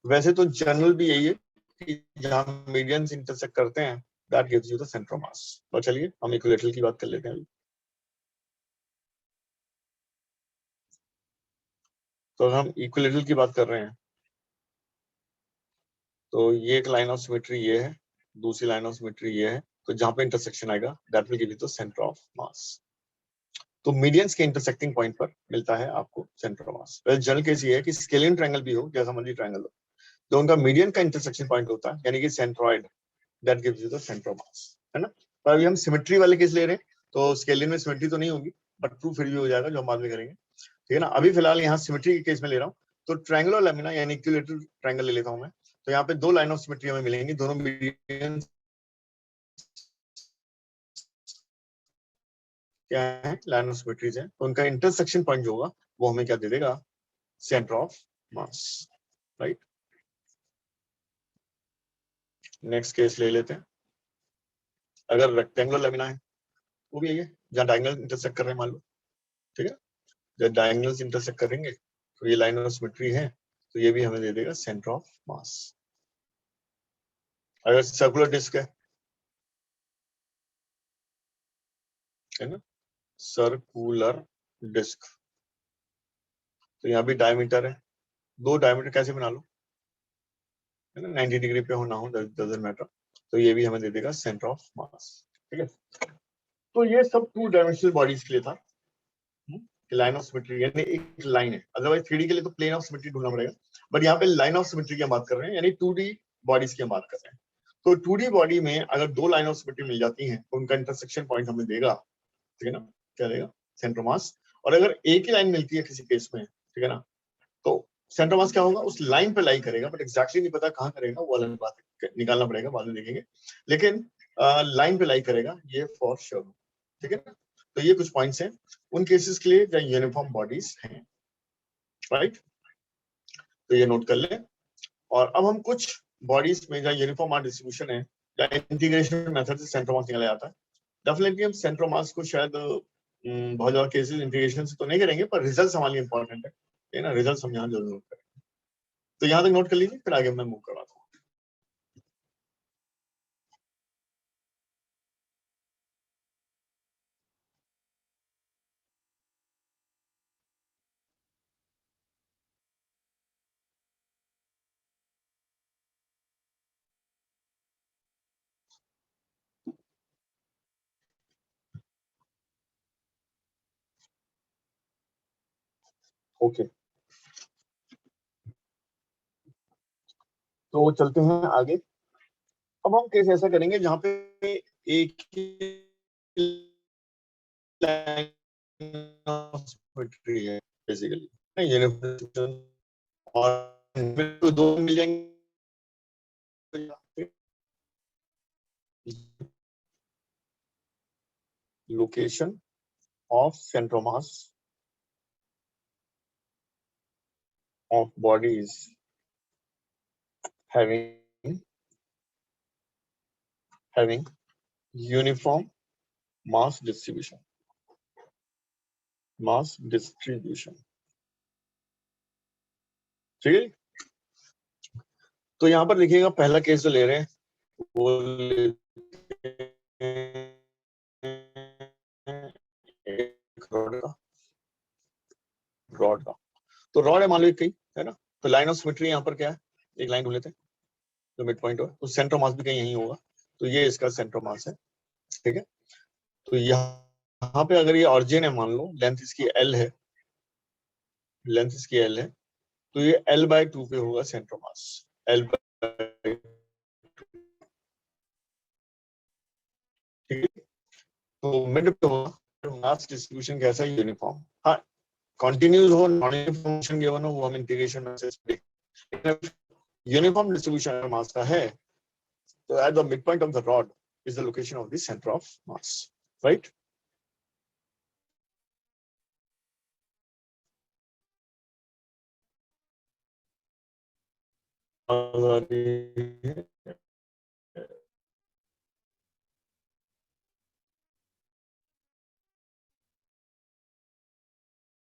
वैसे तो जनरल भी यही है कि जहां मीडियंस इंटरसेक्ट करते हैं that gives you the centre of मास। तो चलिए हम इक्विलेटरल की बात कर लेते हैं अभी। तो हम इक्विलेटरल की बात कर रहे हैं, तो ये एक लाइन ऑफ सिमेट्री ये है, दूसरी लाइन ऑफ सिमेट्री ये है, तो जहां पे इंटरसेक्शन आएगा that will give you the centre of मास। तो मीडियंस के इंटरसेक्टिंग पॉइंट पर मिलता है आपको centre of mass. General case ये है कि स्केलियन ट्रायंगल भी हो, जैसा मर्जी ट्रायंगल हो, तो उनका मीडियन का इंटरसेक्शन पॉइंट होता है, यानी कि centroid, that gives you the centre of मास, है ना। तो अभी हम सिमेट्री वाले केस ले रहे हैं, तो स्केलियन में सिमेट्री तो नहीं होगी, बट प्रूफ फिर भी हो जाएगा, जो हम बाद में करेंगे, ठीक है ना। अभी फिलहाल यहाँ सिमेट्री के केस में ले रहा हूँ, तो ट्रायंगुलर लैमिना यानी इक्विलेटरल ट्रायंगल ले लेता हूँ मैं। तो यहाँ पे दो लाइन ऑफ सिमेट्री हमें मिलेंगी, दोनों मीडियन क्या है, लाइन ऑफ सिमेट्रीज है, तो उनका इंटरसेक्शन पॉइंट जो होगा वो हमें क्या दे देगा, centre of mass, right. Next case ले लेते हैं। अगर रेक्टेंगुलर लैमिना है, वो भी यही है, जहाँ डायगोनल इंटरसेक्ट कर रहे हैं मान लो, ठीक है, जब डायगोनल्स इंटरसेक्ट करेंगे तो ये लाइन ऑफ सिमेट्री है, तो ये भी हमें दे देगा सेंटर ऑफ मास। अगर सर्कुलर डिस्क है ना, सर्कुलर डिस्क, तो यहाँ भी डायमीटर है, दो डायमीटर कैसे बना लो, है ना, 90 डिग्री पे होना हो डजंट मैटर, तो ये भी हमें दे देगा सेंटर ऑफ मास, ठीक है। तो ये सब 2 डायमेंशनल बॉडीज के लिए था, लाइन ऑफ सिमेट्री यानी एक लाइन है, अदरवाइज 3D के लिए तो प्लेन ऑफ सिमेट्री ढूंढना पड़ेगा, बट यहाँ पे लाइन ऑफ सिमेट्री की हम बात कर रहे हैं, यानी 2D बॉडीज की हम बात कर रहे हैं। तो 2D बॉडी में अगर दो लाइन ऑफ सिमेट्री मिल जाती हैं तो उनका इंटरसेक्शन पॉइंट हमें देगा, ठीक है ना, क्या देगा, सेंटर मास। और अगर एक ही लाइन मिलती है किसी केस में, ठीक है ना, तो सेंटर मास क्या होगा, उस लाइन पे लाई करेगा, बट एग्जैक्टली नहीं पता कहाँ करेगा, वो अलग बात है, निकालना पड़ेगा, बाद में देखेंगे, लेकिन लाइन पे लाई करेगा ये फॉर श्योर, ठीक है ना। तो ये कुछ पॉइंट्स हैं उन केसेस के लिए जहाँ यूनिफॉर्म बॉडीज हैं, राइट, तो ये नोट कर ले। और अब हम कुछ बॉडीज में जहाँ यूनिफॉर्म मास डिस्ट्रीब्यूशन है, या इंटीग्रेशन मेथड से सेंटर मास निकाला जाता है, डेफिनेटली हम सेंटर मास को शायद बहुत ज्यादा केसेस इंटीग्रेशन से तो नहीं करेंगे, पर रिजल्ट हमारे लिए इंपॉर्टेंट है ना, रिजल्ट हम यहाँ जरूर नोट करेंगे। तो यहाँ तक नोट कर लीजिए, फिर आगे मैं मूव करवाता हूँ। ओके, तो चलते हैं आगे। अब हम केस ऐसा करेंगे जहाँ पे एक ही सिमेट्री है बेसिकली, यूनिफॉर्म, और तो दो मिल जाएंगे, location of centre mass of bodies having uniform mass distribution, mass distribution. ठीक है, तो यहाँ पर देखिएगा पहला केस जो ले रहे हैं वो लेते हैं एक रॉड का। तो रॉड है मान लो कहीं, है ना, तो लाइन ऑफ सिमेट्री यहाँ पर क्या है, एक लाइन ढूंढ लेते हैं जो मिड पॉइंट हो, तो सेंटर मास भी कहीं यही होगा, तो ये इसका सेंटर मास है। ठीक है, तो यहाँ पे अगर ये ऑरिजिन है, मान लो लेंथ इसकी एल है, लेंथ इसकी एल है, तो ये L/2 पे होगा सेंटर मास, L/2। ठीक है, तो मिड पे होगा, मास डिस्ट्रीब्यूशन कैसा है, यूनिफॉर्म। हाँ, कंटिन्यूस हो, नॉन यूनिफॉर्म गिवन हो, वो हम इंटीग्रेशन में से यूनिफॉर्म डिस्ट्रीब्यूशन मास का है, तो at the mid point of the rod is the location of the centre of mass, right.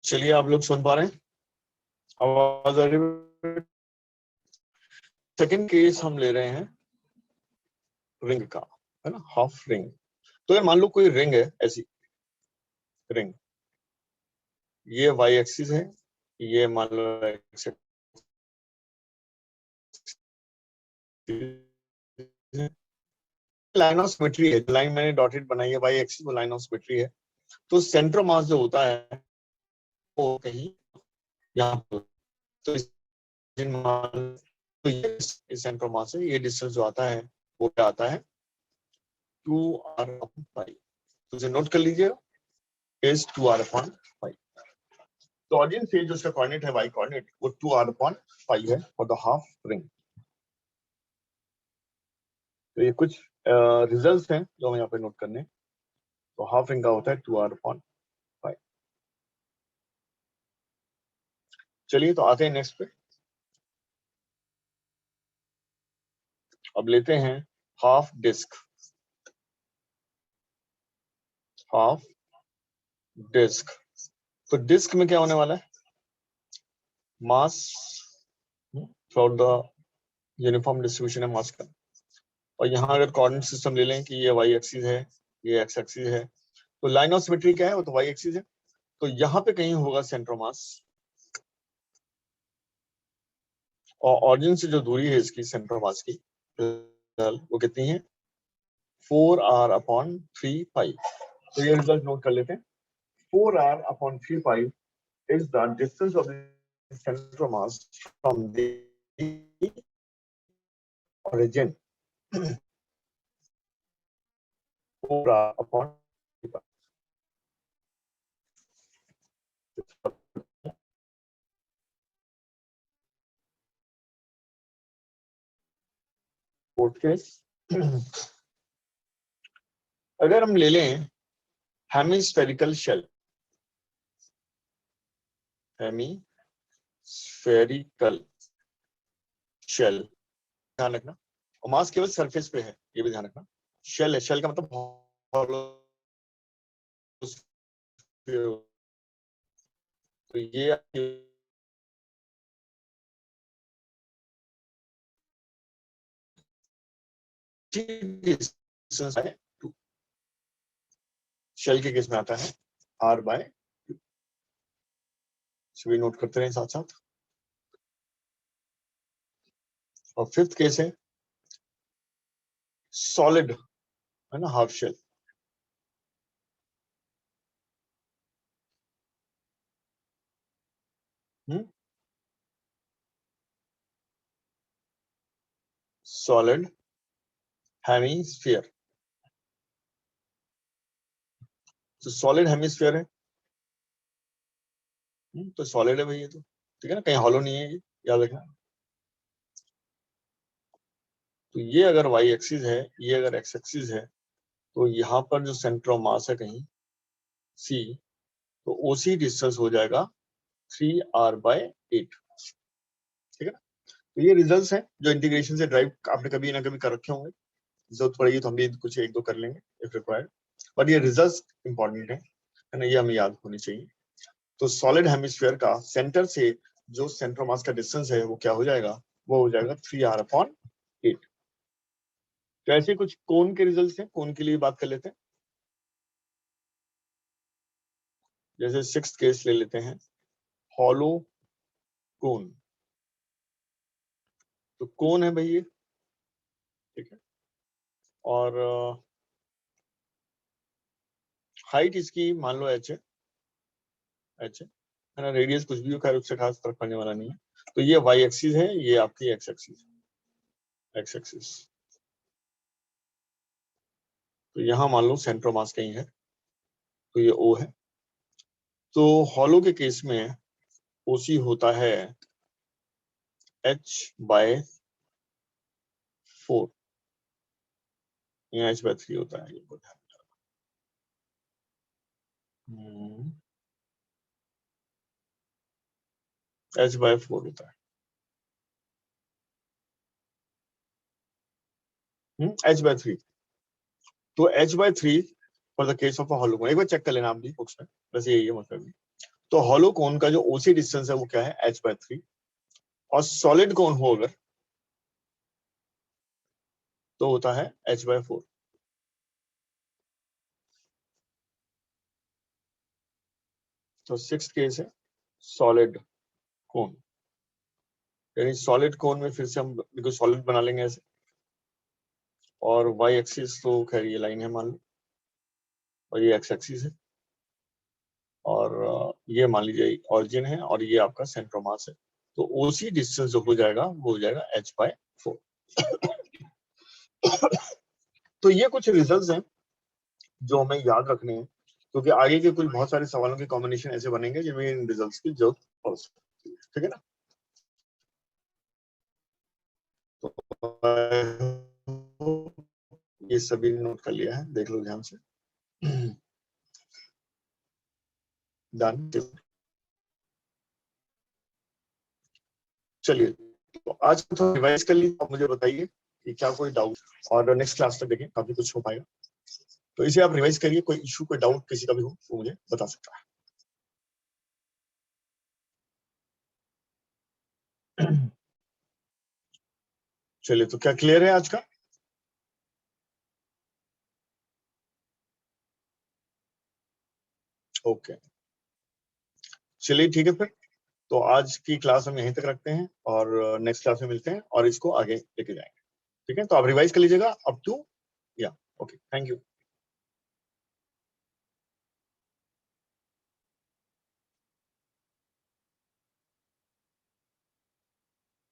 चलिए, आप लोग सुन पा रहे हैं, आवाज आ रही है? सेकंड केस हम ले रहे हैं रिंग का, है ना, हाफ रिंग। तो यार मान लो कोई रिंग है, ऐसी रिंग, ये वाई एक्सिस है, ये मान लो एक्स लाइन ऑफ सिमेट्री है, लाइन मैंने डॉटेड बनाई है वाई एक्सिस, वो लाइन ऑफ सिमेट्री है। तो सेंटर मास जो होता है वो कहीं यहाँ पर, तो तो ये सेंटर मास है, ये डिस्टेंस जो आता है वो क्या आता है, 2r/π। तो इसे नोट कर लीजिएगा, इज 2r/π। तो ऑरिजिन से जो इसका कोऑर्डिनेट है वाई कोऑर्डिनेट, वो 2r/π है फॉर द हाफ रिंग। तो ये कुछ रिजल्ट्स हैं जो हमें यहाँ पे नोट करने हैं। तो हाफ रिंग का होता है 2r/π। चलिए, तो आते हैं नेक्स्ट पे। अब लेते हैं हाफ डिस्क। हाफ डिस्क, तो डिस्क में क्या होने वाला है, मास थ्रू द यूनिफॉर्म डिस्ट्रीब्यूशन है मास का। और यहाँ अगर कोऑर्डिनेट सिस्टम ले लें कि ये वाई एक्सिस है, ये एक्स एक्सिस है, तो लाइन ऑफ सिमेट्री क्या है, वो तो वाई एक्सिस है। तो यहाँ पे कहीं होगा सेंटर मास, और ऑरिजिन से जो दूरी है इसकी सेंटर मास की, वो कितनी है, 4r/3π। तो ये रिजल्ट नोट कर लेते हैं। 4r/3π is the distance of the center mass from the origin. 4r/3π. Fourth case, अगर हम ले लें हेमिस्फेरिकल शेल, हेमिस्फेरिकल शेल, ध्यान रखना, और मास केवल सरफेस पे है, ये भी ध्यान रखना। शेल है, शेल का मतलब hollow, तो ये डिस्टेंस है, शेल के केस में आता है r/2। सभी नोट करते रहे साथ साथ। और फिफ्थ केस है सॉलिड, है ना, हाफ शेल। सॉलिड हेमिस्फीयर, तो सॉलिड हेमिस्फीयर है, तो सॉलिड है भाई ये तो, ठीक है ना, कहीं हॉलो नहीं है ये, याद रखना। तो ये अगर वाई एक्सिस है, ये अगर एक्स एक्सिस है, तो यहाँ पर जो सेंटर ऑफ मास है कहीं सी, तो ओसी डिस्टेंस हो जाएगा 3r/8। ठीक है ना, तो ये रिजल्ट्स हैं जो इंटीग्रेशन से ड्राइव आपने कभी ना कभी कर रखे होंगे, जरूरत पड़ेगी तो हम भी कुछ एक दो कर लेंगे इफ रिक्वायर्ड, बट ये रिजल्ट्स इंपॉर्टेंट है ना, ये हमें याद होनी चाहिए। तो सॉलिड हेमिस्फीयर का सेंटर से जो सेंटर ऑफ मास का डिस्टेंस है वो क्या हो जाएगा, वो हो जाएगा 3r/8। तो ऐसे कुछ कोन के रिजल्ट्स हैं, कोन के लिए बात कर लेते हैं। जैसे 6th केस ले लेते हैं, हॉलो कोन। तो कोन है भाई ये, ठीक है, और हाइट इसकी मान लो h है, है ना, रेडियस कुछ भी हो, खैर उससे खास फर्क पड़ने वाला नहीं है। तो ये y एक्सिस है, ये आपकी x एक्सिस है, x एक्सिस। तो यहाँ मान लो सेंटर ऑफ मास कहीं है, तो ये O है। तो हॉलो के केस में OC होता है h/4, यहाँ h/3 होता है, ये h/4 होता है, h/3। तो h/3 for the case of a hollow cone, एक बार चेक कर लेना आप भी बुक्स में, बस यही है मतलब। तो हॉलो कोन का जो OC डिस्टेंस है वो क्या है, h/3। और सॉलिड कोन हो अगर तो होता है h/4। तो 6th केस है सॉलिड कोन, यानी सॉलिड कोन में फिर से हम बिल्कुल सॉलिड बना लेंगे ऐसे, और y एक्सिस तो खैर ये लाइन है मान लो, और ये x एक्सिस है, और ये मान लीजिए ऑरिजिन है, और ये आपका सेंटर ऑफ मास है। तो OC डिस्टेंस जो हो जाएगा वो हो जाएगा h/4। तो ये कुछ रिजल्ट्स हैं जो हमें याद रखने हैं, क्योंकि आगे के कुछ बहुत सारे सवालों के कॉम्बिनेशन ऐसे बनेंगे जिनमें इन रिजल्ट्स की जरूरत पड़ सकती है, ठीक है ना। तो ये सभी नोट कर लिया है, देख लो ध्यान से। डन। चलिए, तो आज थोड़ा रिवाइज कर लीजिए, आप मुझे बताइए कि क्या कोई डाउट, और नेक्स्ट क्लास तक देखें काफी कुछ हो पाएगा। तो इसे आप रिवाइज करिए, कोई इशू कोई डाउट किसी का भी हो वो मुझे बता सकता है। चलिए, तो क्या क्लियर है आज का? ओके, चलिए ठीक है फिर। तो आज की क्लास हम यहीं तक रखते हैं, और नेक्स्ट क्लास में मिलते हैं और इसको आगे लेके जाएंगे, ठीक है। तो आप रिवाइज कर लीजिएगा अप टू, या ओके, थैंक यू।